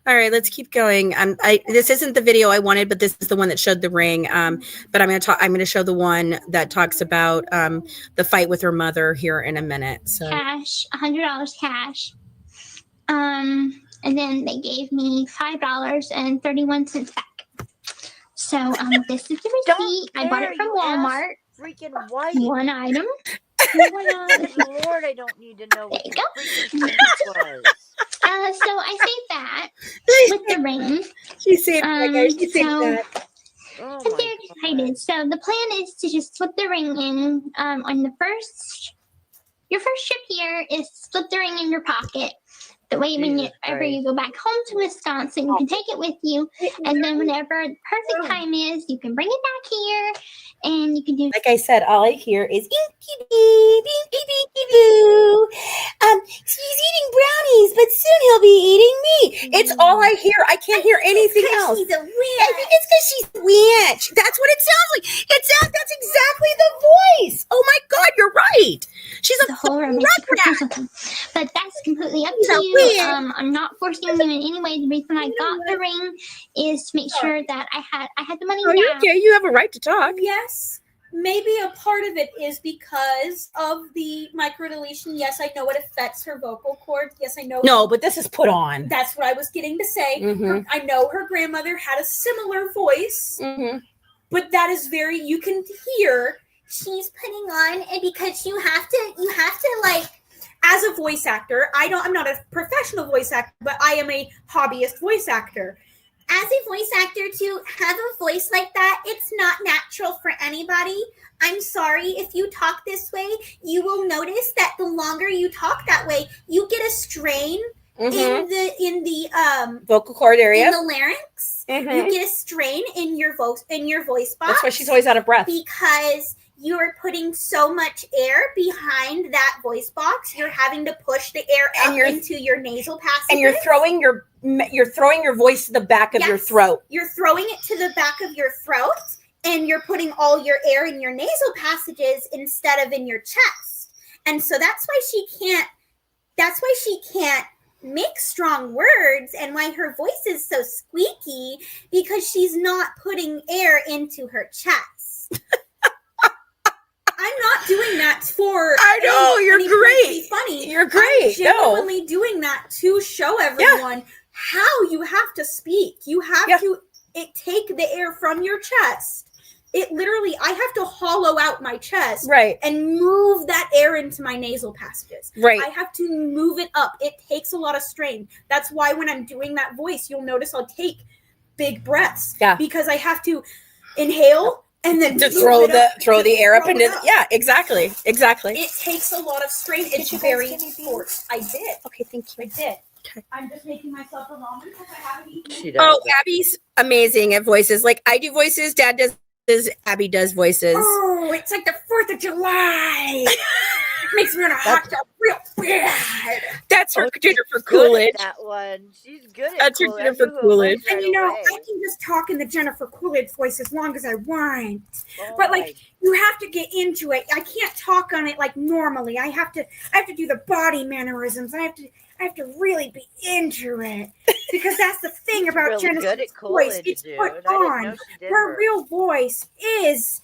All right, let's keep going. This isn't the video I wanted, but this is the one that showed the ring. But I'm going to show the one that talks about the fight with her mother here in a minute. So cash, $100 cash. And then they gave me $5.31 back. So this is the receipt. I bought it from Walmart. Freaking white. One item. Good Lord, I don't need to know what the freaking thing was. So I saved that with the ring. She saved that. Oh, they're excited. So the plan is to just slip the ring in on your first trip here is slip the ring in your pocket. The way whenever you go back home to Wisconsin, you can take it with you. And then whenever the perfect time is, you can bring it back here and you can do. Like I said, all I hear is inky beep, inky beep, boo. He's eating brownies, but soon he'll be eating me. It's all I hear. I can't hear anything else. She's a witch. I think it's because she's a witch. That's what it sounds like. That's exactly the voice. Oh my God, you're right. She's a whole rat. But that's completely up to you. I'm not forcing you in any way. The reason I got the ring is to make sure that I had the money. Oh, you okay? You have a right to talk. Yes. Maybe a part of it is because of the microdeletion. Yes, I know it affects her vocal cords. Yes, I know. No, but this is put on. That's what I was getting to say. Mm-hmm. I know her grandmother had a similar voice, but that is you can hear she's putting on, and because you have to like, as a voice actor, I'm not a professional voice actor, but I am a hobbyist voice actor. As a voice actor, to have a voice like that, it's not natural for anybody. I'm sorry, if you talk this way, you will notice that the longer you talk that way, you get a strain in the vocal cord area, in the larynx. You get a strain in your voice box. That's why she's always out of breath, because you're putting so much air behind that voice box. You're having to push the air up into your nasal passages. And you're throwing your voice to the back of your throat. You're throwing it to the back of your throat, and you're putting all your air in your nasal passages instead of in your chest. And so that's why she can't make strong words, and why her voice is so squeaky, because she's not putting air into her chest. I'm not doing that for. I know you're great. Funny, you're great. I'm genuinely doing that to show everyone how you have to speak. You have to take the air from your chest. It literally, I have to hollow out my chest, and move that air into my nasal passages. I have to move it up. It takes a lot of strain. That's why when I'm doing that voice, you'll notice I'll take big breaths. Because I have to inhale. And then to throw the air up into exactly. It takes a lot of strain. It's very forced. I did. Okay, thank you. I did. Okay. I'm just making myself a ramen because I haven't eaten. She does. Oh, Abby's amazing at voices. Like, I do voices, Dad does voices, Abby does voices. Oh, it's like the 4th of July. Makes me want to hot dog real bad. That's her Jennifer Coolidge. That one. She's good at That's her Jennifer Coolidge. And I can just talk in the Jennifer Coolidge voice as long as I want. But you have to get into it. I can't talk on it like normally. I have to do the body mannerisms. I have to really be into it, because that's the thing about really Jennifer's voice. It's put on. Her real voice is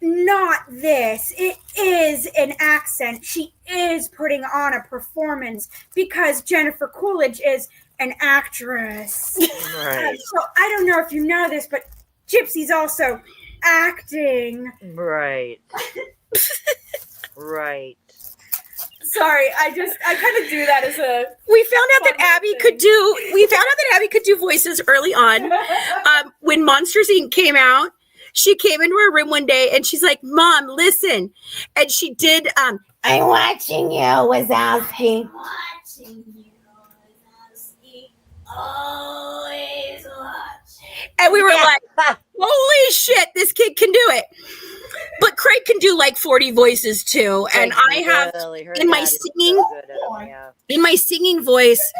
not this. It is an accent. She is putting on a performance, because Jennifer Coolidge is an actress. Right. So I don't know if you know this, but Gypsy's also acting. Right. Right. Sorry, I kind of do that as a. We found out that Abby could do voices early on. When Monsters Inc. came out, she came into her room one day and she's like, "Mom, listen," and she did. I'm watching you, Wazowski. Watching you, Wazowski. always watching. And we were like, holy shit, this kid can do it. But Craig can do like 40 voices too. And I have in my singing voice,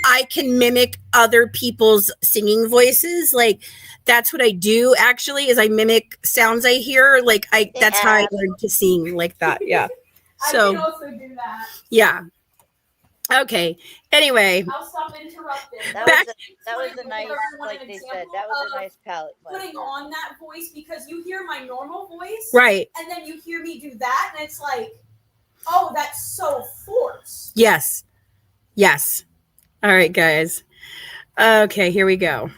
I can mimic other people's singing voices. Like that's what I do actually, is I mimic sounds I hear. Like that's how I learned to sing like that. Yeah. So I can also do that. yeah. Okay. Anyway. I'll stop interrupting. That was a nice, like they said, that was a nice palette cleanser. Putting on that voice, because you hear my normal voice. Right. And then you hear me do that, and it's like, oh, that's so forced. Yes. Yes. All right, guys. Okay, here we go.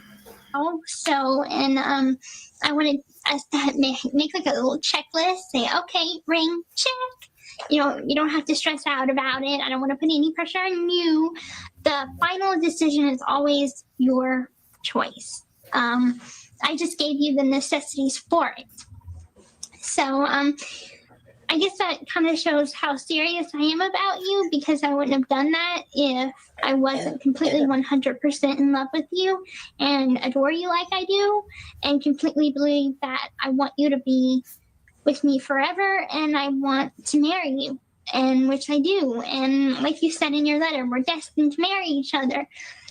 So, and I wanted us to make like a little checklist. Say, okay, ring, check. You don't have to stress out about it. I don't want to put any pressure on you. The final decision is always your choice. I just gave you the necessities for it. So, I guess that kind of shows how serious I am about you, because I wouldn't have done that if I wasn't completely 100% in love with you and adore you like I do, and completely believe that I want you to be with me forever and I want to marry you, and which I do. And like you said in your letter, we're destined to marry each other.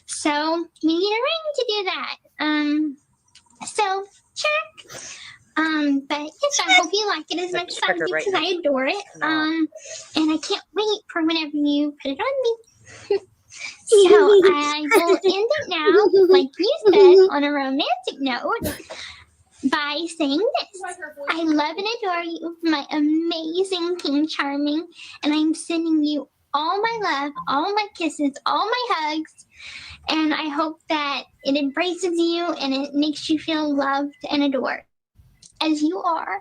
So you need a ring to do that. So check. But yes, I hope you like it as much as I do, because I adore it. And I can't wait for whenever you put it on me. So I will end it now, like you said, on a romantic note, by saying this. I love and adore you, my amazing King Charming, and I'm sending you all my love, all my kisses, all my hugs, and I hope that it embraces you and it makes you feel loved and adored as you are.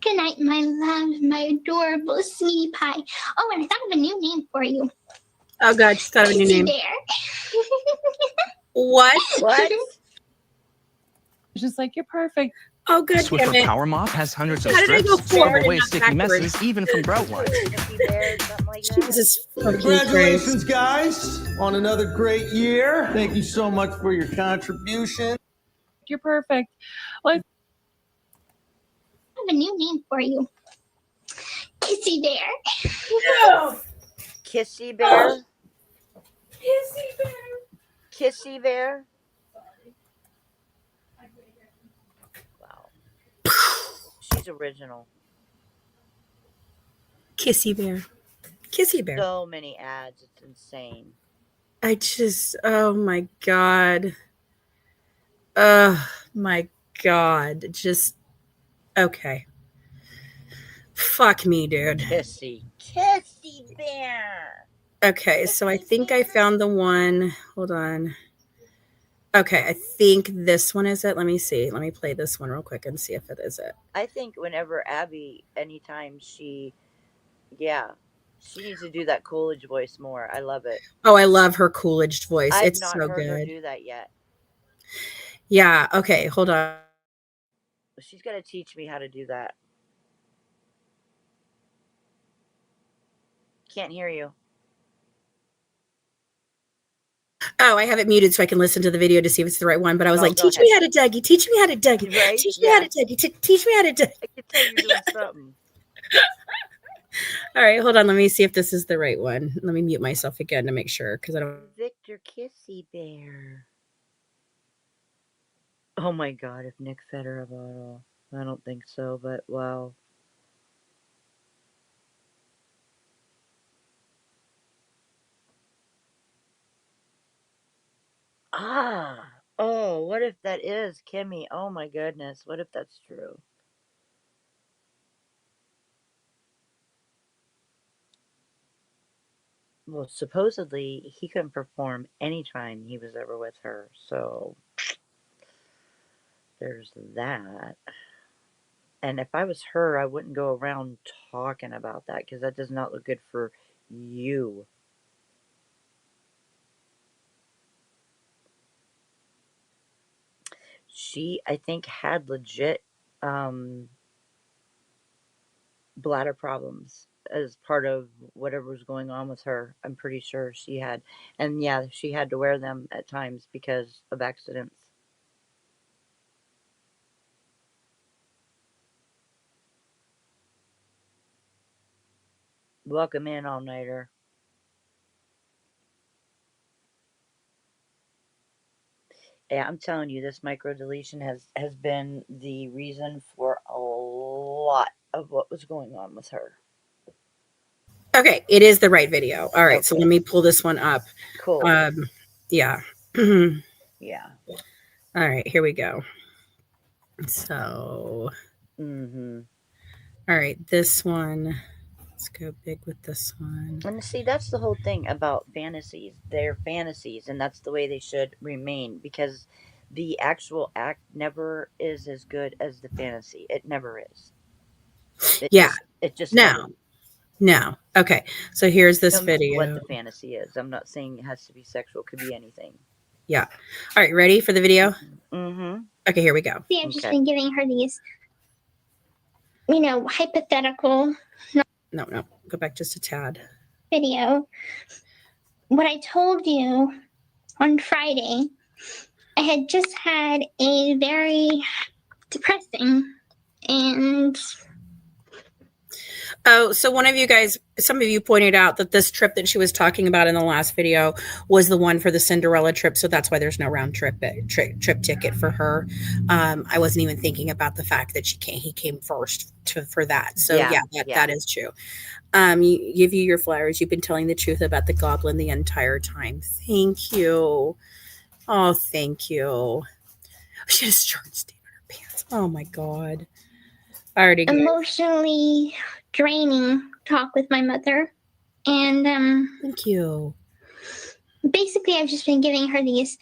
Good night, my love, my adorable sweetie pie. Oh, and I thought of a new name for you. Oh God, she's thought of a new name. What? What? Just like, you're perfect. Oh, good. Swiffer Power Mop has hundreds of How did I strips go to forward scrub away and not sticky backwards? messes, even from grout lines. Jesus fucking Congratulations, Christ. guys, on another great year. Thank you so much for your contribution. You're perfect. Well, I have a new name for you. Kissy Bear. No. Kissy Bear. Kissy Bear. Kissy Bear. Wow. She's original. Kissy Bear. Kissy Bear. So many ads. It's insane. I just, oh my God. Oh my God. Just, okay. Fuck me, dude. Kissy Bear. Okay, so I think I found the one. Hold on. Okay, I think this one is it. Let me see. Let me play this one real quick and see if it is it. I think whenever Abby, anytime she needs to do that Coolidge voice more. I love it. Oh, I love her Coolidge voice. I've It's not so heard good. her do that yet. Yeah, okay, hold on. She's got to teach me how to do that. Can't hear you. Oh, I have it muted so I can listen to the video to see if it's the right one. But I was like, go teach ahead. me how to Dougie. Teach me how to Dougie. Right? Teach me how to Dougie. Teach me how to Dougie. I can tell you're doing something. All right, hold on. Let me see if this is the right one. Let me mute myself again to make sure, because I don't. Victor Kissy Bear. Oh my God! If Nick fed her a bottle, I don't think so. But wow. Oh, what if that is Kimmy? Oh my goodness, what if that's true? Well, supposedly he couldn't perform anytime he was ever with her, so there's that. And if I was her, I wouldn't go around talking about that, because that does not look good for you. She, I think, had legit bladder problems as part of whatever was going on with her. I'm pretty sure she had. And yeah, she had to wear them at times because of accidents. Welcome in, all-nighter. Yeah, I'm telling you, this micro deletion has been the reason for a lot of what was going on with her. Okay, it is the right video. All right, so let me pull this one up. Cool. Yeah. Yeah. All right, here we go. So, Mm-hmm. All right, this one. Let's go big with this one. And see, that's the whole thing about fantasies. They're fantasies, and that's the way they should remain, because the actual act never is as good as the fantasy. It never is. It just never. No. Okay, so here's this No matter video. what the fantasy is. I'm not saying it has to be sexual. It could be anything. Yeah. All right, ready for the video? Mm-hmm. Okay, here we go. See, I've just been giving her these, hypothetical. No. Go back just a tad. Video. What I told you on Friday, I had just had a very depressing and. Oh, so some of you pointed out that this trip that she was talking about in the last video was the one for the Cinderella trip. So that's why there's no round trip ticket for her. I wasn't even thinking about the fact that he came first for that. So that is true. You give you your flowers. You've been telling the truth about the goblin the entire time. Thank you. Oh, thank you. She had a short stain on her pants. Oh my God. I already Emotionally draining talk with my mother. And thank you. Basically I've just been giving her these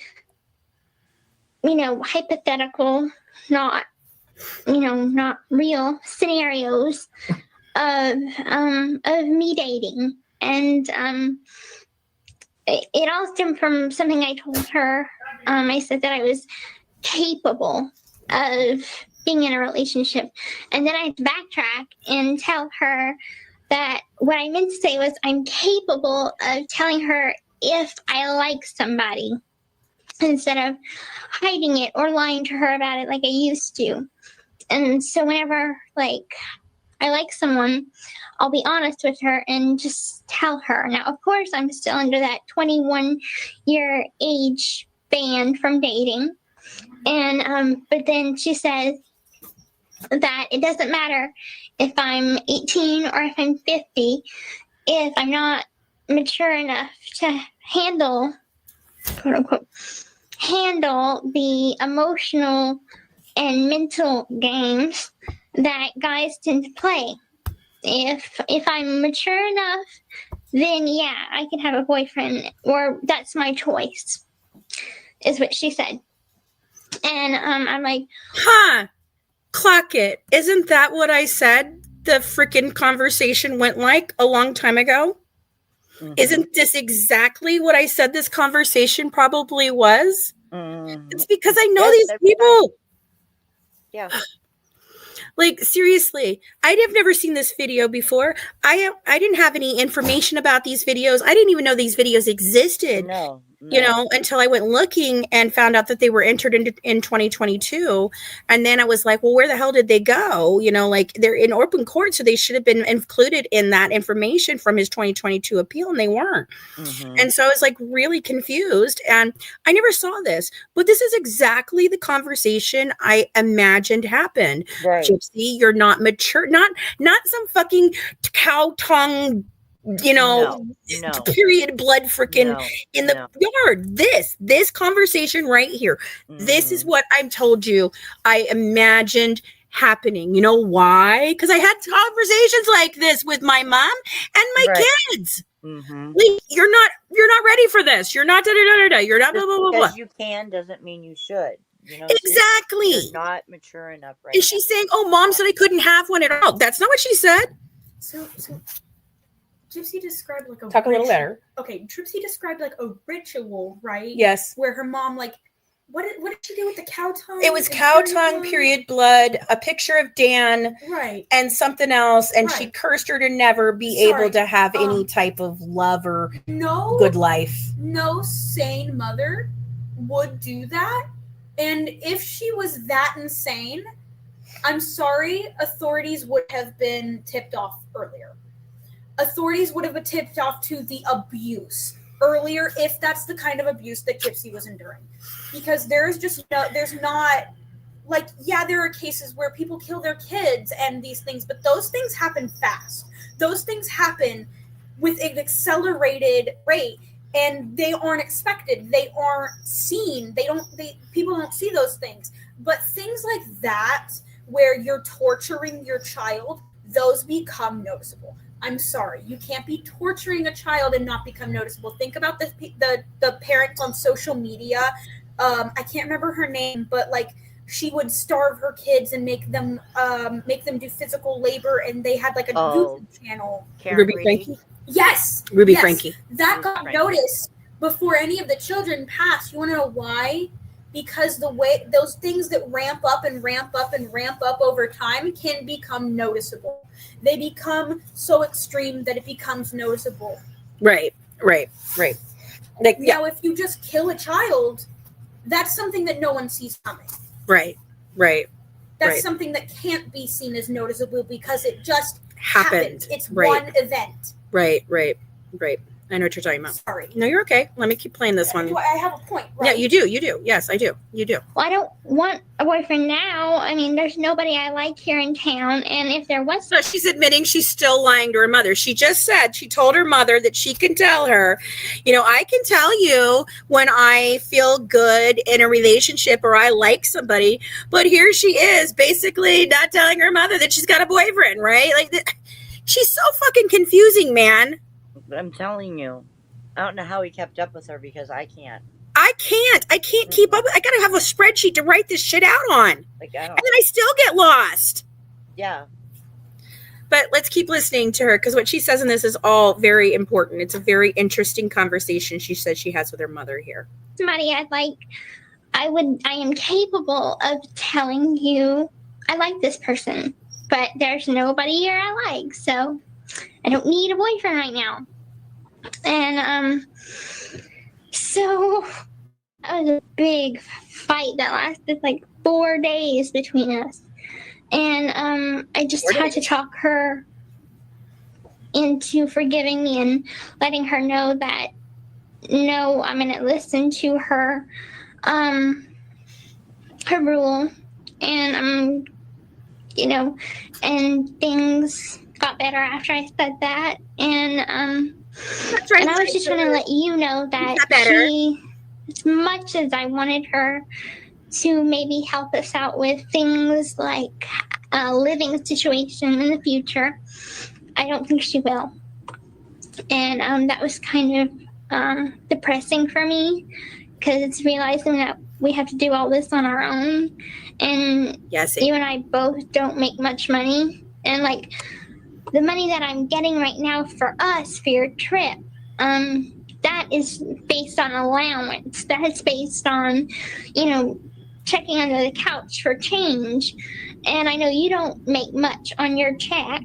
hypothetical, not real scenarios of me dating. And it all stemmed from something I told her. I said that I was capable of being in a relationship, and then I had to backtrack and tell her that what I meant to say was I'm capable of telling her if I like somebody instead of hiding it or lying to her about it like I used to. And so whenever I like someone, I'll be honest with her and just tell her. Now, of course, I'm still under that 21-year age ban from dating. And but then she says that it doesn't matter if I'm 18 or if I'm 50, if I'm not mature enough to handle, quote unquote, the emotional and mental games that guys tend to play. If I'm mature enough, then yeah, I can have a boyfriend, or that's my choice, is what she said. And I'm like, clock it. Isn't that what I said the freaking conversation went like a long time ago? Mm-hmm. Isn't this exactly what I said this conversation probably was? Mm-hmm. It's because I know these people. Yeah. Like, seriously, I'd have never seen this video before. I didn't have any information about these videos. I didn't even know these videos existed. No. Until I went looking and found out that they were entered in 2022. And then I was like, well, where the hell did they go? They're in open court, so they should have been included in that information from his 2022 appeal, and they weren't. Mm-hmm. And so I was really confused, and I never saw this, but this is exactly the conversation I imagined happened. Right. Gypsy, you're not mature, not some fucking cow tongue, period blood freaking in the yard. This conversation right here. Mm-hmm. This is what I've told you I imagined happening. You know why? Because I had conversations like this with my mom and my kids. Mm-hmm. You're not ready for this. You're not You're not blah blah blah blah. Because you can doesn't mean you should. Exactly. You're not mature enough right now. Is she saying, oh, mom said I couldn't have one at all? That's not what she said. So Gypsy described talk a little better. Okay, Gypsy described a ritual, right? Yes. Where her mom What did she do with the cow tongue? It was cow tongue, period blood, a picture of Dan, right, and something else, and she Right. cursed her to never be able to have any type of love or good life. No sane mother would do that. And if she was that insane, I'm sorry, authorities would have been tipped off earlier. Authorities would have been tipped off to the abuse earlier if that's the kind of abuse that Gypsy was enduring. Because there's not, like, yeah, there are cases where people kill their kids and these things, but those things happen fast. Those things happen with an accelerated rate, and they aren't expected. They aren't seen. People don't see those things. But things like that, where you're torturing your child, those become noticeable. I'm sorry, you can't be torturing a child and not become noticeable. Think about the parents on social media. I can't remember her name, but like she would starve her kids and make them do physical labor, and they had like a YouTube channel. Ruby Frankie? Yes. Ruby Frankie. That got noticed before any of the children passed. You want to know why? Because the way those things that ramp up and ramp up and ramp up over time can become noticeable. They become so extreme that it becomes noticeable. Right. Like, now, if you just kill a child, that's something that no one sees coming. Right. That's something that can't be seen as noticeable because it just happened. It's one event. Right. I know what you're talking about. Sorry. No, you're okay. Let me keep playing this one. I have a point, right? Yeah, you do. Yes, I do. You do. Well, I don't want a boyfriend now. I mean, there's nobody I like here in town. And if there was... So she's admitting she's still lying to her mother. She just said, she told her mother that she can tell her, I can tell you when I feel good in a relationship or I like somebody. But here she is basically not telling her mother that she's got a boyfriend, right? Like, she's so fucking confusing, man. I'm telling you, I don't know how he kept up with her because I can't. I can't keep up. I gotta have a spreadsheet to write this shit out on. And then I still get lost. Yeah. But let's keep listening to her because what she says in this is all very important. It's a very interesting conversation she says she has with her mother here. Somebody I am capable of telling you I like this person, but there's nobody here I like, so I don't need a boyfriend right now. And so that was a big fight that lasted like 4 days between us. And I just had to talk her into forgiving me and letting her know that no, I'm gonna listen to her rule, and and things got better after I said that, and and I was just trying to let you know that she, as much as I wanted her to maybe help us out with things like a living situation in the future, I don't think she will. And that was kind of depressing for me, because it's realizing that we have to do all this on our own, and you and I both don't make much money, and like the money that I'm getting right now for us for your trip, that is based on allowance. That is based on, checking under the couch for change. And I know you don't make much on your check.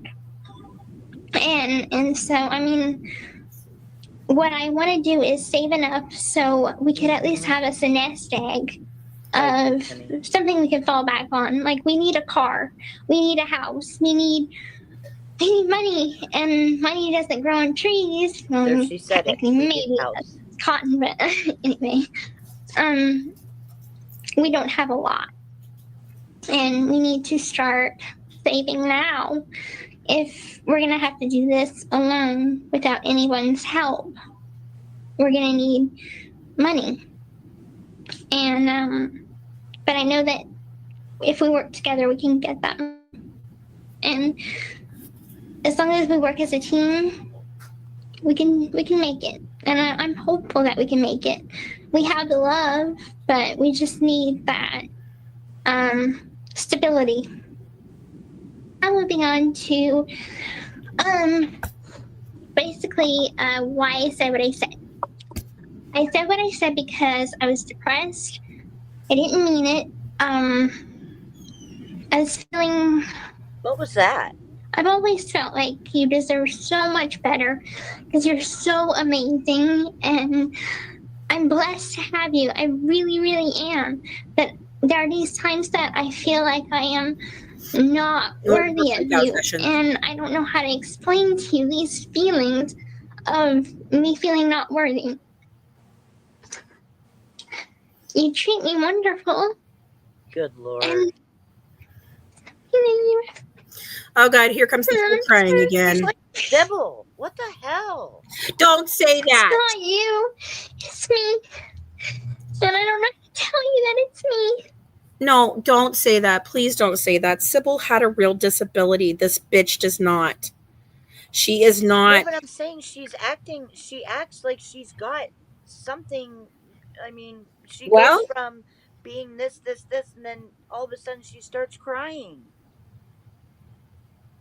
And so, I mean, what I want to do is save enough so we could at least have us a nest egg of something we can fall back on. Like, we need a car. We need a house. We need money, and money doesn't grow on trees. There, she said it. Maybe cotton, but anyway, we don't have a lot, and we need to start saving now. If we're gonna have to do this alone without anyone's help, we're gonna need money. And but I know that if we work together, we can get that. And as long as we work as a team, we can make it. And I'm hopeful that we can make it. We have the love, but we just need that stability. I'm moving on to basically why I said what I said. I said what I said because I was depressed I didn't mean it. I was feeling. What was that? I've always felt like you deserve so much better because you're so amazing, and I'm blessed to have you. I really, really am. But there are these times that I feel like I am not worthy of you, and I don't know how to explain to you these feelings of me feeling not worthy. You treat me wonderful. Good Lord. And you Oh God, here comes the kid crying again. Devil, what the hell? Don't say that. It's not you. It's me. And I don't know how to tell you that it's me. No, don't say that. Please don't say that. Sybil had a real disability. This bitch does not. She is not. No, but I'm saying she acts like she's got something. I mean, she goes from being this, and then all of a sudden she starts crying.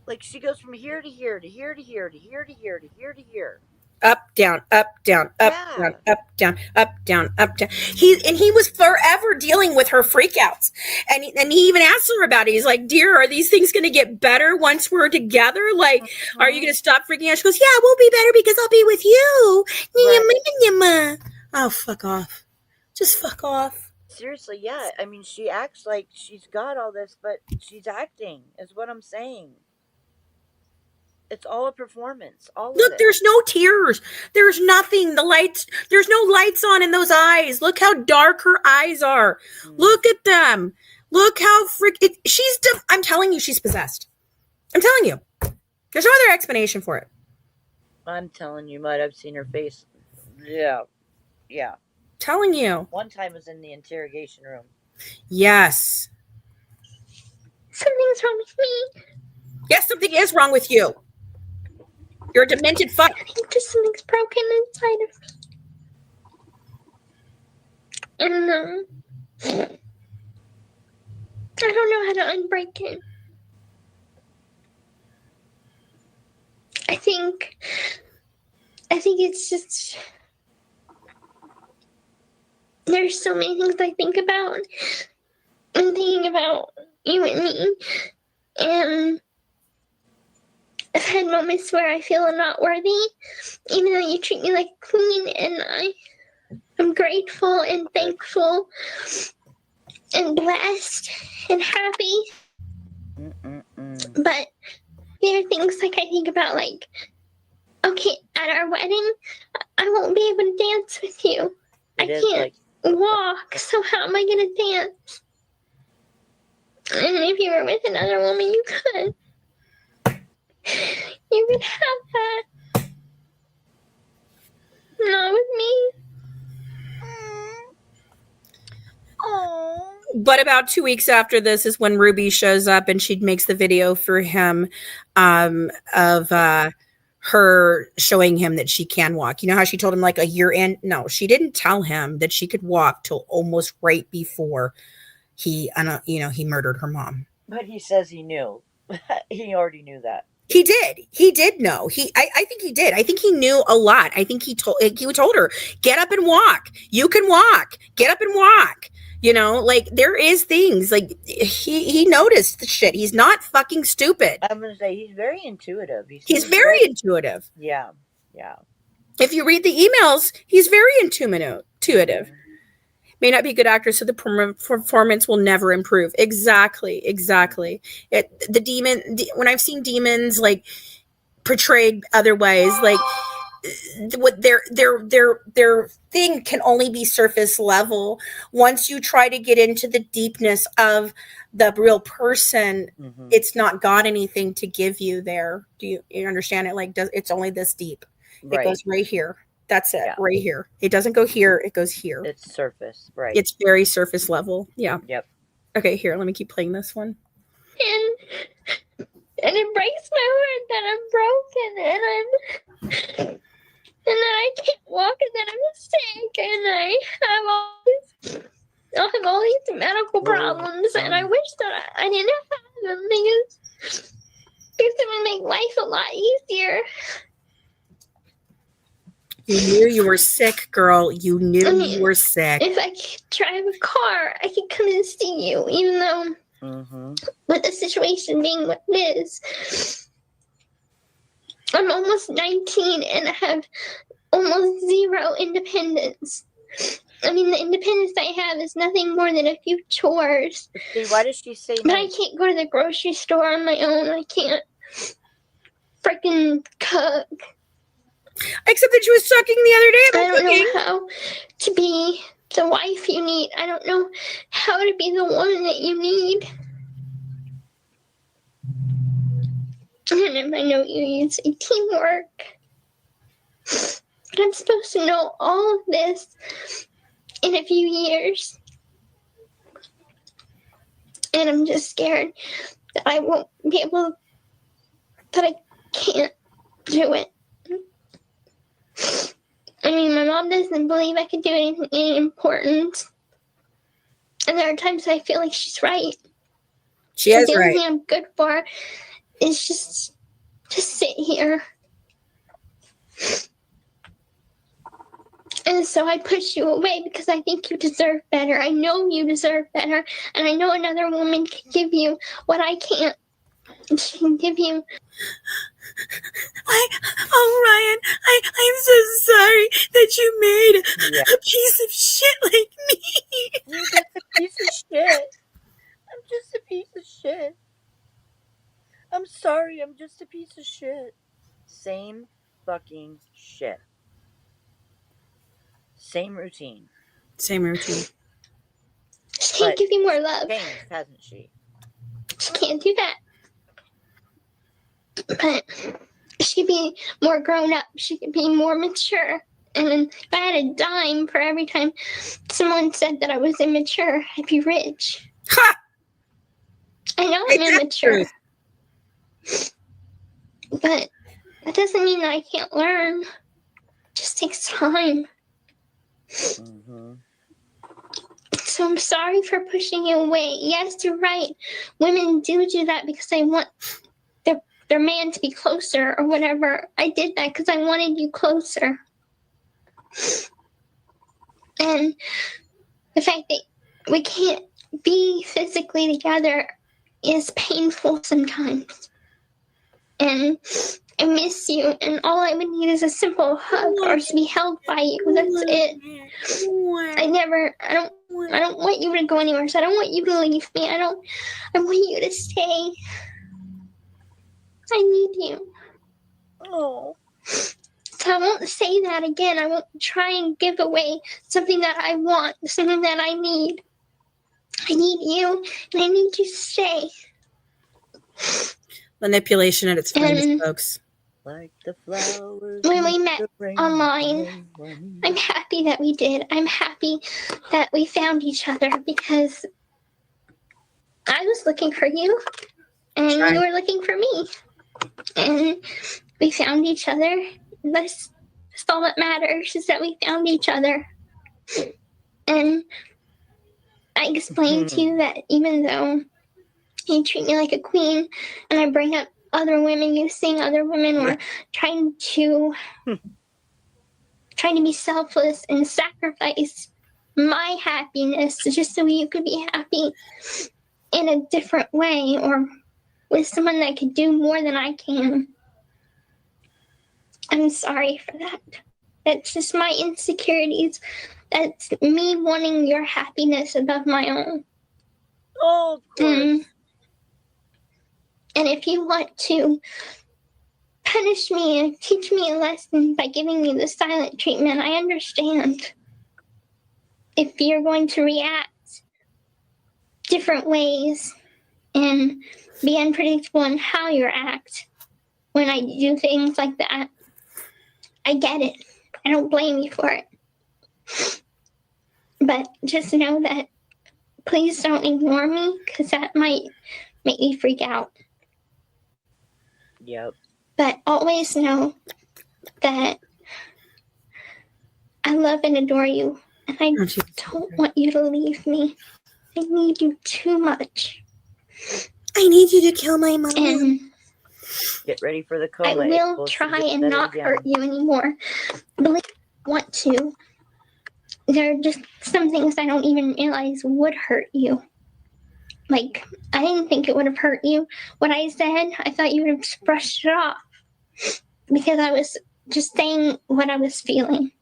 Like she goes from here to here to here to here to here to here to here to here. Up, down, up, down, up, down, up, down, up, down, up, down. He was forever dealing with her freakouts. And he even asked her about it. He's like, dear, are these things going to get better once we're together? Like, are you going to stop freaking out? She goes, yeah, we'll be better because I'll be with you. Right. Oh, fuck off. Just fuck off. Seriously, yeah. I mean, she acts like she's got all this, but she's acting, is what I'm saying. It's all a performance. Look, there's no tears. There's nothing. There's no lights on in those eyes. Look how dark her eyes are. Look at them. Look how I'm telling you, she's possessed. I'm telling you. There's no other explanation for it. I'm telling you, Mud, I've seen her face. Yeah. Yeah. Telling you. One time was in the interrogation room. Yes. Something's wrong with me. Yes, something is wrong with you. You're a demented fuck. I think just something's broken inside of me. And I don't know how to unbreak it. I think it's just there's so many things I think about. I'm thinking about you and me, and I've had moments where I feel I'm not worthy, even though you treat me like a queen, and I'm grateful and thankful and blessed and happy. But there are things like I think about, like, okay, at our wedding, I won't be able to dance with you. I can't walk, so how am I going to dance? And if you were with another woman, you could. You could have that. Not with me. Oh. But about 2 weeks after this is when Ruby shows up and she makes the video for him of her showing him that she can walk. You know how she told him like a year in? No, she didn't tell him that she could walk till almost right before he murdered her mom. But he says he knew. He already knew that. He did know. I think he did. I think he knew a lot. I think he told her, get up and walk. You can walk. Get up and walk. You know, like there is things like he noticed the shit. He's not fucking stupid. I'm going to say he's very intuitive. He's very intuitive. Yeah. Yeah. If you read the emails, he's very intuitive. May not be a good actor, so the performance will never improve. Exactly. When I've seen demons like portrayed otherwise, like what their thing can only be surface level. Once you try to get into the deepness of the real person, it's not got anything to give you there. Do you understand it? Like, it's only this deep. Right. It goes right here. That's it, right here. It doesn't go here. It goes here. It's surface, right? It's very surface level. Yeah. Yep. Okay, here. Let me keep playing this one. And it breaks my heart that I'm broken and that I can't walk and that I'm sick and I have all these medical problems and I wish that I didn't have them because it would make life a lot easier. You knew you were sick, girl. You knew you were sick. If I could drive a car, I could come and see you, even though with the situation being what it is. I'm almost 19 and I have almost zero independence. I mean, the independence I have is nothing more than a few chores. See, why does she say But I can't go to the grocery store on my own. I can't freaking cook. Except that she was talking the other day about I cooking. don't know how to be the wife you need. I don't know how to be the woman that you need. And I know you say teamwork. But I'm supposed to know all of this in a few years. And I'm just scared that I won't be able, that I can't do it. I mean, my mom doesn't believe I could do anything important. And there are times I feel like she's right. She is the right. only thing I'm good for is just to sit here. And so I push you away because I think you deserve better. I know you deserve better. And I know another woman can give you what I can't. She can give you... Ryan, I'm so sorry that you made a piece of shit like me. You're just a piece of shit. I'm just a piece of shit. I'm sorry, I'm just a piece of shit. Same fucking shit. Same routine. Same routine. She can't give you more love. Changed, hasn't she? She can't do that. But she could be more grown up. She could be more mature. And then if I had a dime for every time someone said that I was immature, I'd be rich. Ha! I know I'm immature. But that doesn't mean that I can't learn. It just takes time. So I'm sorry for pushing you away. Yes, you're right. Women do that because they want their man to be closer or whatever. I did that because I wanted you closer. And the fact that we can't be physically together is painful sometimes. And I miss you, and all I would need is a simple hug or to be held by you. That's it. I don't want you to go anywhere, so I don't want you to leave me. I want you to stay. I need you. Oh. So I won't say that again. I won't try and give away something that I want, something that I need. I need you, and I need you to stay. Manipulation at its finest, folks. Like the flowers. When we met online, I'm happy that we did. I'm happy that we found each other because I was looking for you, and you were looking for me. And we found each other. That's all that matters, is that we found each other. And I explained to you that even though you treat me like a queen and I bring up other women, you sing other women, or trying to be selfless and sacrifice my happiness just so you could be happy in a different way, or with someone that could do more than I can. I'm sorry for that. That's just my insecurities. That's me wanting your happiness above my own. Oh, of course. And if you want to punish me and teach me a lesson by giving me the silent treatment, I understand. If you're going to react different ways and be unpredictable in how you act when I do things like that, I get it. I don't blame you for it. But just know that please don't ignore me, because that might make me freak out. Yep. But always know that I love and adore you, and I don't want you to leave me. I need you too much. I need you to kill my mom. And Get ready for the I coma. will try and not hurt you anymore. Believe I want to. There are just some things I don't even realize would hurt you. Like, I didn't think it would have hurt you. What I said, I thought you would have just brushed it off. Because I was just saying what I was feeling.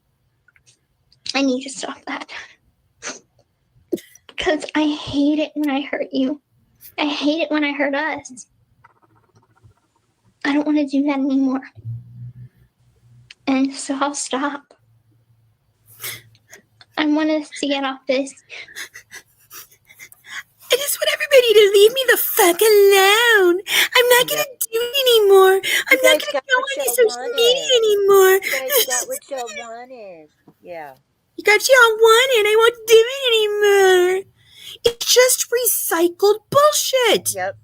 I need to stop that. Because I hate it when I hurt you. I hate it when I hurt us. I don't want to do that anymore. And so I'll stop. I want us to get off this. I just want everybody to leave me the fuck alone. I'm not going to do it anymore. I'm not going to go on these social media anymore. You guys got what y'all wanted. Yeah. You got what y'all wanted. I won't do it anymore. It's just recycled bullshit. Yep.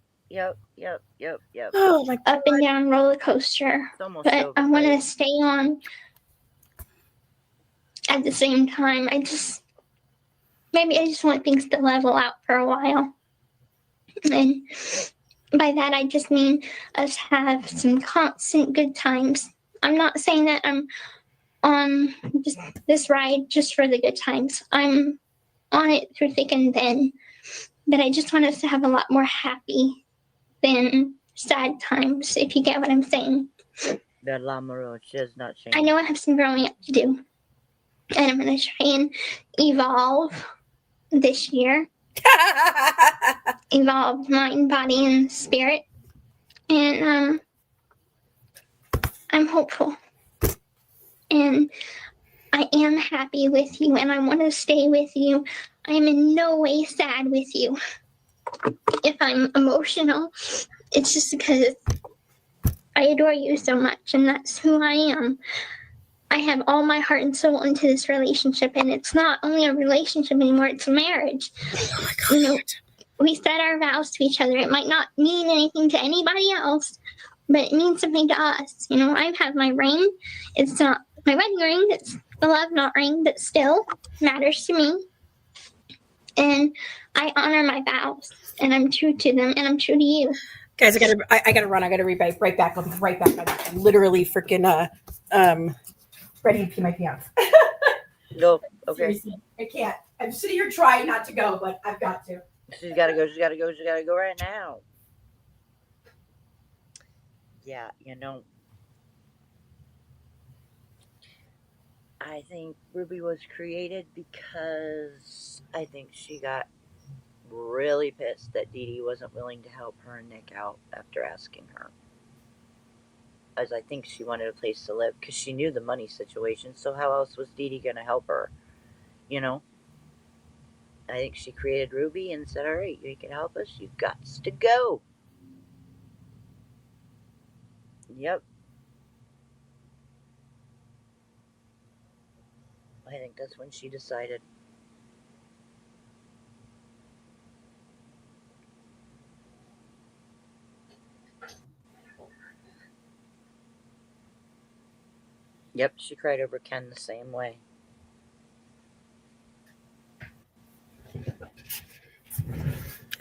Oh my God. Up and down roller coaster. But I want to stay on at the same time. I just want things to level out for a while. And by that, I just mean us have some constant good times. I'm not saying that I'm on just this ride just for the good times. I'm on it through thick and thin. But I just want us to have a lot more happy than sad times, if you get what I'm saying. That Lamaro does not change. I know I have some growing up to do. And I'm going to try and evolve this year. Evolve mind, body, and spirit. And I'm hopeful. And I am happy with you, and I want to stay with you. I'm in no way sad with you. If I'm emotional, it's just because I adore you so much, and that's who I am. I have all my heart and soul into this relationship, and it's not only a relationship anymore, it's a marriage. Oh my God. You know, we said our vows to each other. It might not mean anything to anybody else, but it means something to us. You know, I have my ring. It's not my wedding ring. It's a love knot ring, but still matters to me. And I honor my vows, and I'm true to them, and I'm true to you. Guys, I gotta run. I gotta be right back. I'll be right back. I'm literally freaking ready to pee my pants. No, okay. Seriously, I can't. I'm sitting here trying not to go, but I've got to. She's gotta go right now. Yeah, you know, I think Ruby was created because I think she got really pissed that Dee Dee wasn't willing to help her and Nick out after asking her. As I think she wanted a place to live because she knew the money situation, so how else was Dee Dee going to help her? You know? I think she created Ruby and said, all right, you can help us, you've got to go. Yep. I think that's when she decided. Yep, she cried over Ken the same way.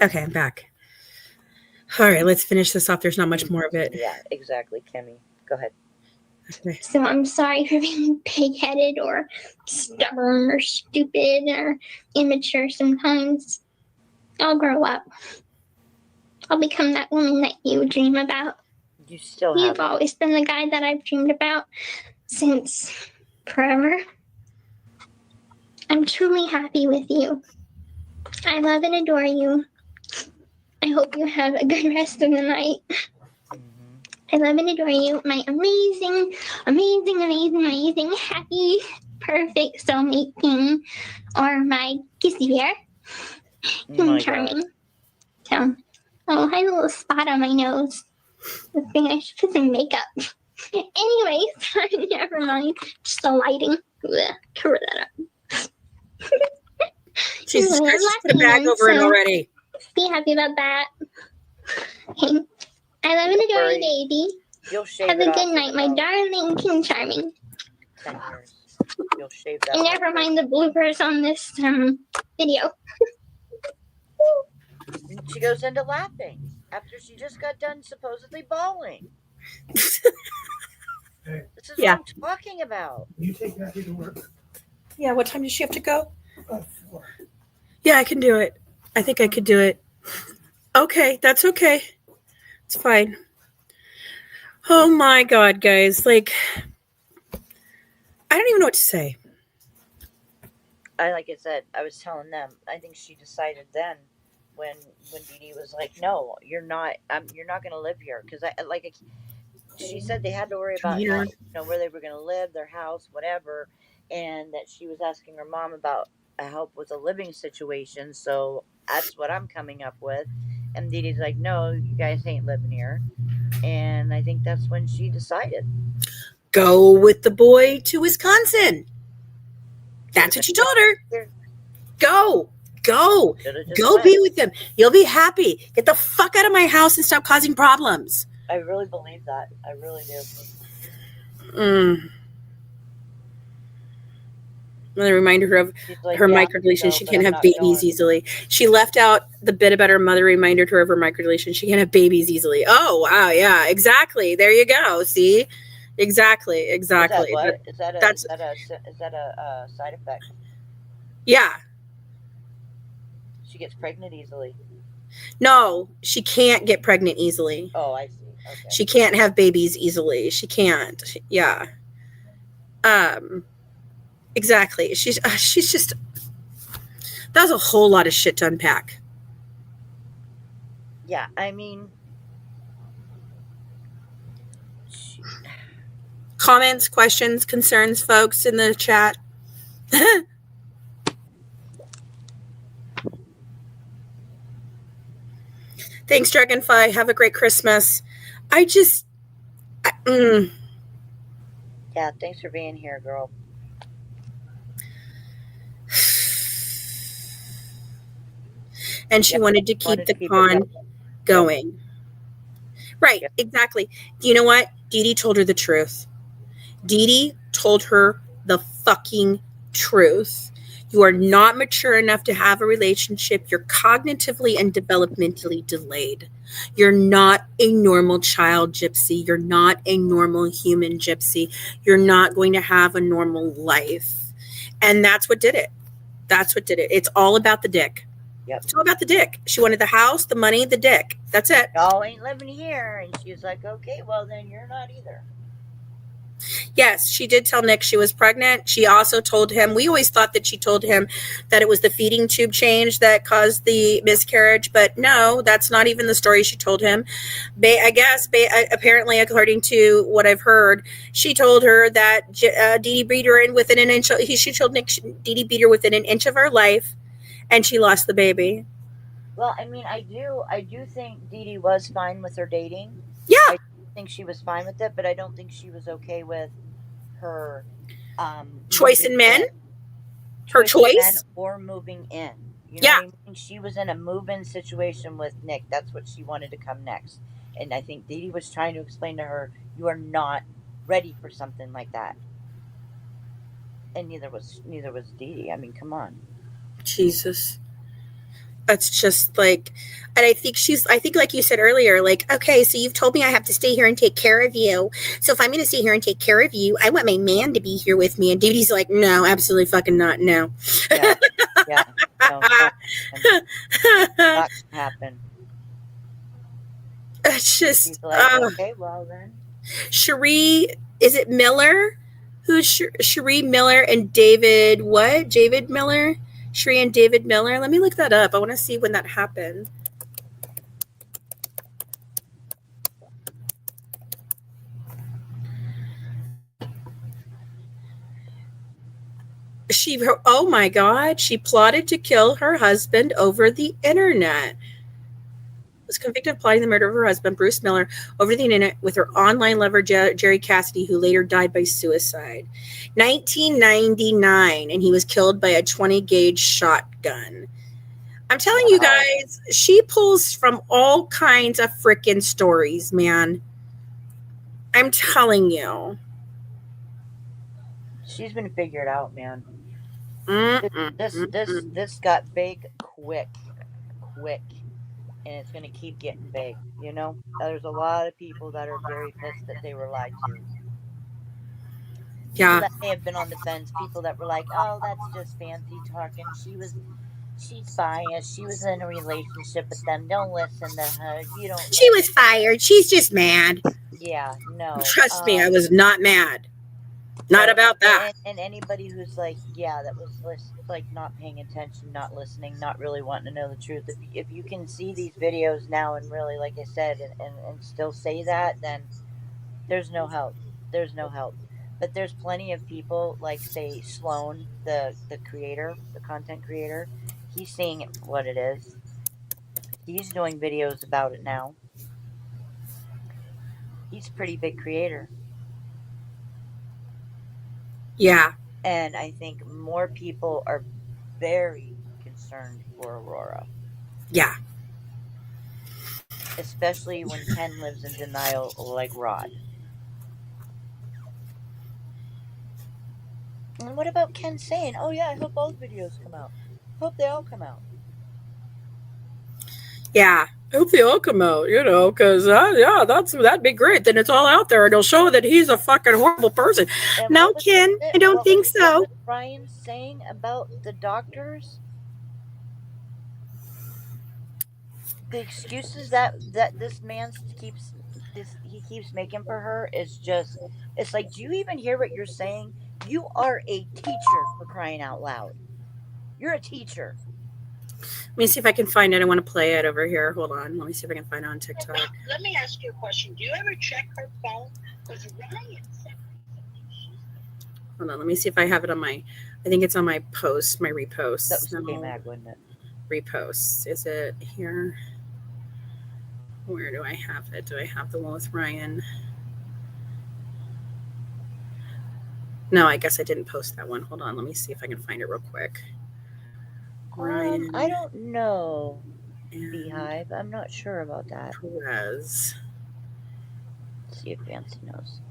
Okay, I'm back. All right, let's finish this off. There's not much more of it. Yeah, exactly, Kimmy. Go ahead. Okay. So I'm sorry for being pig-headed or stubborn or stupid or immature sometimes. I'll grow up. I'll become that woman that you dream about. You still You've always been the guy that I've dreamed about since forever. I'm truly happy with you. I love and adore you. I hope you have a good rest of the night. I love and adore you, my amazing, happy, perfect soulmate king, or my kissy bear, King Charming. So, oh, I have a little spot on my nose. I think I should put some makeup. Anyways, never mind. Just the lighting. Blech, cover that up. Jesus Christ, just put a bag over it already. Be happy about that. Okay. I love and adore you, baby. Have a good night, my darling King Charming. 10 years. You'll shave that. And never mind the bloopers on this video. She goes into laughing after she just got done supposedly bawling. This is Yeah. what I'm talking about. You take Matthew to work. Yeah, what time does she have to go? About 4. Yeah, I can do it. I think I could do it. Okay, that's okay. It's fine. Oh my God, guys. Like, I don't even know what to say. Like I said, I was telling them, I think she decided then when Dee Dee was like, no, you're not going to live here. Because she said they had to worry about not, where they were going to live, their house, whatever. And that she was asking her mom about help with a living situation. So that's what I'm coming up with. And Dee Dee's like, no, you guys ain't living here. And I think that's when she decided. Go with the boy to Wisconsin. That's what you told her. Go be with them. You'll be happy. Get the fuck out of my house and stop causing problems. I really believe that. I really do. Well, reminder her of her microdeletion. She can't have babies easily. She left out the bit about her mother reminded her of her microdeletion. She can't have babies easily. Oh, wow. Yeah, exactly. There you go. See? Exactly. Is that a side effect? Yeah. She gets pregnant easily. No, she can't get pregnant easily. Oh, I see. Okay. She can't have babies easily. She can't. Yeah. Exactly. She's just. That's a whole lot of shit to unpack. Yeah, I mean. Comments, questions, concerns, folks in the chat. Thanks, Dragonfly. Have a great Christmas. Yeah, thanks for being here, girl. And she wanted to keep the con going. Right, exactly. You know what? Dee Dee told her the truth. Dee Dee told her the fucking truth. You are not mature enough to have a relationship. You're cognitively and developmentally delayed. You're not a normal child, Gypsy. You're not a normal human, Gypsy. You're not going to have a normal life. And that's what did it. That's what did it. It's all about the dick. Yep. It's all about the dick. She wanted the house, the money, the dick. That's it. Y'all ain't living here. And she was like, okay, well, then you're not either. Yes, she did tell Nick she was pregnant. She also told him, we always thought that she told him that it was the feeding tube change that caused the miscarriage, but no, that's not even the story she told him. Apparently, according to what I've heard, she told her that Dee Dee beat her in within an inch. She told Nick Dee Dee beat her within an inch of her life, and she lost the baby. Well, I mean, I do think Dee Dee was fine with her dating. Yeah. I think she was fine with it, but I don't think she was okay with her choice in men. Her choice or moving in. You know yeah. what I mean? She was in a move-in situation with Nick. That's what she wanted to come next. And I think Dee Dee was trying to explain to her, you are not ready for something like that. And neither was Dee Dee. I mean, come on. Jesus. That's just like, and I think like you said earlier, like, okay, so you've told me I have to stay here and take care of you. So if I'm going to stay here and take care of you, I want my man to be here with me. And Dee Dee's like, no, absolutely fucking not. No. Yeah. No, not gonna happen. It's just, she's like, okay, well then. Cherie, is it Miller? Who's Cherie Miller and David, what? David Miller? Cherie and David Miller. Let me look that up. I want to see when that happened. Oh my God, she plotted to kill her husband over the internet. Was convicted of plotting the murder of her husband, Bruce Miller, over the internet with her online lover, Jerry Cassidy, who later died by suicide. 1999, and he was killed by a 20-gauge shotgun. I'm telling you guys, she pulls from all kinds of freaking stories, man. I'm telling you. She's been figured out, man. This got big quick. and it's going to keep getting big. You know, there's a lot of people that are very pissed that they were lied to. People that may have been on the fence, people that were like, "Oh, that's just fancy talking. She's biased. She was in a relationship with them. Don't listen to her. You don't." She was fired. She's just mad. Yeah, no. Trust me, I was not mad. Not about that. And anybody who's like, yeah, that was like not paying attention, not listening, not really wanting to know the truth. If you can see these videos now and really, like I said, and still say that, then there's no help. There's no help. But there's plenty of people like, say, Sloan, the creator, the content creator. He's seeing it for what it is. He's doing videos about it now. He's a pretty big creator. Yeah. And I think more people are very concerned for Aurora. Yeah. Especially when Ken lives in denial like Rod. And what about Ken saying, "Oh yeah, I hope all the videos come out. Hope they all come out." Yeah. I hope they all come out, because that'd be great. Then it's all out there, and it'll show that he's a fucking horrible person. And no, Ken, I don't think so. What was Ryan saying about the doctors? The excuses that this man keeps making for her is just, it's like, do you even hear what you're saying? You are a teacher, for crying out loud. You're a teacher. Let me see if I can find it. I want to play it over here. Hold on. Let me see if I can find it on TikTok. Let me ask you a question. Do you ever check her phone? Because Ryan said. Hold on. Let me see if I have it on my. I think it's on my post, my reposts. That was K-Mag, wasn't it? Reposts. Is it here? Where do I have it? Do I have the one with Ryan? No, I guess I didn't post that one. Hold on. Let me see if I can find it real quick. Ryan. I don't know. Beehive. I'm not sure about that. Perez. Let's see if Fancy knows.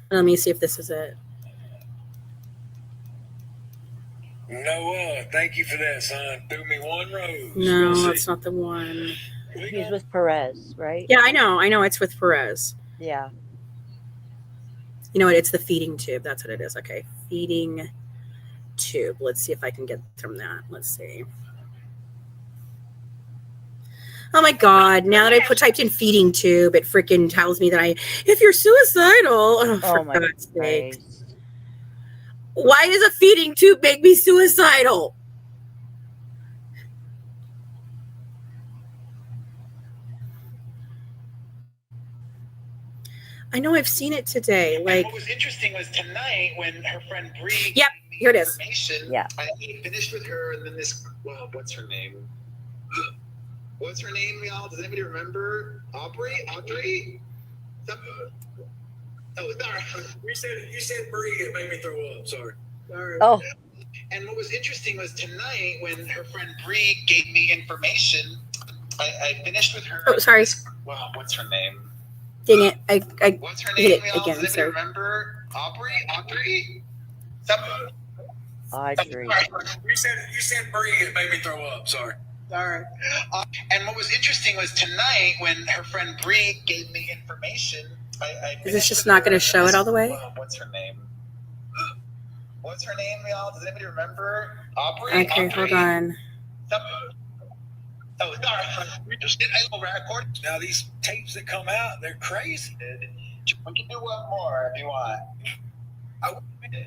Let me see if this is it. Noah, thank you for that, son. Threw me one rose. No, that's not the one. He's with Perez, right? Yeah, I know. It's with Perez. Yeah. You know what? It's the feeding tube. That's what it is. Okay. Feeding tube. Let's see if I can get from that. Let's see. Oh my God. Now that I typed in feeding tube, it freaking tells me that if you're suicidal. Oh, for God's sake. Why does a feeding tube make me suicidal? I know I've seen it today. Like, what was interesting was tonight when her friend Bree. Yep, here it is. Yeah. I finished with her, and then this. Well, what's her name? What's her name, y'all? Does anybody remember? Audrey? Oh, sorry. You said Bree. It made me throw up. Sorry. Oh. And what was interesting was tonight when her friend Bree gave me information. I finished with her. Oh, sorry. Well, what's her name? Dang it. I What's her hit name, it y'all? again. Does Sorry. anybody remember? Audrey? Audrey. You said Bree. It made me throw up. Sorry. And what was interesting was tonight when her friend Bree gave me information. Is this just not going to show it all the way? What's her name? What's her name, y'all? Does anybody remember? Aubrey? Okay, hold on. Oh, sorry. We just did a little record. Now, these tapes that come out, they're crazy. We can do one more if you want.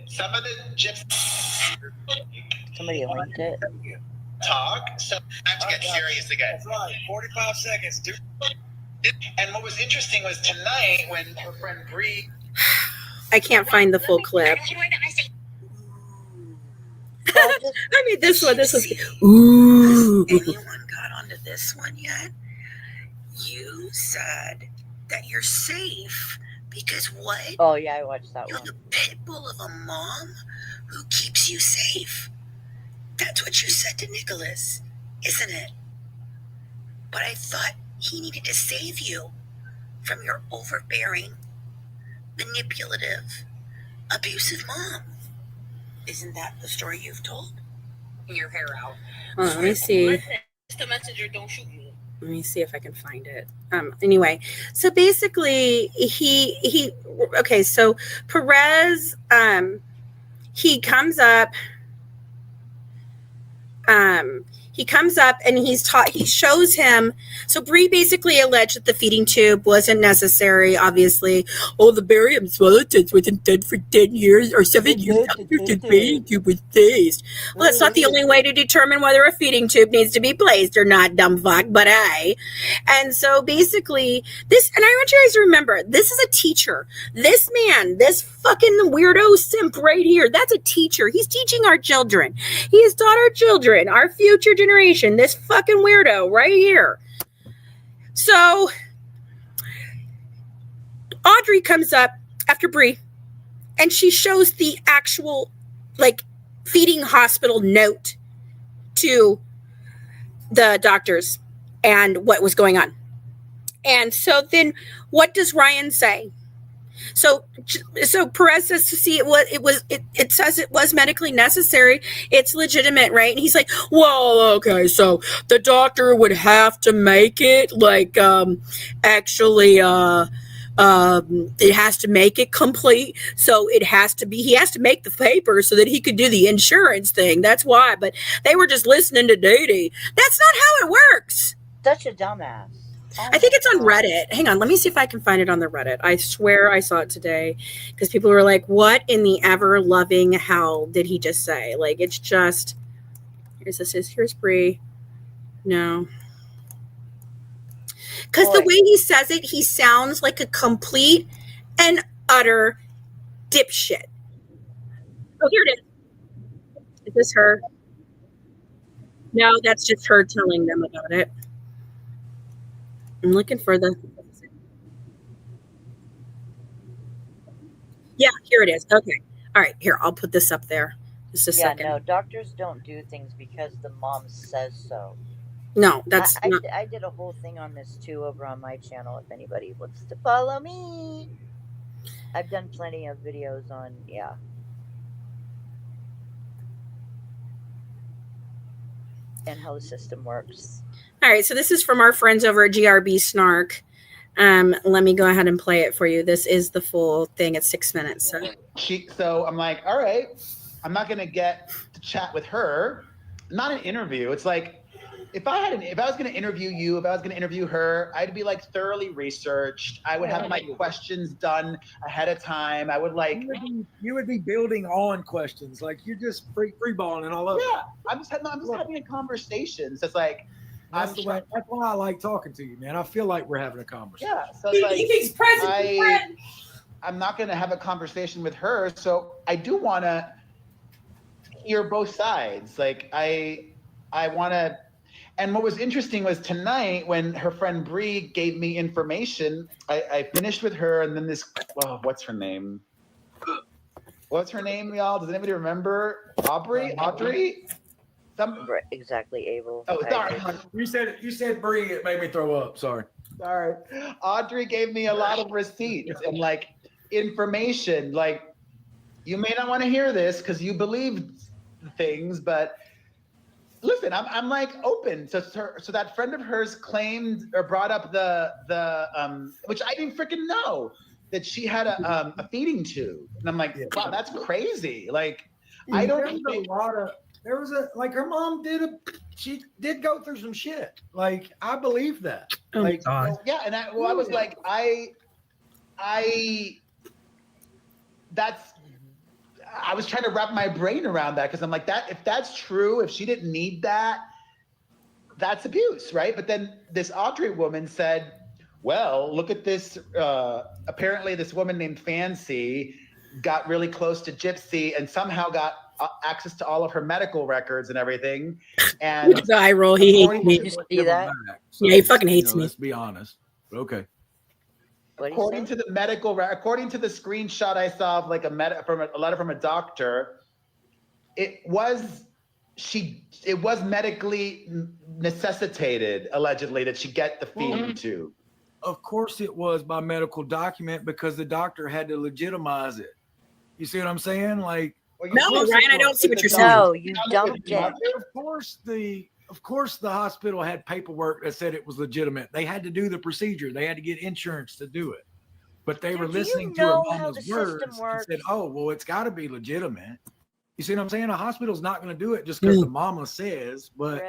Some of the Gypsy. Somebody linked it. Talk. So I have to get serious again. That's right. 45 seconds, dude. And what was interesting was tonight when her friend Bree. I can't find the full clip. I mean, this one. This was. Ooh. Anyone got onto this one yet? You said that you're safe because what? Oh yeah, I watched that You're one. the pit bull of a mom who keeps you safe. That's what you said to Nicholas, isn't it? But I thought he needed to save you from your overbearing manipulative, abusive mom. Isn't that the story you've told? Your hair out. Hold on, let me see. Mr. Messenger, don't shoot me. Let me see if I can find it. Anyway, so basically okay, so Perez, he comes up and he shows him. So Bree basically alleged that the feeding tube wasn't necessary, obviously. Oh, the barium skeletons wasn't dead for 10 years or 7 years after the feeding tube was placed. Well, that's not the only way to determine whether a feeding tube needs to be placed or not, dumb fuck, but and so basically this, and I want you guys to remember, this is a teacher. This man, this fucking weirdo simp right here, that's a teacher. He's teaching our children. He has taught our children, our future generation, this fucking weirdo right here. So Audrey comes up after Bree and she shows the actual feeding hospital note to the doctors and what was going on. And so then what does Ryan say? So Perez says to see it says it was medically necessary. It's legitimate, right? And he's like, well, okay, so the doctor would have to make it it has to make it complete. So he has to make the paper so that he could do the insurance thing. That's why. But they were just listening to Dee. That's not how it works. Such a dumbass. Oh, I think it's on Reddit. Hang on, let me see if I can find it on the Reddit. I swear I saw it today because people were like, what in the ever-loving hell did he just say? It's just, here's Bree. No. Because the way he says it, he sounds like a complete and utter dipshit. Oh, here it is. Is this her? No, that's just her telling them about it. I'm looking for the... Yeah, here it is. Okay. All right, here, I'll put this up there. Just a second. No, doctors don't do things because the mom says so. No, that's not... I did a whole thing on this too over on my channel if anybody wants to follow me. I've done plenty of videos on, and how the system works. All right, so this is from our friends over at GRB Snark. Let me go ahead and play it for you. This is the full thing. It's 6 minutes. So I'm like, all right, I'm not going to get to chat with her. Not an interview. It's like, if I was going to interview you, if I was going to interview her, I'd be thoroughly researched. I would have my questions done ahead of time. I would you would be building on questions. You're just free balling and all over. Yeah, I'm just having a conversation. So it's that's why I like talking to you, man. I feel like we're having a conversation. Yeah, so it's I'm not going to have a conversation with her, so I do want to hear both sides. I want to. And what was interesting was tonight when her friend Bree gave me information, I finished with her, and then what's her name? What's her name, y'all? Does anybody remember? Audrey? Exactly, Abel. Oh, sorry. You said Bree. It made me throw up. Sorry. Audrey gave me a lot of receipts and information. You may not want to hear this because you believe things, but listen, I'm open. So that friend of hers claimed or brought up the which I didn't freaking know, that she had a feeding tube, and I'm like, wow, that's crazy. I don't think there was her mom she did go through some shit. I believe that. Oh God. Yeah, and I was like, I was trying to wrap my brain around that because I'm like, that if that's true, if she didn't need that, that's abuse, right? But then this Audrey woman said, well, look at this. Apparently this woman named Fancy got really close to Gypsy and somehow got access to all of her medical records and everything. And the eye roll, he hates me. See that? Yeah, he fucking hates me. Let's be honest. Okay. According to the screenshot I saw of a letter from a doctor, it was medically necessitated, allegedly, that she get the feeding tube. of course it was by medical document because the doctor had to legitimize it. You see what I'm saying? Like, No, Ryan, I don't see what you're saying. No, you dumped it. Of course, the hospital had paperwork that said it was legitimate. They had to do the procedure. They had to get insurance to do it. But they were listening to her mama's words and said, "Oh, well, it's got to be legitimate." You see what I'm saying? A hospital's not going to do it just because the mama says, but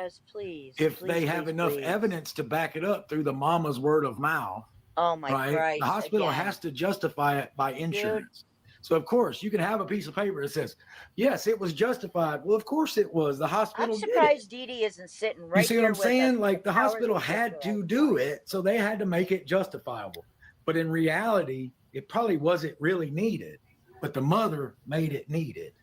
if they have enough evidence to back it up through the mama's word of mouth, Christ, the hospital has to justify it by insurance. So, of course, you can have a piece of paper that says, yes, it was justified. Well, of course it was. The hospital I'm surprised Dee Dee isn't sitting right. You see what I'm saying? Like, the hospital had to do it, so they had to make it justifiable. But in reality, it probably wasn't really needed, but the mother made it needed.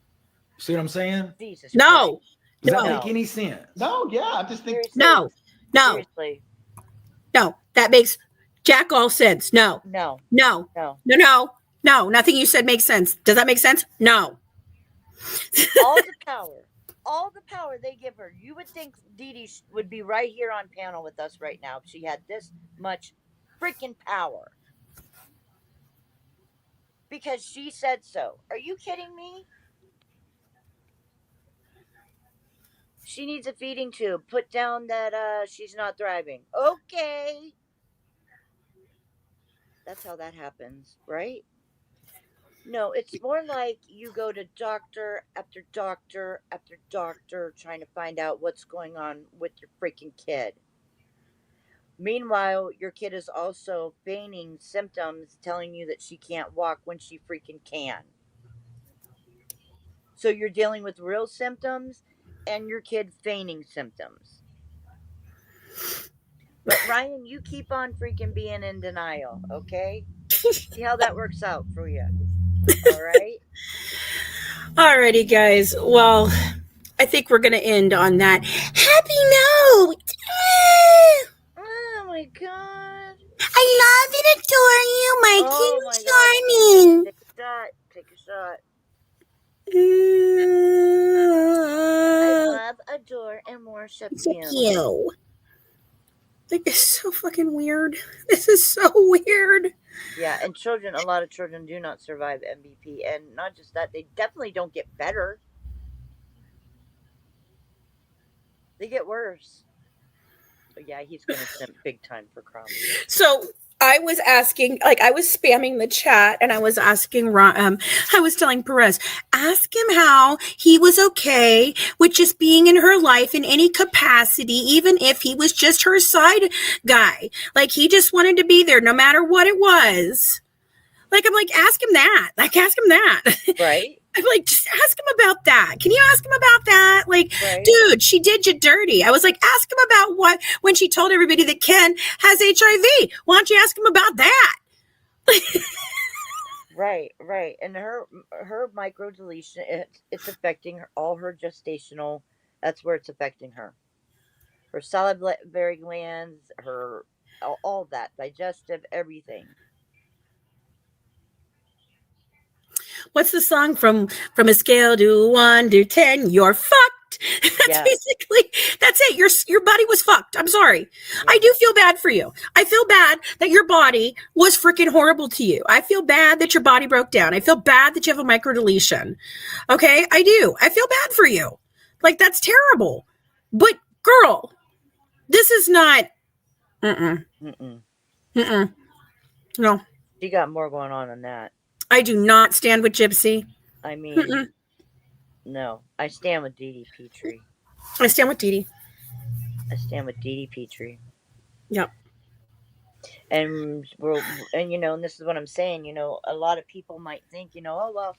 See what I'm saying? No. Does that make any sense? No, yeah. I'm just thinking. No. Seriously. No, that makes jack all sense. No. No. No. No. No, no. No, nothing you said makes sense. Does that make sense? No. All the power they give her. You would think Dee Dee would be right here on panel with us right now if she had this much freaking power. Because she said so. Are you kidding me? She needs a feeding tube. Put down that she's not thriving. Okay. That's how that happens, right? No, it's more like you go to doctor after doctor after doctor trying to find out what's going on with your freaking kid. Meanwhile, your kid is also feigning symptoms telling you that she can't walk when she freaking can. So you're dealing with real symptoms and your kid feigning symptoms. But Ryan, you keep on freaking being in denial, okay? See how that works out for you. All right? Alrighty, guys. Well, I think we're going to end on that. Happy note! Oh my god. I love and adore you, my King Charming. Take a shot. I love, adore, and worship you. Like, it's so fucking weird. This is so weird. Yeah, and a lot of children do not survive MVP. And not just that, they definitely don't get better. They get worse. But yeah, he's going to simp big time for Cromwell. So I was asking, like, I was spamming the chat and I was asking, I was telling Perez, ask him how he was okay with just being in her life in any capacity, even if he was just her side guy. Like, he just wanted to be there no matter what it was. Like, I'm like, ask him that. Right. I'm like, just ask him about that. Can you ask him about that? Like, right. Dude, she did you dirty. I was like, ask him about when she told everybody that Ken has HIV. Why don't you ask him about that? Right. And her microdeletion, it's affecting all her gestational. That's where it's affecting her. Her salivary glands, her all that, digestive, everything. What's the song from a scale to 1 to 10? You're fucked. That's it. Your body was fucked. I'm sorry. Yeah. I do feel bad for you. I feel bad that your body was freaking horrible to you. I feel bad that your body broke down. I feel bad that you have a microdeletion. Okay, I do. I feel bad for you. Like, that's terrible. But girl, this is not. No. She got more going on than that. I do not stand with Gypsy. I mean, no. I stand with Dee Dee Petrie. I stand with Dee Dee. I stand with Dee Dee Petrie. Yep. And and this is what I'm saying. A lot of people might think, oh well,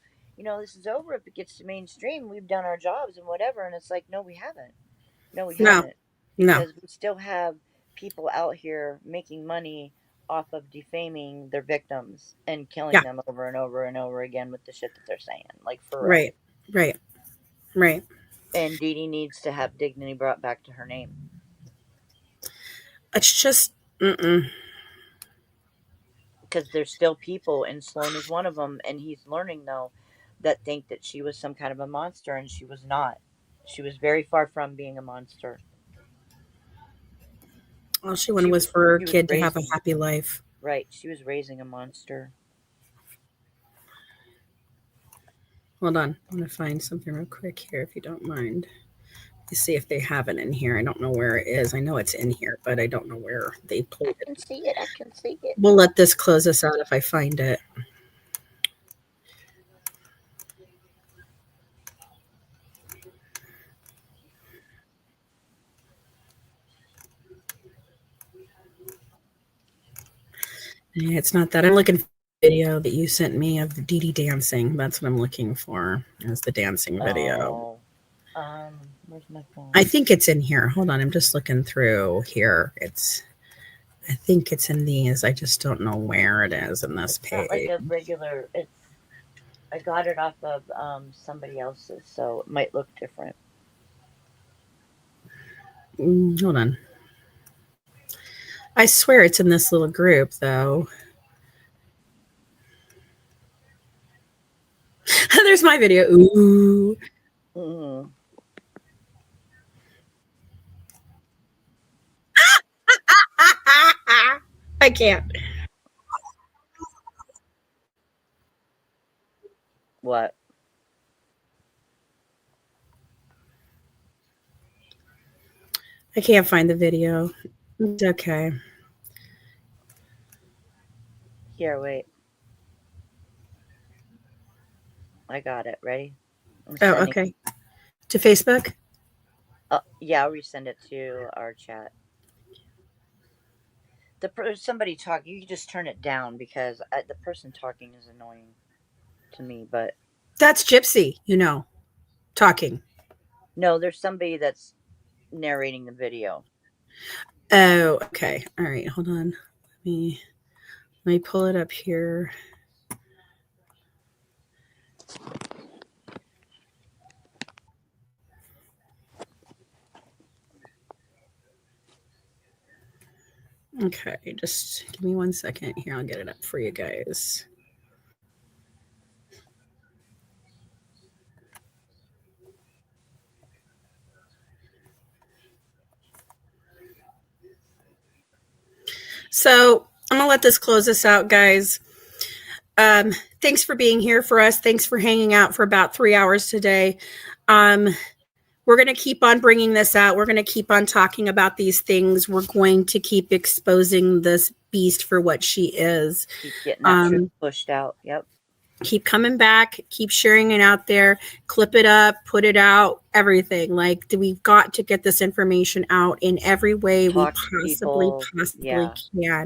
this is over if it gets to mainstream. We've done our jobs and whatever. And it's like, no, we haven't. No, we haven't. No. Because we still have people out here making money off of defaming their victims and killing them over and over and over again with the shit that they're saying. Like, for real. Right. And Dee Dee needs to have dignity brought back to her name. It's just, because there's still people, and Sloan is one of them, and he's learning, though, that think that she was some kind of a monster, and she was not. She was very far from being a monster. All she wanted was for her kid to have a happy life. Right. She was raising a monster. Hold on. I'm going to find something real quick here, if you don't mind. To see if they have it in here. I don't know where it is. I know it's in here, but I don't know where they put it. I can see it. I can see it. We'll let this close us out if I find it. Yeah, it's not that. I'm looking for the video that you sent me of Dee Dee dancing. That's what I'm looking for. Is the dancing video. Oh. Where's my phone? I think it's in here. Hold on. I'm just looking through here. I think it's in these. I just don't know where it is in this page. Not like a regular. I got it off of somebody else's, so it might look different. Hold on. I swear it's in this little group, though. There's my video. Ooh. Mm-hmm. I can't. What? I can't find the video. It's okay. Here, wait. I got it. Ready? Oh, okay. To Facebook? Yeah, I'll resend it to our chat. Somebody talking, you can just turn it down because the person talking is annoying to me, but... That's Gypsy, talking. No, there's somebody that's narrating the video. Oh, okay. All right, hold on. Let me pull it up here. Okay, just give me 1 second here. I'll get it up for you guys. So I'm gonna let this close us out, guys. Thanks for being here for us. Thanks for hanging out for about 3 hours today. We're going to keep on bringing this out. We're going to keep on talking about these things. We're going to keep exposing this beast for what she is. Keep getting that truth pushed out. Yep. Keep coming back. Keep sharing it out there. Clip it up. Put it out. Everything. Like, we've got to get this information out in every way we possibly can. Yeah.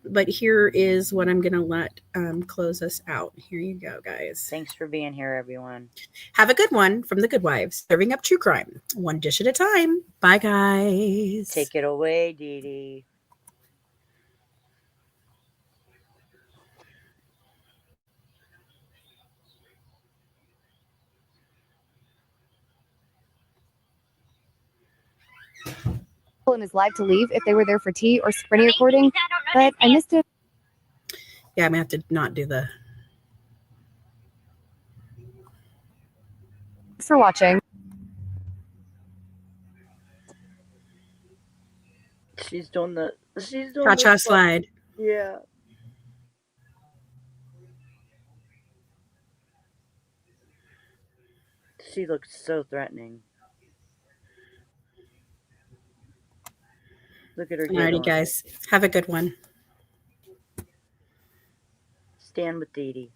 But here is what I'm going to let close us out. Here you go, guys. Thanks for being here, everyone. Have a good one from the Good Wives, serving up true crime, one dish at a time. Bye, guys. Take it away, Dee Dee. In his live to leave if they were there for tea or sprinty recording, but I missed it. Yeah, I'm gonna have to not do the. Thanks for watching. She's doing the cha-cha slide. Yeah. She looks so threatening. Look at her. Alrighty, guys. Have a good one. Stand with Dee Dee.